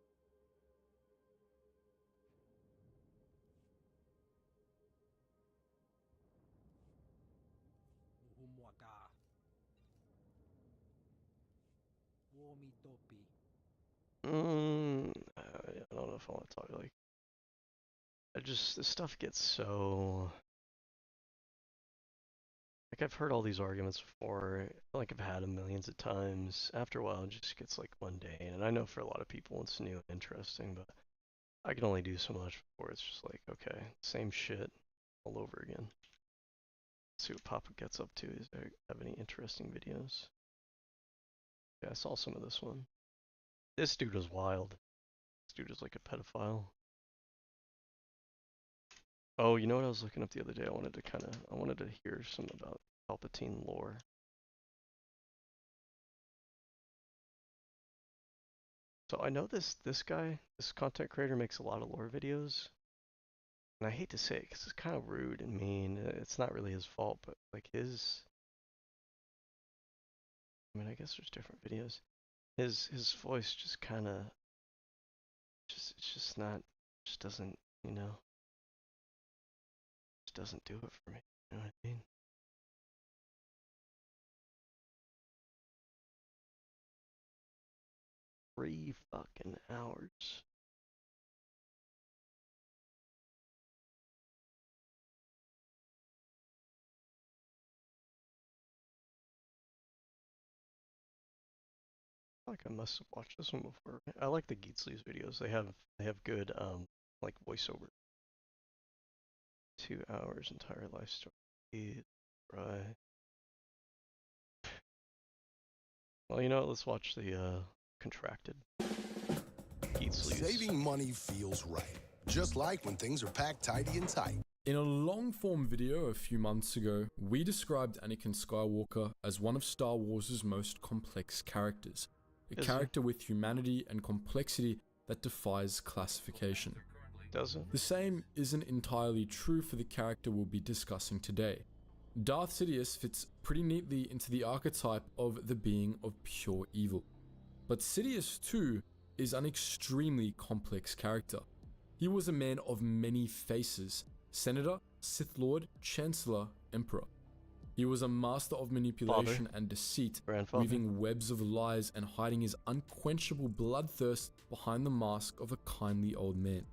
I don't know if I want to talk like. This stuff gets so. Like, I've heard all these arguments before. I feel like I've had them millions of times. After a while, it just gets like mundane. And I know for a lot of people it's new and interesting, but I can only do so much before it's just like, okay, same shit all over again. Let's see what Papa gets up to. Is there have any interesting videos? Yeah, I saw some of this one. This dude was wild. This dude is like a pedophile. Oh, you know what I was looking up the other day? I wanted to hear some about Palpatine lore. So I know this guy, this content creator, makes a lot of lore videos. And I hate to say it because it's kind of rude and mean. It's not really his fault, but like I mean, I guess there's different videos. His voice just kind of, it's just not just doesn't, you know, just doesn't do it for me. You know what I mean? Three fucking hours. Like I must have watched this one before. I like the Geet Sleeves videos. They have good like voiceover. 2 hours entire life story. Right. Well, you know what? Let's watch the Contracted. Geet Sleeves. Saving money feels right. Just like when things are packed tidy and tight. In a long-form video a few months ago, we described Anakin Skywalker as one of Star Wars' most complex characters. A character with humanity and complexity that defies classification. Does it? The same isn't entirely true for the character we'll be discussing today. Darth Sidious fits pretty neatly into the archetype of the being of pure evil. But Sidious too is an extremely complex character. He was a man of many faces: Senator, Sith Lord, Chancellor, Emperor. He was a master of manipulation and deceit, weaving webs of lies and hiding his unquenchable bloodthirst behind the mask of a kindly old man.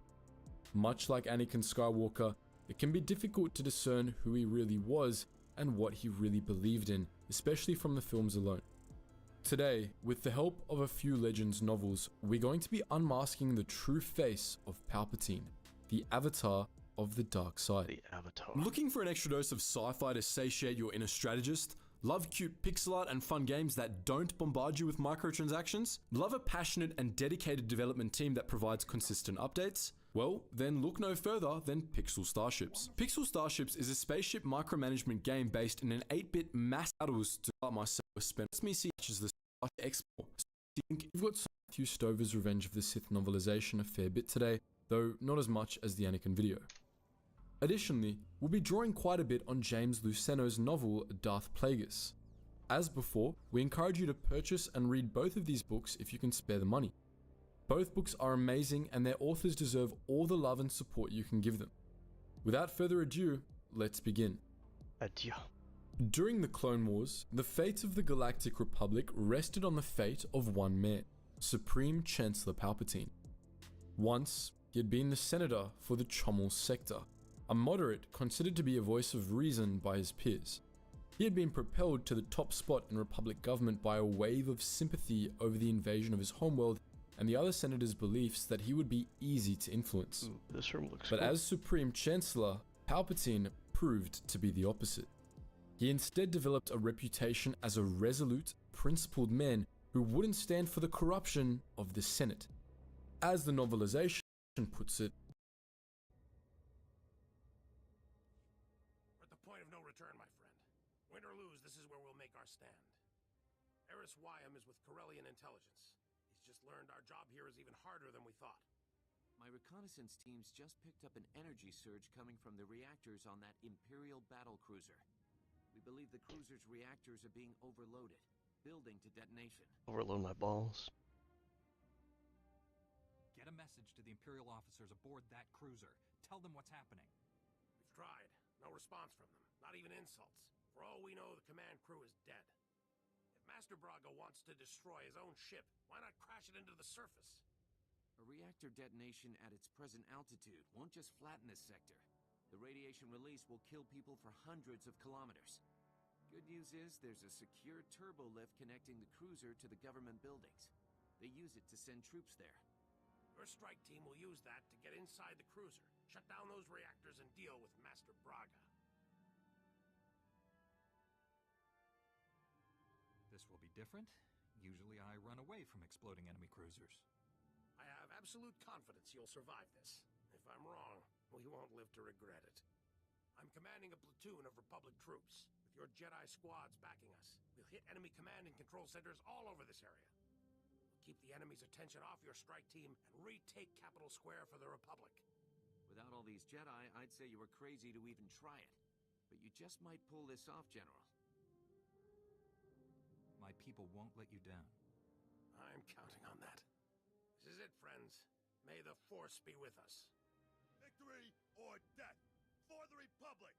Much like Anakin Skywalker, it can be difficult to discern who he really was and what he really believed in, especially from the films alone. Today, with the help of a few Legends novels, we're going to be unmasking the true face of Palpatine, the avatar of the dark side. The avatar. Looking for an extra dose of sci-fi to satiate your inner strategist? Love cute pixel art and fun games that don't bombard you with microtransactions? Love a passionate and dedicated development team that provides consistent updates? Well, then look no further than Pixel Starships. Pixel Starships is a spaceship micromanagement game based in an 8-bit mass battles to start myself spent. Let me see as the Starship Expo. You've got Matthew Stover's Revenge of the Sith novelization a fair bit today, though not as much as the Anakin video. Additionally, we'll be drawing quite a bit on James Luceno's novel Darth Plagueis. As before, we encourage you to purchase and read both of these books if you can spare the money. Both books are amazing and their authors deserve all the love and support you can give them. Without further ado, let's begin. Adieu. During the Clone Wars, the fate of the Galactic Republic rested on the fate of one man, Supreme Chancellor Palpatine. Once, he had been the senator for the Chomel sector, a moderate considered to be a voice of reason by his peers. He had been propelled to the top spot in Republic government by a wave of sympathy over the invasion of his homeworld and the other senators' beliefs that he would be easy to influence. Ooh, this room looks But cool. as Supreme Chancellor, Palpatine proved to be the opposite. He instead developed a reputation as a resolute, principled man who wouldn't stand for the corruption of the Senate. As the novelization puts it, We're at the point of no return, my friend. Win or lose, this is where we'll make our stand. Eris Wyam is with Corellian intelligence. He's just learned our job here is even harder than we thought. My reconnaissance teams just picked up an energy surge coming from the reactors on that Imperial battle cruiser. We believe the cruiser's reactors are being overloaded, building to detonation. Overload my balls. Get a message to the Imperial officers aboard that cruiser. Tell them what's happening. We've tried. No response from them. Not even insults. For all we know, the command crew is dead. If Master Braga wants to destroy his own ship, why not crash it into the surface? A reactor detonation at its present altitude won't just flatten this sector. The radiation release will kill people for hundreds of kilometers. Good news is there's a secure turbo lift connecting the cruiser to the government buildings. They use it to send troops there. Your strike team will use that to get inside the cruiser, shut down those reactors, and deal with Master Braga. This will be different. Usually I run away from exploding enemy cruisers. I have absolute confidence you'll survive this. If I'm wrong, we won't live to regret it. I'm commanding a platoon of Republic troops. With your Jedi squads backing us, we'll hit enemy command and control centers all over this area. We'll keep the enemy's attention off your strike team and retake Capital Square for the Republic. Without all these Jedi, I'd say you were crazy to even try it. But you just might pull this off, General. My people won't let you down. I'm counting on that. This is it, friends. May the Force be with us. Victory or death for the Republic!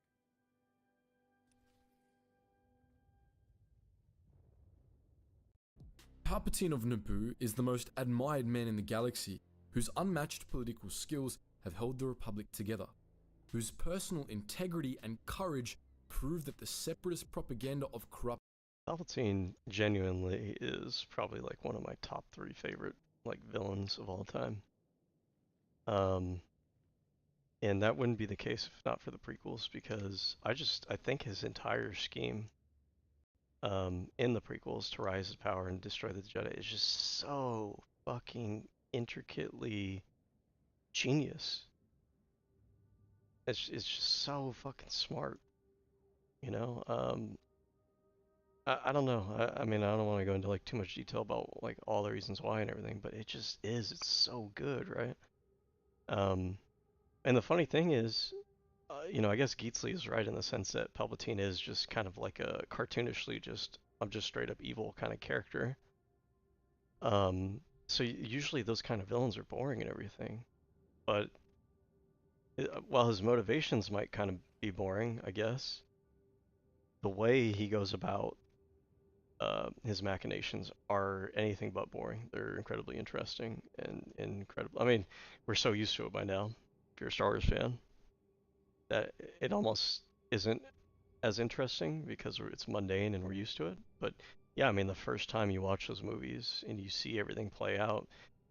Palpatine of Naboo is the most admired man in the galaxy, whose unmatched political skills have held the Republic together, whose personal integrity and courage prove that the separatist propaganda of corrupt Palpatine genuinely is probably like one of my top 3 favorite like villains of all time. And that wouldn't be the case if not for the prequels, because I think his entire scheme in the prequels to rise to power and destroy the Jedi is just so fucking intricately genius. It's just so fucking smart, you know. I don't know. I mean, I don't want to go into like too much detail about like all the reasons why and everything, but it just is. It's so good, right? And the funny thing is, you know, I guess Geetsley is right in the sense that Palpatine is just kind of like a cartoonishly I'm just straight up evil kind of character. So usually those kind of villains are boring and everything, but while his motivations might kind of be boring, I guess, the way he goes about his machinations are anything but boring. They're incredibly interesting and incredible. I mean, we're so used to it by now, if you're a Star Wars fan, that it almost isn't as interesting because it's mundane and we're used to it. But yeah, I mean, the first time you watch those movies and you see everything play out,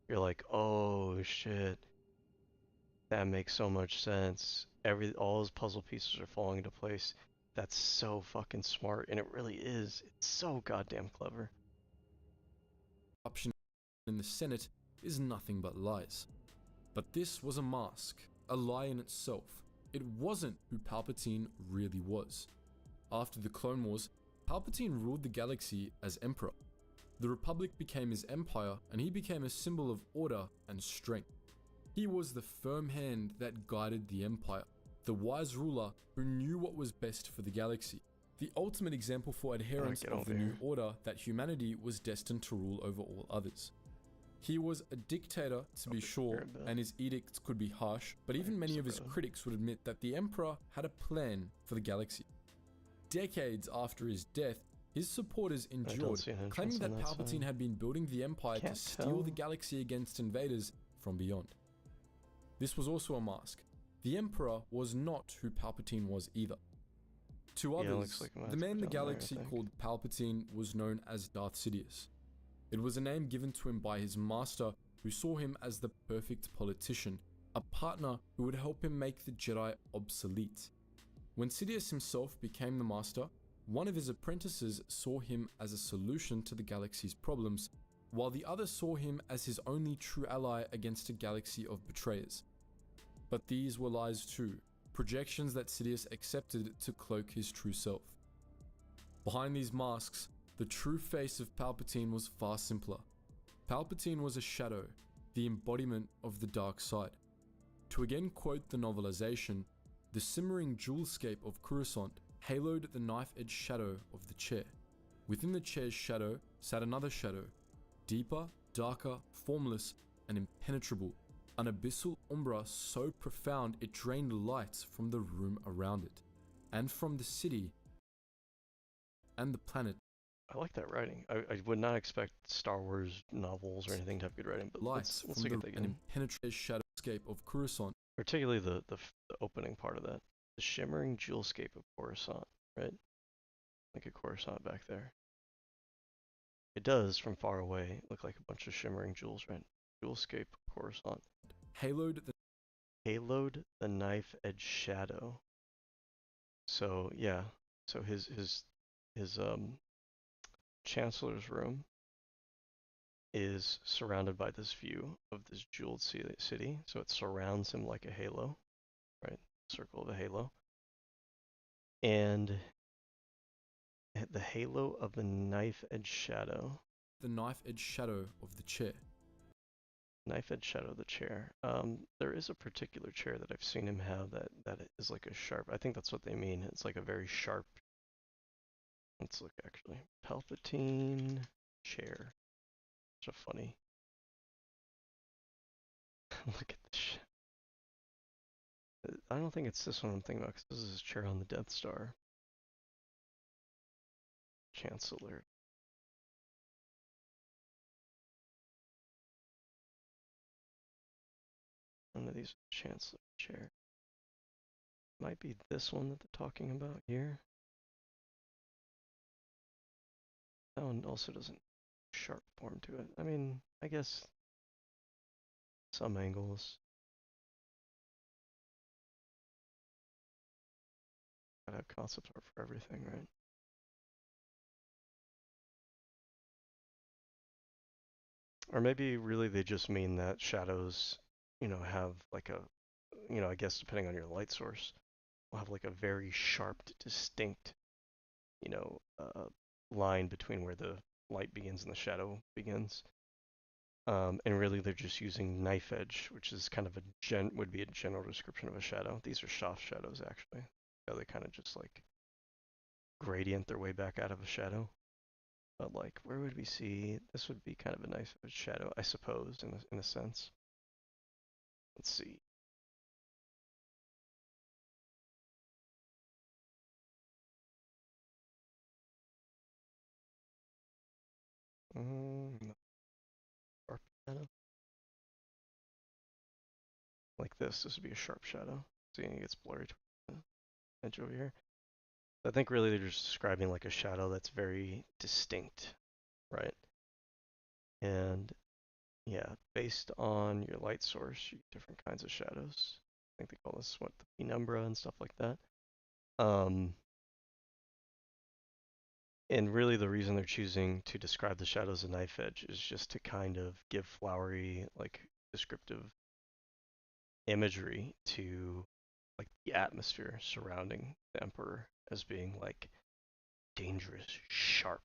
you're like, oh shit, that makes so much sense. All those puzzle pieces are falling into place. That's so fucking smart, and it really is. It's so goddamn clever. Option in the Senate is nothing but lies. But this was a mask, a lie in itself. It wasn't who Palpatine really was. After the Clone Wars, Palpatine ruled the galaxy as Emperor. The Republic became his empire, and he became a symbol of order and strength. He was the firm hand that guided the Empire, the wise ruler who knew what was best for the galaxy, the ultimate example for adherents of the new order that humanity was destined to rule over all others. He was a dictator, to be sure, and his edicts could be harsh, but even many of his critics would admit that the Emperor had a plan for the galaxy. Decades after his death, his supporters endured, claiming that Palpatine had been building the Empire to steal the galaxy against invaders from beyond. This was also a mask. The Emperor was not who Palpatine was either. To others, the man the galaxy called Palpatine was known as Darth Sidious. It was a name given to him by his master, who saw him as the perfect politician, a partner who would help him make the Jedi obsolete. When Sidious himself became the master, one of his apprentices saw him as a solution to the galaxy's problems, while the other saw him as his only true ally against a galaxy of betrayers. But these were lies too, projections that Sidious accepted to cloak his true self. Behind these masks, the true face of Palpatine was far simpler. Palpatine was a shadow, the embodiment of the dark side. To again quote the novelization, the simmering jewelscape of Coruscant haloed the knife-edged shadow of the chair. Within the chair's shadow sat another shadow, deeper, darker, formless, and impenetrable, an abyssal umbra so profound it drained light from the room around it, and from the city and the planet. I like that writing. I would not expect Star Wars novels or anything to have good writing, but let's look at the game. Impenetrated shadowscape of Coruscant. Particularly the opening part of that. The shimmering jewelscape of Coruscant, right? Like a Coruscant back there. It does, from far away, look like a bunch of shimmering jewels, right? Jewelscape of Coruscant. Haloed the knife-edged shadow. So yeah, so his Chancellor's room is surrounded by this view of this jeweled city, so it surrounds him like a halo, right? Circle of a halo. And the halo of the knife-edged shadow. The knife-edged shadow of the chair. Knife-edged shadow of the chair. There is a particular chair that I've seen him have that is like a sharp, I think that's what they mean. It's like a very sharp. Let's look actually. Palpatine chair. Such a funny. Look at this. I don't think it's this one I'm thinking about, because this is his chair on the Death Star. Chancellor. One of these Chancellor chair. Might be this one that they're talking about here. That one also doesn't sharp form to it. I mean, I guess some angles. Gotta have concept art for everything, right? Or maybe really they just mean that shadows, you know, have like a, you know, I guess depending on your light source, will have like a very sharp, distinct, you know, line between where the light begins and the shadow begins. And really they're just using knife edge, which is kind of would be a general description of a shadow. These are soft shadows actually. So they kind of just like gradient their way back out of a shadow. But like, where would we see, this would be kind of a nice shadow, I suppose, in a sense. Let's see. Sharp shadow. Like this would be a sharp shadow. See, it gets blurry to the edge over here. I think really they're just describing like a shadow that's very distinct, right? And yeah, based on your light source, you get different kinds of shadows. I think they call this what, the penumbra and stuff like that. And really the reason they're choosing to describe the shadows of knife edge is just to kind of give flowery, like descriptive imagery to like the atmosphere surrounding the Emperor as being like dangerous, sharp,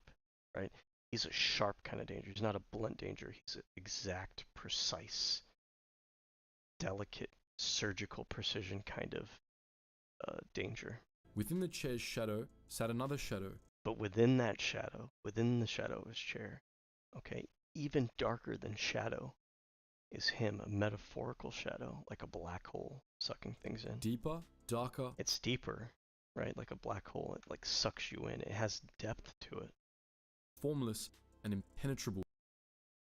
right? He's a sharp kind of danger. He's not a blunt danger. He's an exact, precise, delicate, surgical precision kind of danger. Within the chair's shadow sat another shadow. But within that shadow, within the shadow of his chair, okay, even darker than shadow is him, a metaphorical shadow, like a black hole sucking things in. Deeper, darker. It's deeper, right? Like a black hole. It like sucks you in. It has depth to it. Formless and impenetrable.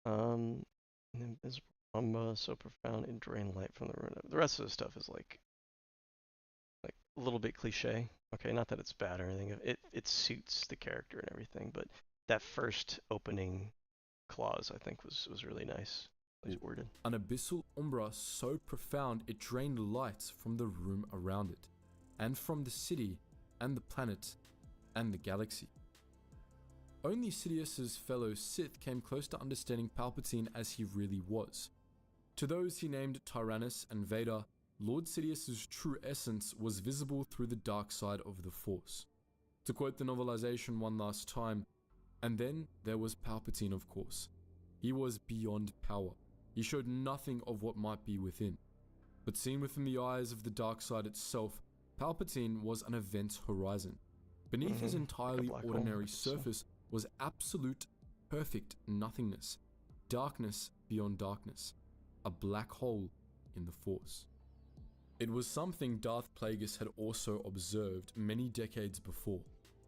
Invisible, so profound it drained light from the ruin. The rest of the stuff is like a little bit cliche. Okay, not that it's bad or anything. It suits the character and everything, but that first opening clause I think was really nice. Worded. An abyssal umbra so profound it drained light from the room around it, and from the city, and the planet, and the galaxy. Only Sidious's fellow Sith came close to understanding Palpatine as he really was. To those he named Tyrannus and Vader, Lord Sidious's true essence was visible through the dark side of the Force. To quote the novelization one last time, and then there was Palpatine, of course. He was beyond power. He showed nothing of what might be within. But seen within the eyes of the dark side itself, Palpatine was an event horizon. Beneath his entirely ordinary surface was absolute, perfect nothingness. Darkness beyond darkness. A black hole in the Force. It was something Darth Plagueis had also observed many decades before.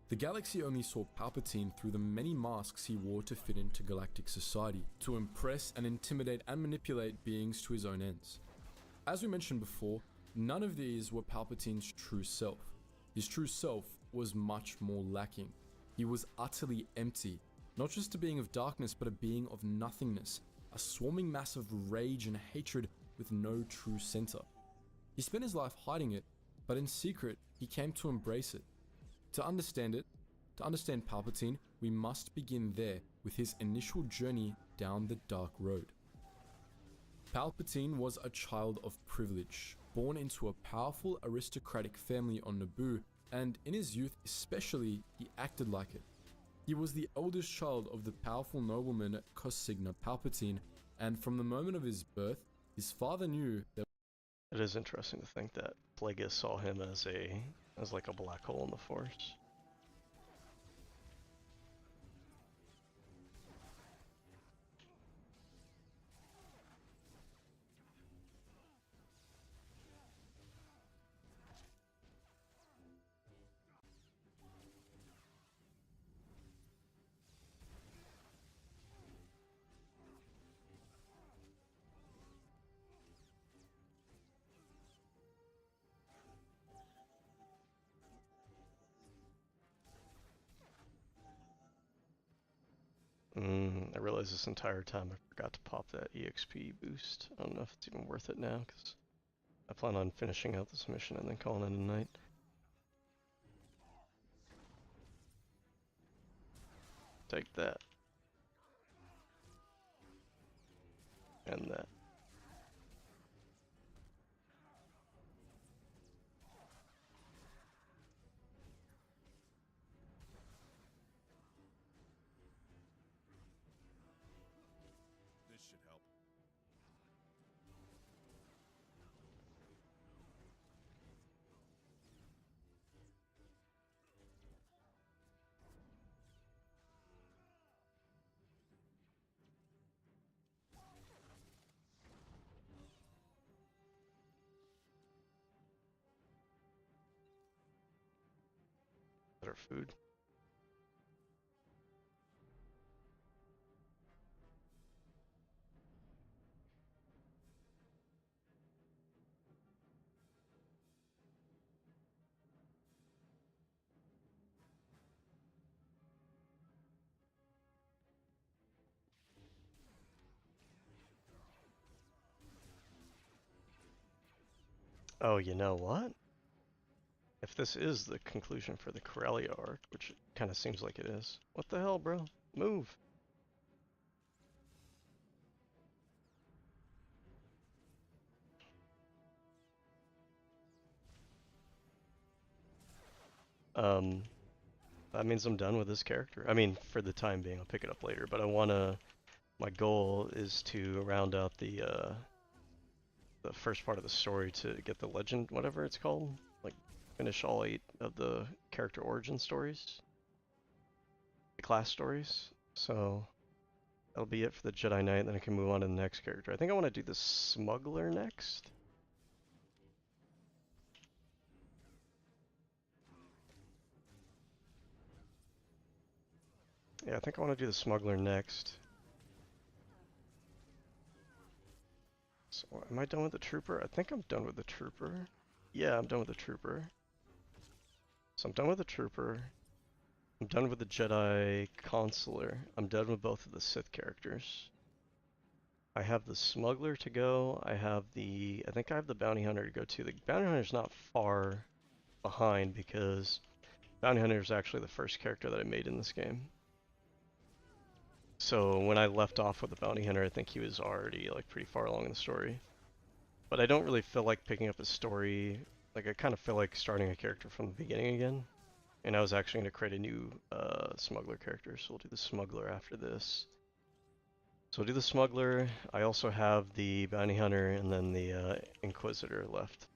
The galaxy only saw Palpatine through the many masks he wore to fit into galactic society, to impress and intimidate and manipulate beings to his own ends. As we mentioned before, none of these were Palpatine's true self. His true self was much more lacking. He was utterly empty, not just a being of darkness, but a being of nothingness, a swarming mass of rage and hatred with no true center. He spent his life hiding it, but in secret, he came to embrace it. To understand it, to understand Palpatine, we must begin there with his initial journey down the dark road. Palpatine was a child of privilege, born into a powerful aristocratic family on Naboo, and in his youth especially, he acted like it. He was the eldest child of the powerful nobleman Cosigna Palpatine, and from the moment of his birth, his father knew that it is interesting to think that Plagueis saw him as like a black hole in the Force. I realized this entire time I forgot to pop that EXP boost. I don't know if it's even worth it now, because I plan on finishing out this mission and then calling it a night. Take that. And that. This should help. Better food. Oh, you know what? If this is the conclusion for the Corellia arc, which it kind of seems like it is, what the hell, bro? Move! That means I'm done with this character. I mean, for the time being, I'll pick it up later, but I wanna... My goal is to round out the first part of the story to get the legend, whatever it's called. Like, finish all 8 of the character origin stories. The class stories. So, that'll be it for the Jedi Knight, then I can move on to the next character. I think I want to do the Smuggler next. Yeah, I think I want to do the Smuggler next. So, am I done with the Trooper? I think I'm done with the Trooper. Yeah, I'm done with the Trooper. So I'm done with the Trooper. I'm done with the Jedi Consular. I'm done with both of the Sith characters. I have the Smuggler to go. I think I have the Bounty Hunter to go too. The Bounty Hunter's not far behind because Bounty Hunter is actually the first character that I made in this game. So when I left off with the Bounty Hunter, I think he was already like pretty far along in the story. But I don't really feel like picking up a story. Like I kind of feel like starting a character from the beginning again. And I was actually going to create a new Smuggler character, so we'll do the Smuggler after this. So we'll do the Smuggler. I also have the Bounty Hunter and then the Inquisitor left.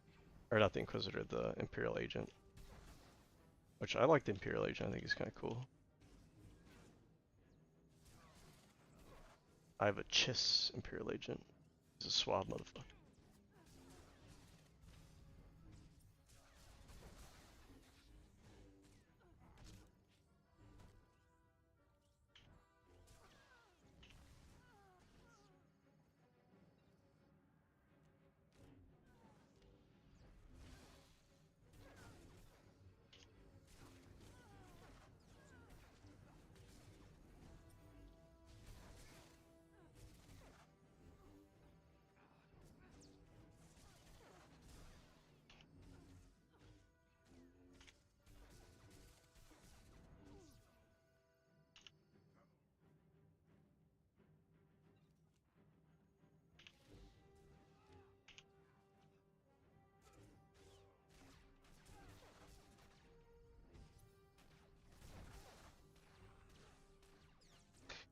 Or not the Inquisitor, the Imperial Agent. Which I like the Imperial Agent, I think he's kind of cool. I have a Chiss Imperial Agent. He's a suave motherfucker.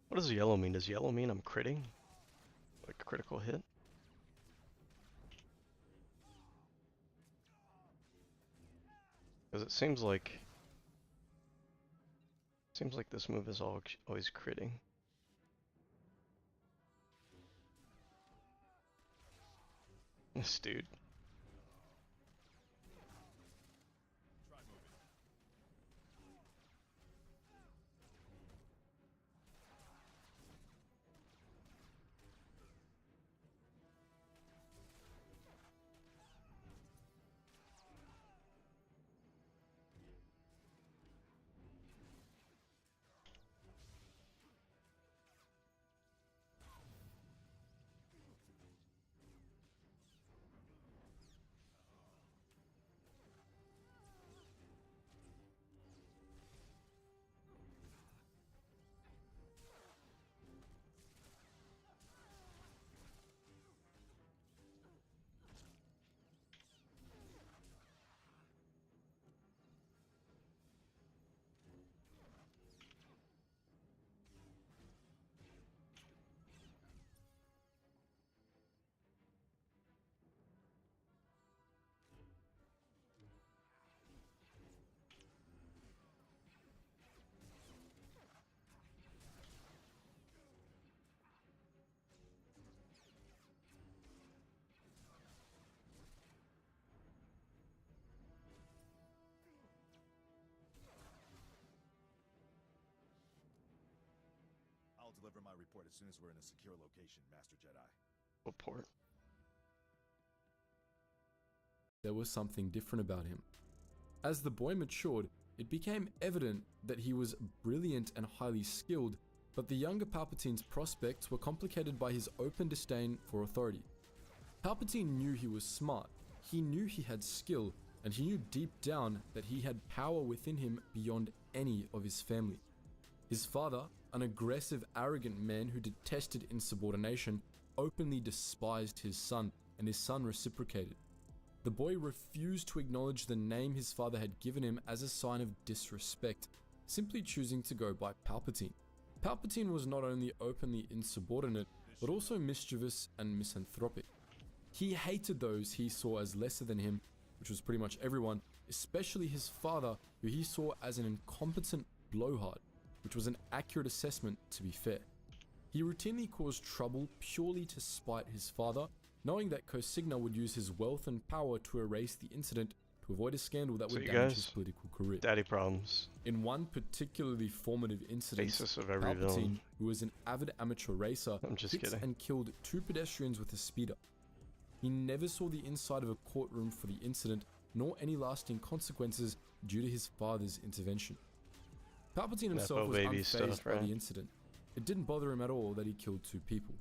What does yellow mean? Does yellow mean I'm critting? Like a critical hit? Because it seems like this move is always critting. This dude. I'll deliver my report as soon as we're in a secure location, Master Jedi. Report. There was something different about him. As the boy matured, it became evident that he was brilliant and highly skilled, but the younger Palpatine's prospects were complicated by his open disdain for authority. Palpatine knew he was smart, he knew he had skill, and he knew deep down that he had power within him beyond any of his family. His father, an aggressive, arrogant man who detested insubordination, openly despised his son, and his son reciprocated. The boy refused to acknowledge the name his father had given him as a sign of disrespect, simply choosing to go by Palpatine. Palpatine was not only openly insubordinate, but also mischievous and misanthropic. He hated those he saw as lesser than him, which was pretty much everyone, especially his father, who he saw as an incompetent blowhard, which was an accurate assessment to be fair. He routinely caused trouble purely to spite his father, knowing that Cosigna would use his wealth and power to erase the incident to avoid a scandal that would damage his political career. Daddy problems. In one particularly formative incident, Basis of every Palpatine, villain. who was an avid amateur racer, hit kidding. and killed 2 pedestrians with a speeder. He never saw the inside of a courtroom for the incident, nor any lasting consequences due to his father's intervention. Palpatine himself was unfazed by the incident. It didn't bother him at all that he killed 2 people.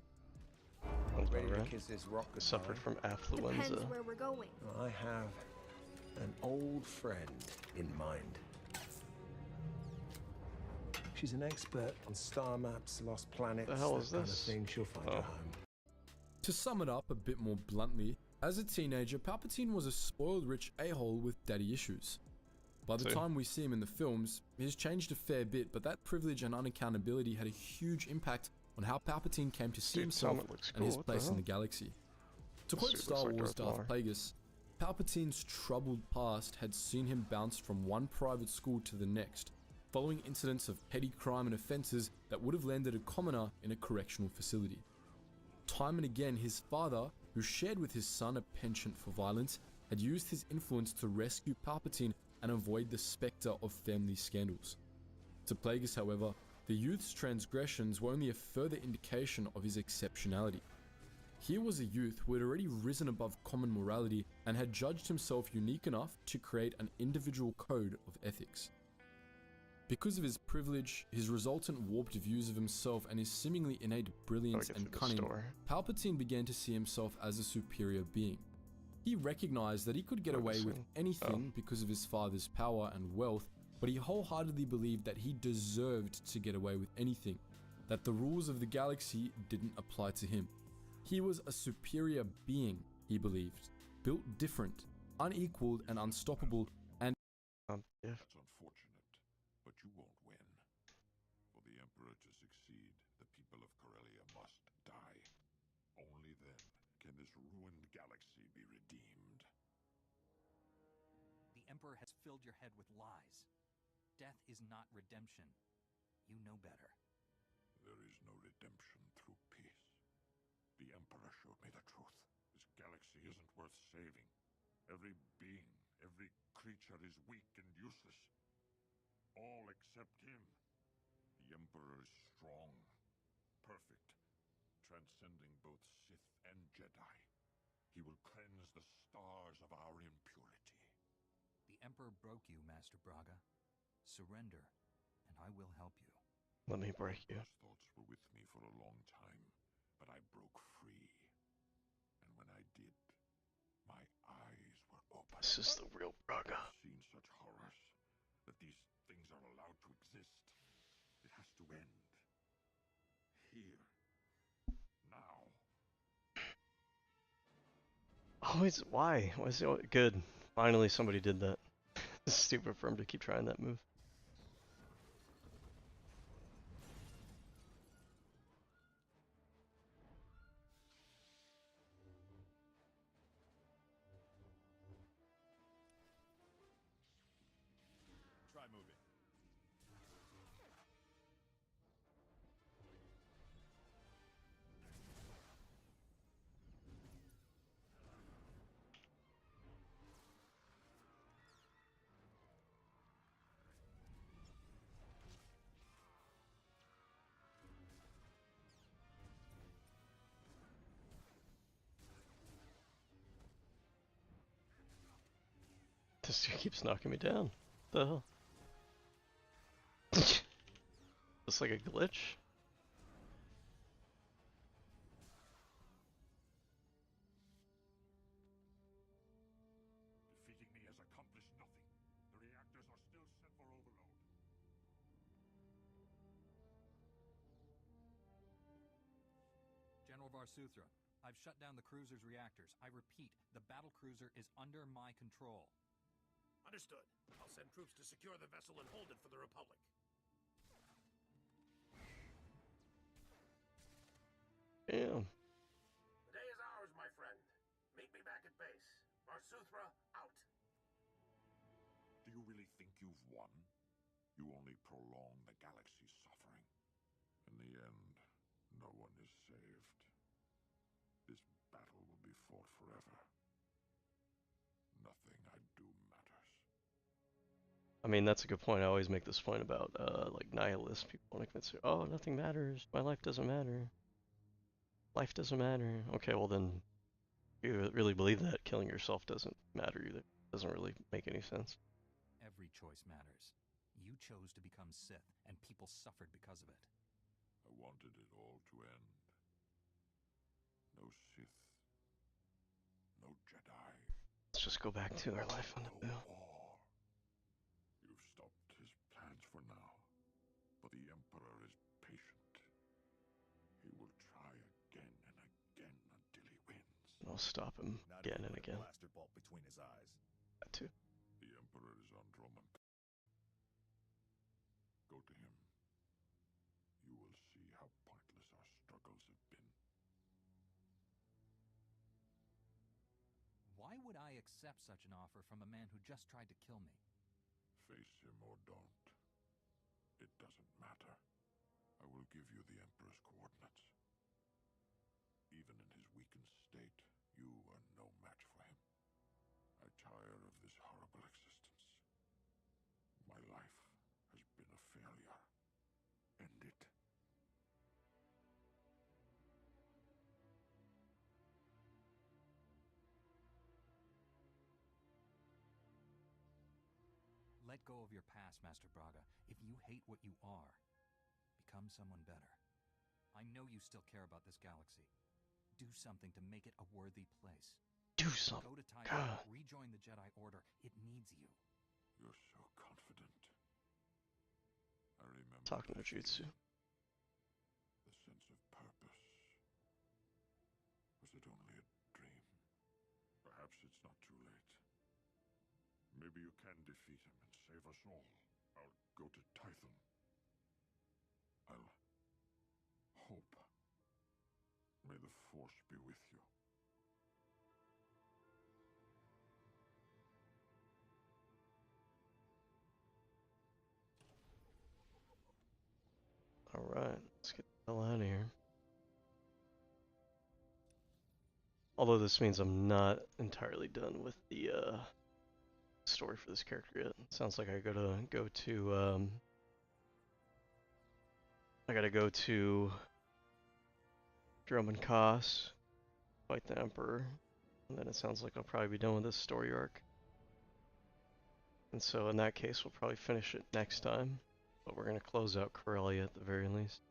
Ready to kiss this rock goodbye? Suffered from affluenza. Depends where we're going. I have an old friend in mind. She's an expert on star maps, lost planets, The hell is that kind of this? thing. She'll find her home. To sum it up a bit more bluntly, as a teenager, Palpatine was a spoiled rich a-hole with daddy issues. By the time we see him in the films, he's changed a fair bit, but that privilege and unaccountability had a huge impact on how Palpatine came to see himself and his place in the galaxy. To quote Star Wars Darth Plagueis, Palpatine's troubled past had seen him bounce from one private school to the next, following incidents of petty crime and offences that would have landed a commoner in a correctional facility. Time and again, his father, who shared with his son a penchant for violence, had used his influence to rescue Palpatine and avoid the spectre of family scandals. To Plagueis, however, the youth's transgressions were only a further indication of his exceptionality. Here was a youth who had already risen above common morality and had judged himself unique enough to create an individual code of ethics. Because of his privilege, his resultant warped views of himself, and his seemingly innate brilliance and cunning, Palpatine began to see himself as a superior being. He recognized that he could get away with anything because of his father's power and wealth, but he wholeheartedly believed that he deserved to get away with anything, that the rules of the galaxy didn't apply to him. He was a superior being, he believed, built different, unequaled and unstoppable, and That's unfortunate, but you won't win. For the Emperor to succeed, the people of Corellia must die. Only then can this ruined galaxy be redeemed. The Emperor has filled your head with lies. Death is not redemption. You know better. There is no redemption through peace. The Emperor showed me the truth. This galaxy isn't worth saving. Every being, every creature is weak and useless. All except him. The Emperor is strong, perfect, transcending both Sith and Jedi. He will cleanse the stars of our impurity. The Emperor broke you, Master Braga. Surrender, and I will help you. Let me break you. Those thoughts were with me for a long time, but I broke free. And when I did, my eyes were open. This is the real Braga. I've seen such horrors, that these things are allowed to exist. It has to end. Here. Now. Always, why? Why is it good? Finally somebody did that. It's stupid for him to keep trying that move. Try moving. This dude keeps knocking me down. What the hell? It's like a glitch? Defeating me has accomplished nothing. The reactors are still set for overload. General SWTOR, I've shut down the cruiser's reactors. I repeat, the battle cruiser is under my control. Understood. I'll send troops to secure the vessel and hold it for the Republic. Damn. The day is ours, my friend. Meet me back at base. SWTOR out. Do you really think you've won? You only prolong the galaxy's suffering. In the end, no one is saved. This battle will be fought forever. Nothing I do matters. I mean, that's a good point. I always make this point about, like, nihilists. People want to convince you, oh, nothing matters. My life doesn't matter. Life doesn't matter. Okay, well then, if you really believe that, killing yourself doesn't matter either. Doesn't really make any sense. Every choice matters. You chose to become Sith, and people suffered because of it. I wanted it all to end. No Sith. No Jedi. Let's just go back to our life on the bill. You've stopped his plans for now, but the Emperor is patient. He will try again and again until he wins. I'll stop him again and again. Blaster bolt between his eyes. That too. The Emperor is Andromeda. Go to him. You will see how pointless our struggles have been. Why would I accept such an offer from a man who just tried to kill me? Face him or don't. It doesn't matter. I will give you the Emperor's coordinates. Even in his weakened state, you are no match for him. I tire of this horrible existence. My life has been a failure. End it. Let go of your past, Master Braga. If you hate what you are, become someone better. I know you still care about this galaxy. Do something to make it a worthy place. Do something. Go to Typhon, rejoin the Jedi Order. It needs you. You're so confident. I remember talking to Jutsu. The sense of purpose. Was it only a dream? Perhaps it's not too late. Maybe you can defeat him and save us all. I'll go to Typhon. I'll hope. May the Force be with you. Alright, let's get the hell out of here. Although this means I'm not entirely done with the story for this character yet. Sounds like I gotta go to Drum and Koss, fight the Emperor, and then it sounds like I'll probably be done with this story arc. And so in that case, we'll probably finish it next time, but we're gonna close out Corellia at the very least.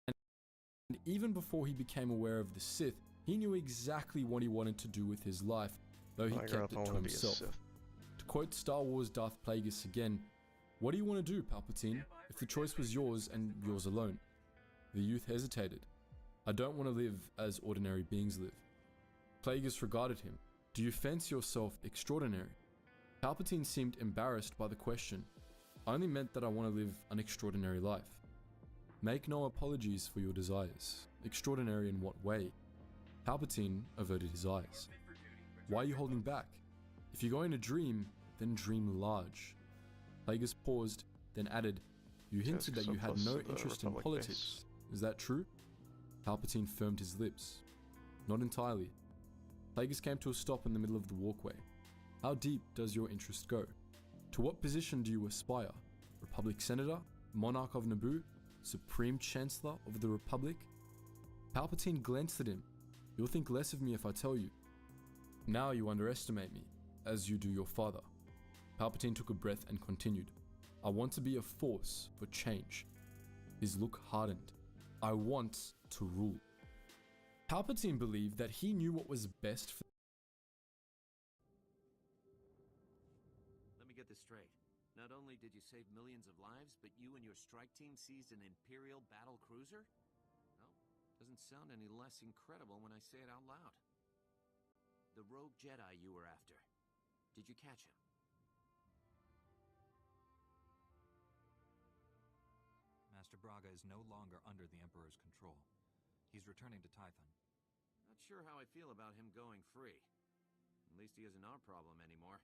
And even before he became aware of the Sith, he knew exactly what he wanted to do with his life, though he kept it to himself. To quote Star Wars Darth Plagueis again, "What do you want to do, Palpatine, if the choice was yours and yours alone?" The youth hesitated. "I don't want to live as ordinary beings live." Plagueis regarded him. "Do you fancy yourself extraordinary?" Palpatine seemed embarrassed by the question. "I only meant that I want to live an extraordinary life." "Make no apologies for your desires. Extraordinary in what way?" Palpatine averted his eyes. "Why are you holding back? If you're going to dream, then dream large." Plagueis paused, then added, "You hinted that you had no interest in politics. Is that true?" Palpatine firmed his lips. "Not entirely." Plagueis came to a stop in the middle of the walkway. "How deep does your interest go? To what position do you aspire? Republic Senator? Monarch of Naboo? Supreme Chancellor of the Republic?" Palpatine glanced at him, You'll think less of me if I tell you. Now you underestimate me, as you do your father. Palpatine took a breath and continued. I want to be a force for change. His look hardened. I want to rule. Palpatine believed that he knew what was best for... Let me get this straight. Not only did you save millions of lives, but you and your strike team seized an Imperial battle cruiser? Well, doesn't sound any less incredible when I say it out loud. The rogue Jedi you were after. Did you catch him? Master Braga is no longer under the Emperor's control. He's returning to Tython. Not sure how I feel about him going free. At least he isn't our problem anymore.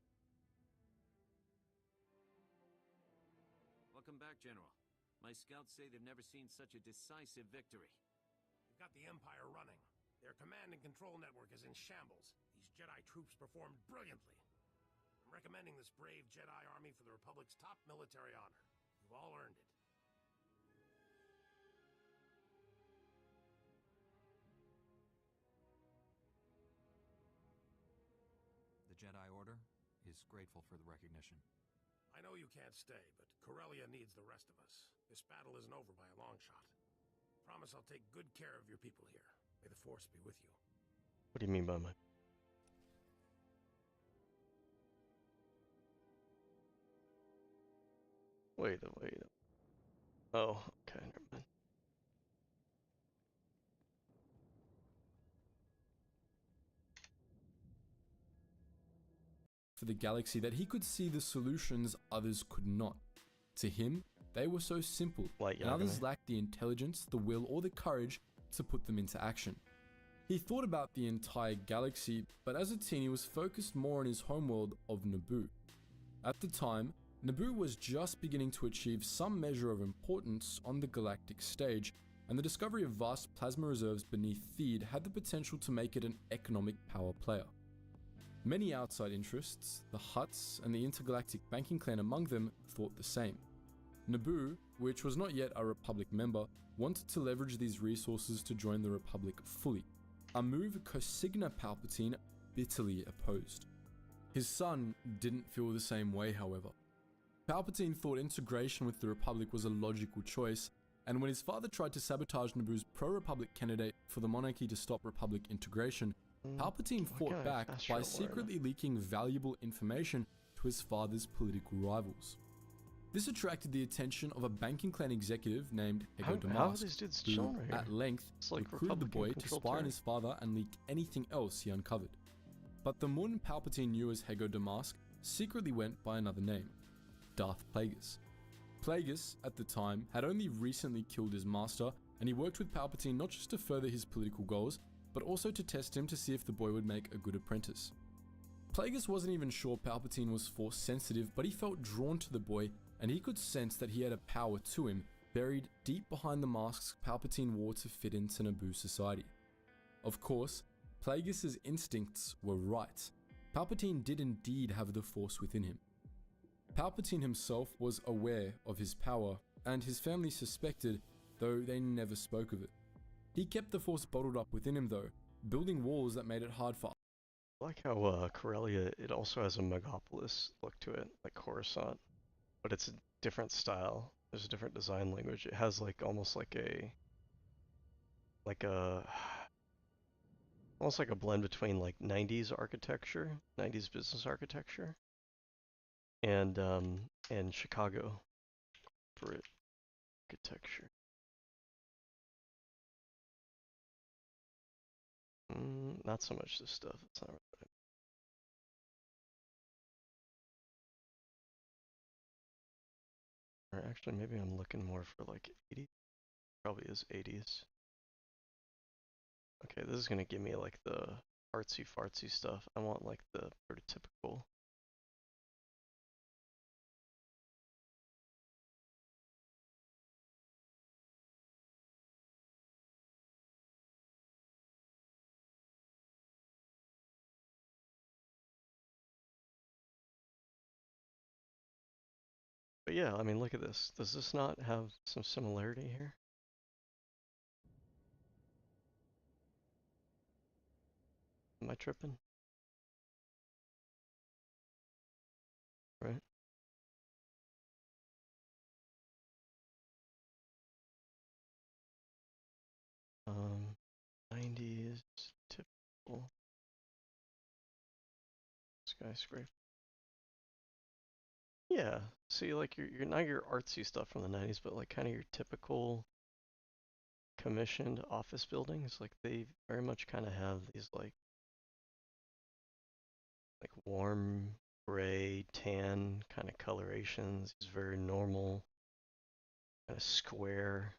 Welcome back, General. My scouts say they've never seen such a decisive victory. We've got the Empire running. Their command and control network is in shambles. These Jedi troops performed brilliantly. I'm recommending this brave Jedi army for the Republic's top military honor. You've all earned it. The Jedi Order is grateful for the recognition. I know you can't stay, but Corellia needs the rest of us. This battle isn't over by a long shot. Promise I'll take good care of your people here. May the Force be with you. What do you mean by my... Wait. Oh, okay, never mind. For the galaxy that he could see the solutions others could not. To him, they were so simple, and others lacked the intelligence, the will, or the courage to put them into action. He thought about the entire galaxy, but as a teen he was focused more on his homeworld of Naboo. At the time, Naboo was just beginning to achieve some measure of importance on the galactic stage, and the discovery of vast plasma reserves beneath Theed had the potential to make it an economic power player. Many outside interests, the Hutts and the intergalactic banking clan among them, thought the same. Naboo, which was not yet a Republic member, wanted to leverage these resources to join the Republic fully, a move Cosigna Palpatine bitterly opposed. His son didn't feel the same way, however. Palpatine thought integration with the Republic was a logical choice, and when his father tried to sabotage Naboo's pro-Republic candidate for the monarchy to stop Republic integration, Palpatine fought back by secretly leaking valuable information to his father's political rivals. This attracted the attention of a banking clan executive named Hego Damask, who, at length, recruited the boy to spy on his father and leak anything else he uncovered. But the Mun Palpatine knew as Hego Damask secretly went by another name, Darth Plagueis. Plagueis, at the time, had only recently killed his master, and he worked with Palpatine not just to further his political goals, but also to test him to see if the boy would make a good apprentice. Plagueis wasn't even sure Palpatine was Force sensitive, but he felt drawn to the boy, and he could sense that he had a power to him, buried deep behind the masks Palpatine wore to fit into Naboo society. Of course, Plagueis' instincts were right. Palpatine did indeed have the Force within him. Palpatine himself was aware of his power, and his family suspected, though they never spoke of it. He kept the Force bottled up within him though, building walls that made it hard for... I like how Corellia, it also has a megapolis look to it, like Coruscant, but it's a different style. There's a different design language. It has like almost like a blend between like 90s architecture, 90s business architecture, and Chicago Brit architecture. Not so much this stuff. It's not right. Or actually, maybe I'm looking more for like 80s. Probably is 80s. Okay, this is gonna give me like the artsy fartsy stuff. I want like the prototypical. But yeah, I mean, look at this. Does this not have some similarity here? Am I tripping? Right? 90s typical skyscraper. Yeah, see, like you're not your artsy stuff from the 90s, but like kind of your typical commissioned office buildings. Like they very much kind of have these like warm gray, tan kind of colorations. These very normal kind of square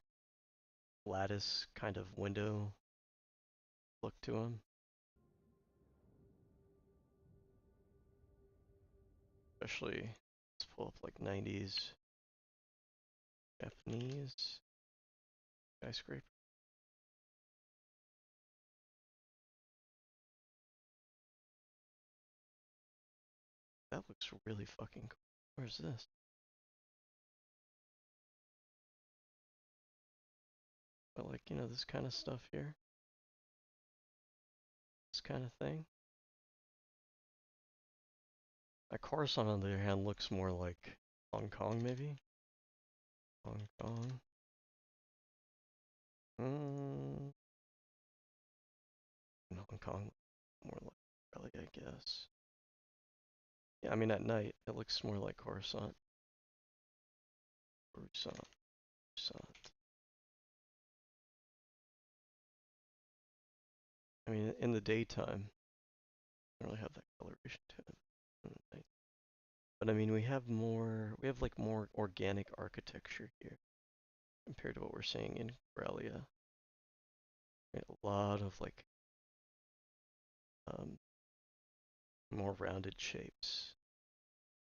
lattice kind of window look to them. Especially, let's pull up like 90s Japanese skyscraper. That looks really fucking cool. Where's this? But like, you know, this kind of stuff here. This kind of thing. Coruscant, on the other hand, looks more like Hong Kong, maybe? Hong Kong. Hong Kong, more like Corellia, I guess. Yeah, I mean, at night, it looks more like Coruscant. Coruscant. I mean, in the daytime, I don't really have that coloration to it. But I mean, we have like more organic architecture here compared to what we're seeing in Corellia. A lot of like more rounded shapes.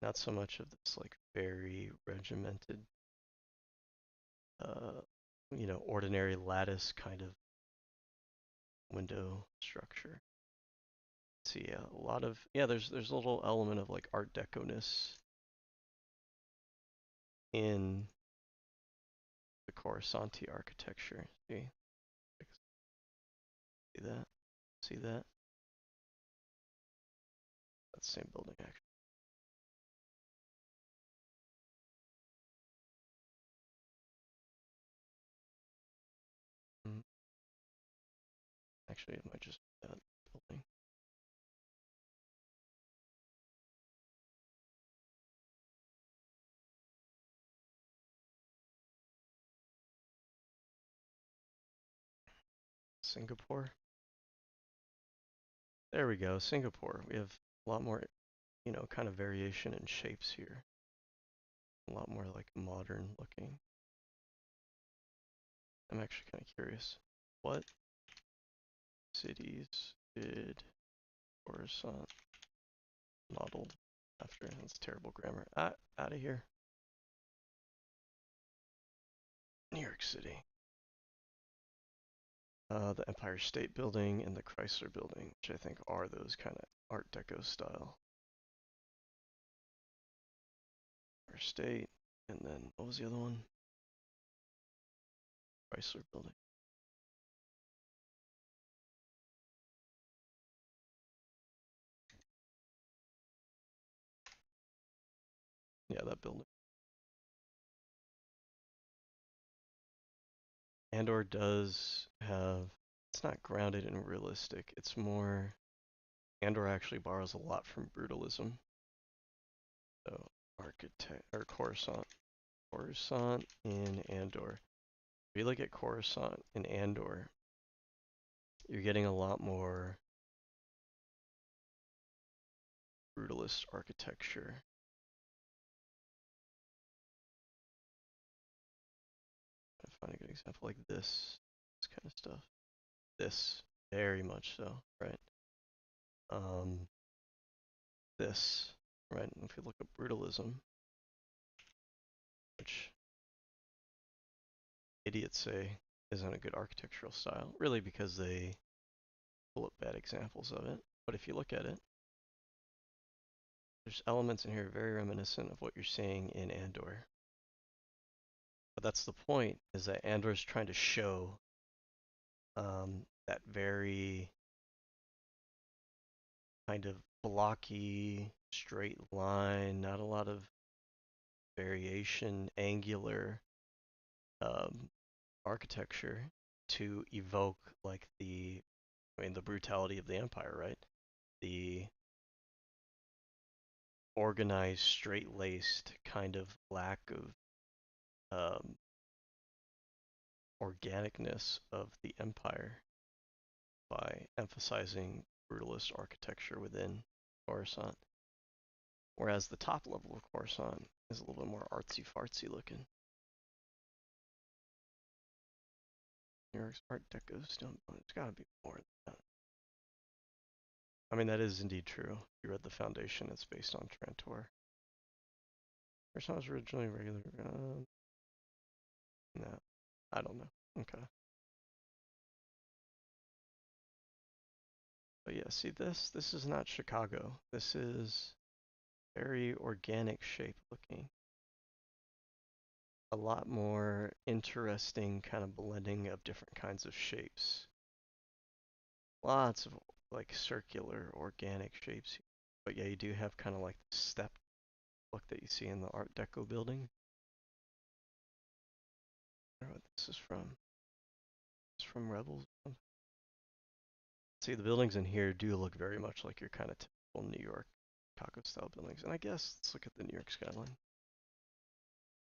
Not so much of this like very regimented, you know, ordinary lattice kind of window structure. See, yeah, a lot of, yeah, there's a little element of like Art Deco-ness in the Coruscanti architecture. See that? See that? That's the same building, actually. Actually, it might just be that building. Singapore. There we go, Singapore. We have a lot more, you know, kind of variation in shapes here. A lot more like modern looking. I'm actually kind of curious. What cities did Coruscant modeled after? That's terrible grammar. Out of here. New York City. The Empire State Building and the Chrysler Building, which I think are those kind of Art Deco style. Empire State, and then what was the other one? Chrysler Building. Yeah, that building. Andor does have, it's not grounded and realistic. It's more, Andor actually borrows a lot from brutalism. So, architect, or Coruscant. Coruscant in Andor. If you look at Coruscant in Andor, you're getting a lot more brutalist architecture. I find a good example like this kind of stuff. This, very much so, right? This, right? And if you look at brutalism, which idiots say isn't a good architectural style, really because they pull up bad examples of it. But if you look at it, there's elements in here very reminiscent of what you're seeing in Andor. But that's the point, is that Andor's trying to show that very kind of blocky, straight line, not a lot of variation, angular architecture to evoke like the brutality of the Empire, right? The organized, straight-laced kind of lack of organicness of the Empire by emphasizing brutalist architecture within Coruscant. Whereas the top level of Coruscant is a little bit more artsy-fartsy looking. New York's Art Deco stone building. It's gotta be more than that. I mean, that is indeed true. If you read the Foundation, it's based on Trantor. Coruscant was originally regular. No, I don't know. Okay. But yeah, see this is not Chicago. This is very organic shape looking. A lot more interesting kind of blending of different kinds of shapes. Lots of like circular organic shapes. But yeah, you do have kind of like the step look that you see in the Art Deco building. I don't know what this is from. It's from Rebels. See, the buildings in here do look very much like your kind of typical New York Chicago style buildings. And I guess let's look at the New York skyline.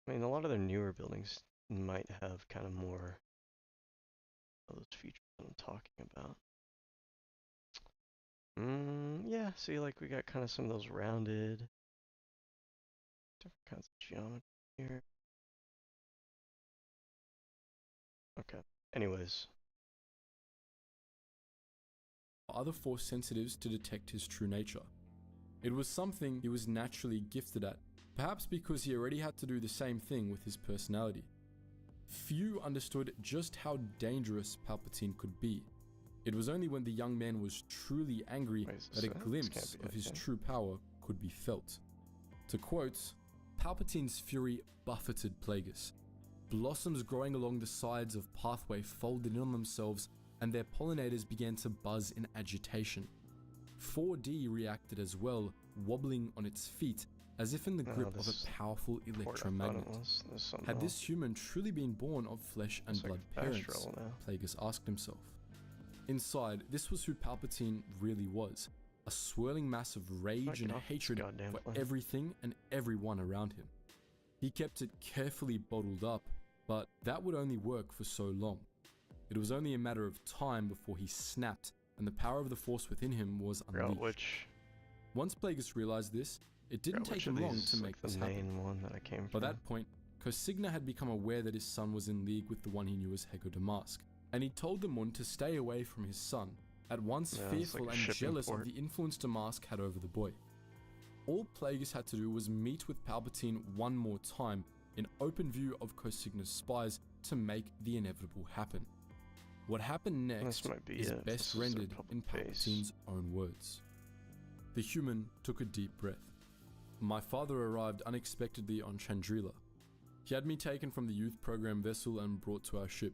I mean, a lot of their newer buildings might have kind of more of those features that I'm talking about. Yeah, see, like we got kind of some of those rounded, different kinds of geometry here. Okay, anyways. Other Force sensitives to detect his true nature. It was something he was naturally gifted at, perhaps because he already had to do the same thing with his personality. Few understood just how dangerous Palpatine could be. It was only when the young man was truly angry that a glimpse of his true power could be felt. To quote, Palpatine's fury buffeted Plagueis. Blossoms growing along the sides of pathway folded in on themselves and their pollinators began to buzz in agitation. 4D reacted as well, wobbling on its feet as if in the grip of a powerful electromagnet. Had this human truly been born of flesh and blood parents? Plagueis asked himself. Inside, this was who Palpatine really was, a swirling mass of rage and hatred for everything and everyone around him. He kept it carefully bottled up, but that would only work for so long. It was only a matter of time before he snapped and the power of the Force within him was unleashed. Once Plagueis realized this, it didn't take him long to make this happen. By that point, Cosigna had become aware that his son was in league with the one he knew as Hego Damask, and he told the Mun to stay away from his son, at once fearful and jealous of the influence Damask had over the boy. All Plagueis had to do was meet with Palpatine one more time in open view of Cosigna's spies to make the inevitable happen. What happened next is best rendered in Palpatine's own words. The human took a deep breath. My father arrived unexpectedly on Chandrila. He had me taken from the youth program vessel and brought to our ship.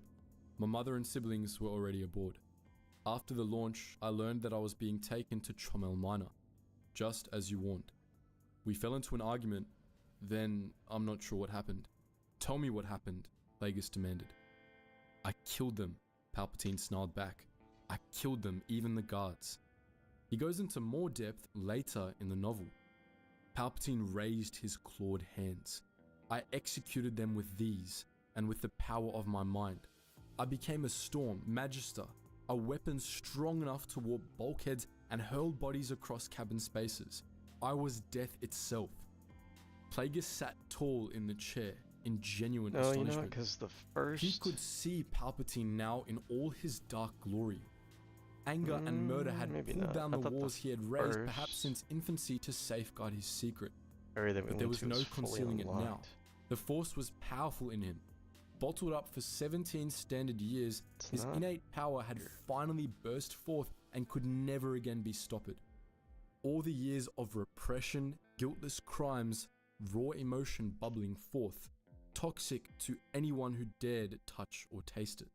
My mother and siblings were already aboard. After the launch, I learned that I was being taken to Chomel Minor, just as you warned. We fell into an argument, then I'm not sure what happened. Tell me what happened, Plagueis demanded. I killed them, Palpatine snarled back. I killed them, even the guards. He goes into more depth later in the novel. Palpatine raised his clawed hands. I executed them with these, and with the power of my mind. I became a storm, magister, a weapon strong enough to warp bulkheads and hurl bodies across cabin spaces. I was death itself. Plagueis sat tall in the chair, in genuine astonishment. He could see Palpatine now in all his dark glory. Anger and murder had pulled down the walls he had raised, perhaps since infancy, to safeguard his secret. But there was no concealing it now. The Force was powerful in him. Bottled up for 17 standard years, his innate power had finally burst forth and could never again be stopped. All the years of repression, guiltless crimes, raw emotion bubbling forth, toxic to anyone who dared touch or taste it.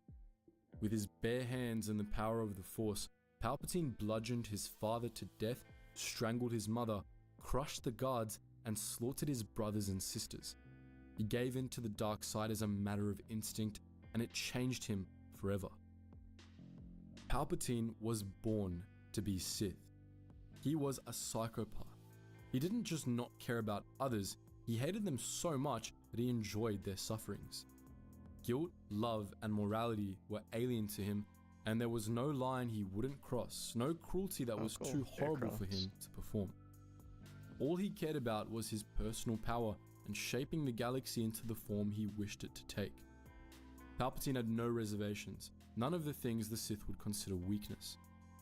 With his bare hands and the power of the Force, Palpatine bludgeoned his father to death strangled his mother, crushed the guards, and slaughtered his brothers and sisters. He gave in to the dark side as a matter of instinct, and it changed him forever. Palpatine was born to be Sith. He was a psychopath. He didn't just not care about others, he hated them so much that he enjoyed their sufferings. Guilt, love, and morality were alien to him, and there was no line he wouldn't cross, no cruelty that was too horrible for him to perform. All he cared about was his personal power and shaping the galaxy into the form he wished it to take. Palpatine had no reservations, none of the things the Sith would consider weakness.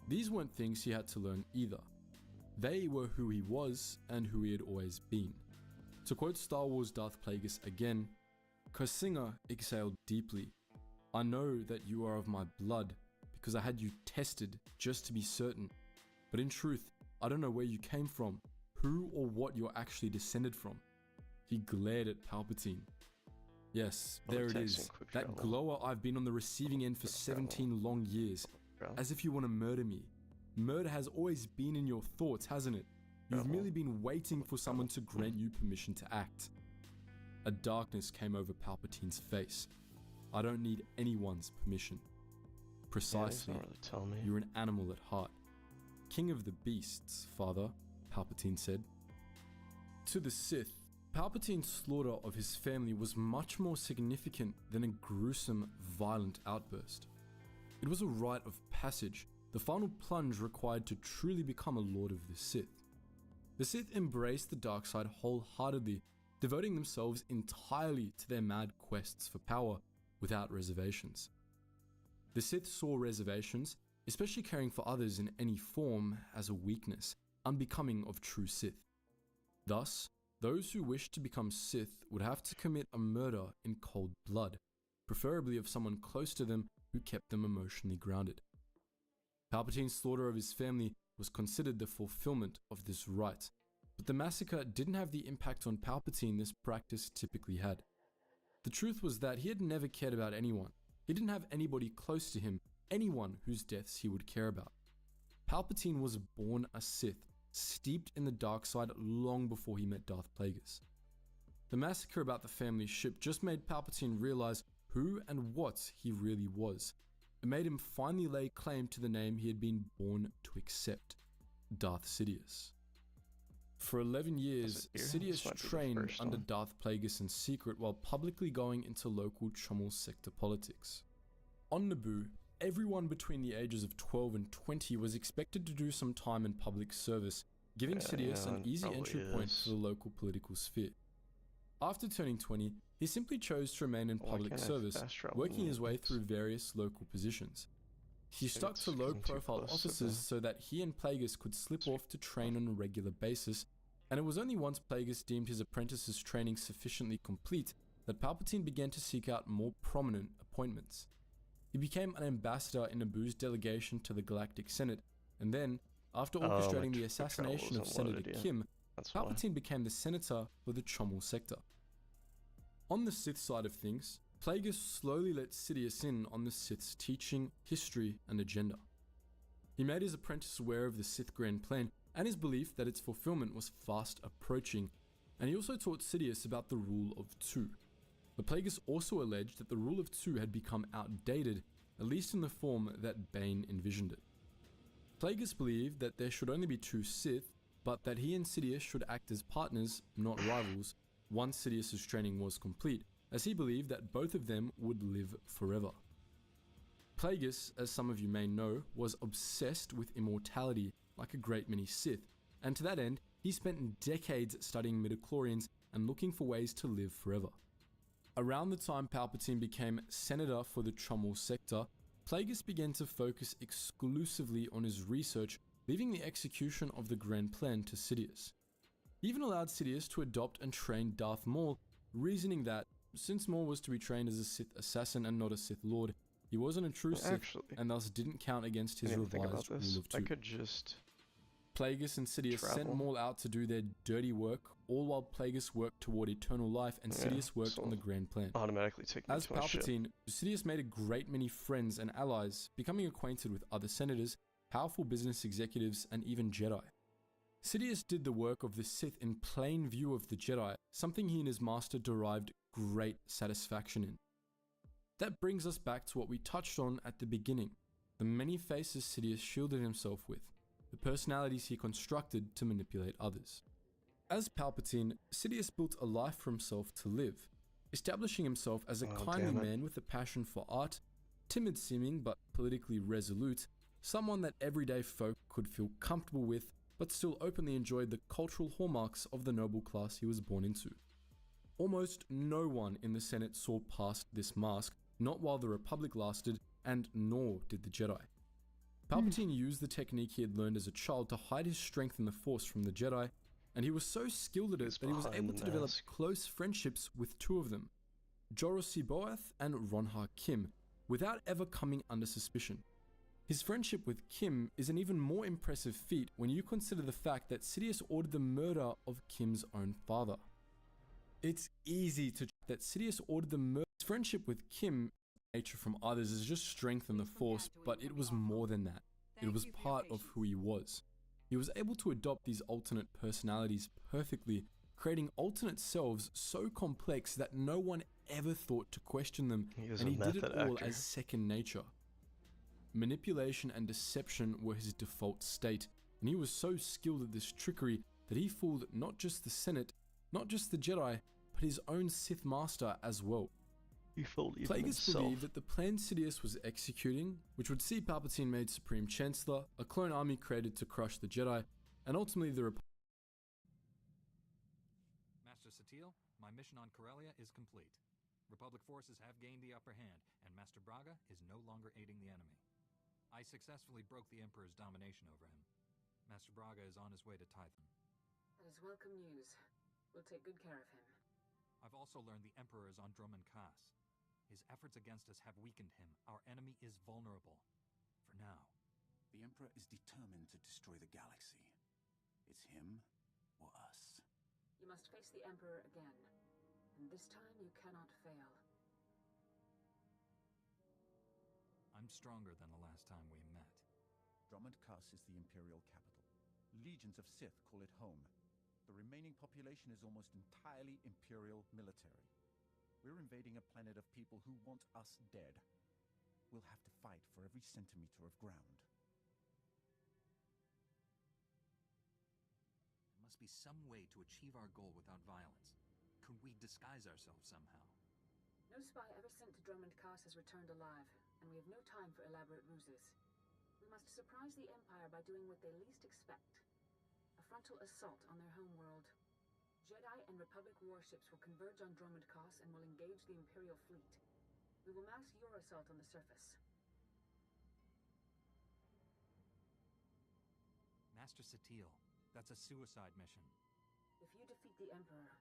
These weren't things he had to learn either. They were who he was and who he had always been. To quote Star Wars Darth Plagueis again, "Kosinga exhaled deeply. I know that you are of my blood, because I had you tested just to be certain. But in truth, I don't know where you came from, who or what you're actually descended from." He glared at Palpatine. Yes, there it is, that glower I've been on the receiving end for 17 long years. As if you want to murder me. Murder has always been in your thoughts, hasn't it? You've merely been waiting for someone to grant you permission to act. A darkness came over Palpatine's face. I don't need anyone's permission. Precisely, you're an animal at heart. King of the beasts, Father, Palpatine said. To the Sith, Palpatine's slaughter of his family was much more significant than a gruesome, violent outburst. It was a rite of passage, the final plunge required to truly become a Lord of the Sith. The Sith embraced the dark side wholeheartedly, devoting themselves entirely to their mad quests for power without reservations. The Sith saw reservations, especially caring for others in any form, as a weakness, unbecoming of true Sith. Thus, those who wished to become Sith would have to commit a murder in cold blood, preferably of someone close to them who kept them emotionally grounded. Palpatine's slaughter of his family was considered the fulfillment of this rite, but the massacre didn't have the impact on Palpatine this practice typically had. The truth was that he had never cared about anyone. He didn't have anybody close to him, anyone whose deaths he would care about. Palpatine was born a Sith, steeped in the dark side long before he met Darth Plagueis. The massacre about the family ship just made Palpatine realize who and what he really was. It made him finally lay claim to the name he had been born to accept, Darth Sidious. For 11 years, Sidious trained under Darth Plagueis in secret while publicly going into local Chommel sector politics. On Naboo, everyone between the ages of 12 and 20 was expected to do some time in public service, giving Sidious an easy entry point for the local political sphere. After turning 20, he simply chose to remain in public service, working his way through various local positions. He stuck to low-profile offices so that he and Plagueis could slip off to train on a regular basis, and it was only once Plagueis deemed his apprentice's training sufficiently complete that Palpatine began to seek out more prominent appointments. He became an ambassador in Naboo's delegation to the Galactic Senate, and then, after orchestrating the assassination of Senator Kim, Palpatine became the senator for the Chommel sector. On the Sith side of things, Plagueis slowly let Sidious in on the Sith's teaching, history, and agenda. He made his apprentice aware of the Sith Grand Plan and his belief that its fulfillment was fast approaching, and he also taught Sidious about the Rule of Two. But Plagueis also alleged that the Rule of Two had become outdated, at least in the form that Bane envisioned it. Plagueis believed that there should only be two Sith, but that he and Sidious should act as partners, not rivals, once Sidious's training was complete, as he believed that both of them would live forever. Plagueis, as some of you may know, was obsessed with immortality, like a great many Sith, and to that end, he spent decades studying midichlorians and looking for ways to live forever. Around the time Palpatine became senator for the Chommel sector, Plagueis began to focus exclusively on his research, leaving the execution of the Grand Plan to Sidious. He even allowed Sidious to adopt and train Darth Maul, reasoning that, since Maul was to be trained as a Sith assassin and not a Sith Lord, he wasn't a true Sith, and thus didn't count against his revised Rule of Two. I could just... Plagueis and Sidious sent Maul out to do their dirty work, all while Plagueis worked toward eternal life and Sidious worked on the Grand Plan. Automatically take me As to my ship. Palpatine, Sidious made a great many friends and allies, becoming acquainted with other senators, powerful business executives, and even Jedi. Sidious did the work of the Sith in plain view of the Jedi, something he and his master derived great satisfaction in. That brings us back to what we touched on at the beginning, the many faces Sidious shielded himself with, the personalities he constructed to manipulate others. As Palpatine, Sidious built a life for himself to live, establishing himself as a kindly man with a passion for art, timid seeming but politically resolute, someone that everyday folk could feel comfortable with but still openly enjoyed the cultural hallmarks of the noble class he was born into. Almost no one in the Senate saw past this mask, not while the Republic lasted, and nor did the Jedi. Palpatine used the technique he had learned as a child to hide his strength in the Force from the Jedi, and he was so skilled at it that he was able to develop close friendships with two of them, Joro Siboath and Ronha Kim, without ever coming under suspicion. His friendship with Kim is an even more impressive feat when you consider the fact that Sidious ordered the murder of Kim's own father. It's easy to that Sidious ordered the murder. His friendship with Kim, nature from others, is just strength in the Force, but it was more than that. It was part of who he was. He was able to adopt these alternate personalities perfectly, creating alternate selves so complex that no one ever thought to question them, and he did it all as second nature. Manipulation and deception were his default state, and he was so skilled at this trickery that he fooled not just the Senate, not just the Jedi, but his own Sith Master as well. He fooled even Plagueis himself. believed that the plan Sidious was executing, which would see Palpatine made Supreme Chancellor, a clone army created to crush the Jedi, and ultimately the Republic. Master Satele, my mission on Corellia is complete. Republic forces have gained the upper hand, and Master Braga is no longer aiding the enemy. I successfully broke the Emperor's domination over him. Master Braga is on his way to Tython. That is welcome news. We'll take good care of him. I've also learned the Emperor is on Dromund Kaas. His efforts against us have weakened him. Our enemy is vulnerable. For now. The Emperor is determined to destroy the galaxy. It's him or us. You must face the Emperor again. And this time you cannot fail. I'm stronger than the last time we met. Dromund Kaas is the Imperial capital. Legions of Sith call it home. The remaining population is almost entirely Imperial military. We're invading a planet of people who want us dead. We'll have to fight for every centimeter of ground. There must be some way to achieve our goal without violence. Could we disguise ourselves somehow? No spy ever sent to Dromund Kaas has returned alive, and we have no time for elaborate ruses. We must surprise the Empire by doing what they least expect. A frontal assault on their home world. Jedi and Republic warships will converge on Dromund Kaas and will engage the Imperial fleet. We will mask your assault on the surface. Master Satele, that's a suicide mission. If you defeat the Emperor,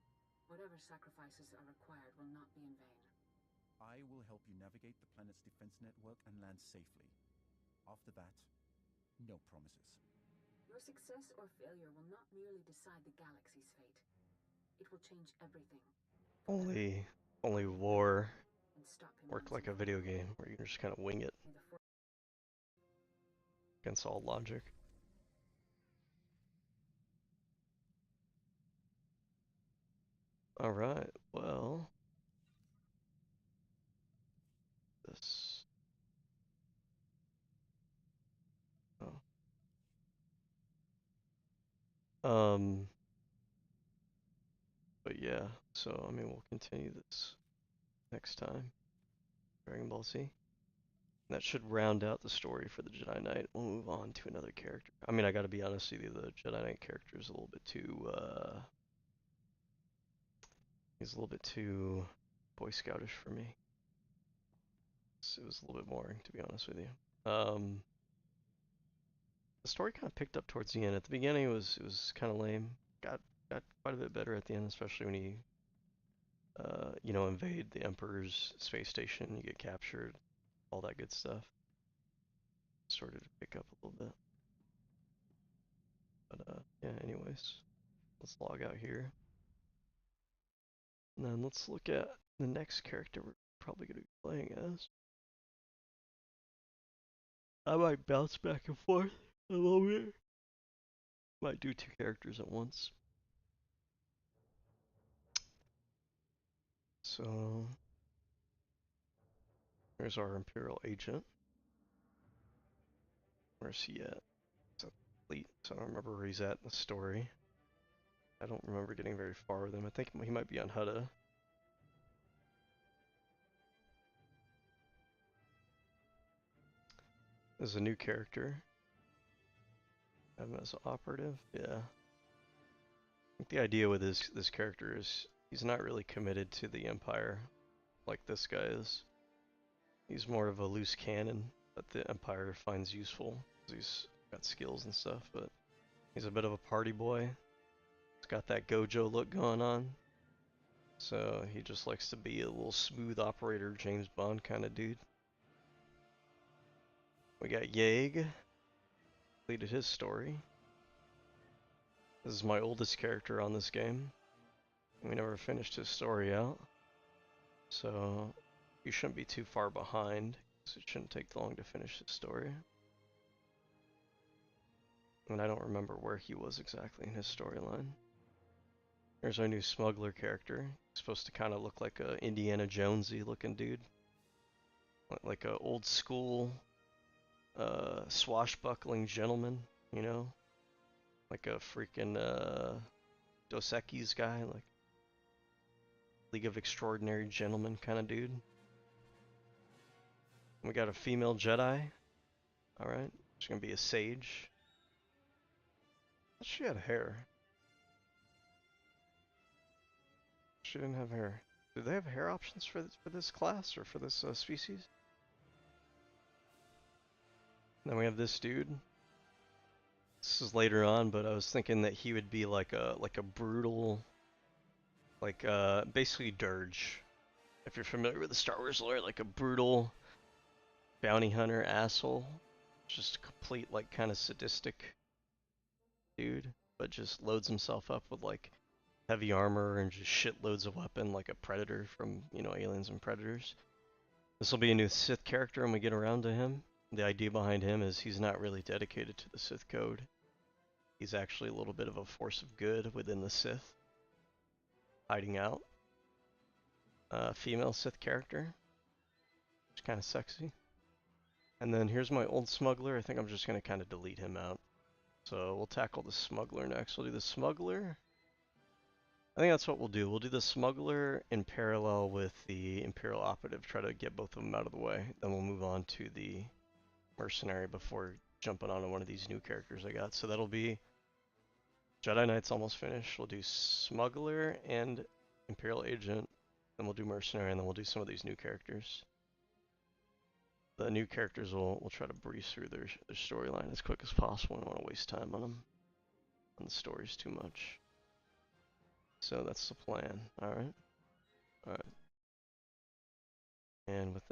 whatever sacrifices are required will not be in vain. I will help you navigate the planet's defense network and land safely. After that, no promises. Your success or failure will not merely decide the galaxy's fate. It will change everything. Only war worked like a video game where you can just kind of wing it against all logic. All right, well, this. Oh. But yeah, so I mean, we'll continue this next time. Dragon Ball Z. That should round out the story for the Jedi Knight. We'll move on to another character. I mean, I gotta be honest with you, the Jedi Knight character is a little bit too, he's a little bit too Boy Scoutish for me. It was a little bit boring, to be honest with you. The story kind of picked up towards the end. At the beginning, it was kind of lame. Got quite a bit better at the end, especially when he, you know, invade the Emperor's space station. You get captured, all that good stuff. Started to pick up a little bit. But yeah, anyways, let's log out here. And then let's look at the next character we're probably going to be playing as. I might bounce back and forth a little bit. Might do 2 characters at once. So there's our Imperial agent. Where's he at? He's at the fleet, so I don't remember where he's at in the story. I don't remember getting very far with him. I think he might be on Hutta. There's a new character. Have him as an operative? Yeah. I think the idea with this character is he's not really committed to the Empire like this guy is. He's more of a loose cannon that the Empire finds useful. He's got skills and stuff, but he's a bit of a party boy. He's got that Gojo look going on. So he just likes to be a little smooth operator, James Bond kind of dude. We got Yag. Completed his story. This is my oldest character on this game. We never finished his story out. So you shouldn't be too far behind, so it shouldn't take long to finish the story. And I don't remember where he was exactly in his storyline. There's our new smuggler character. He's supposed to kind of look like a Indiana Jonesy looking dude. Like a old school swashbuckling gentleman, you know? Like a freaking Dos Equis guy, like League of Extraordinary Gentlemen kind of dude. We got a female Jedi. Alright, she's gonna be a sage. She had hair. She didn't have hair. Do they have hair options for this class or for this species? Then we have this dude. This is later on, but I was thinking that he would be like a brutal, like basically Dirge. If you're familiar with the Star Wars lore, like a brutal bounty hunter asshole, just a complete like kind of sadistic dude, but just loads himself up with like heavy armor and just shitloads of weapon, like a predator from, you know, Aliens and Predators. This will be a new Sith character when we get around to him. The idea behind him is he's not really dedicated to the Sith code. He's actually a little bit of a force of good within the Sith, hiding out. Female Sith character, which is kind of sexy. And then here's my old smuggler. I think I'm just going to kind of delete him out. So we'll tackle the smuggler next. We'll do the smuggler. I think that's what we'll do. We'll do the smuggler in parallel with the Imperial operative, try to get both of them out of the way. Then we'll move on to the mercenary before jumping onto one of these new characters I got. So that'll be Jedi Knight's almost finished. We'll do smuggler and Imperial agent. Then we'll do mercenary, and then we'll do some of these new characters. The new characters we'll try to breeze through their storyline as quick as possible. I don't want to waste time on them, on the stories too much. So that's the plan. Alright. Alright. And with that.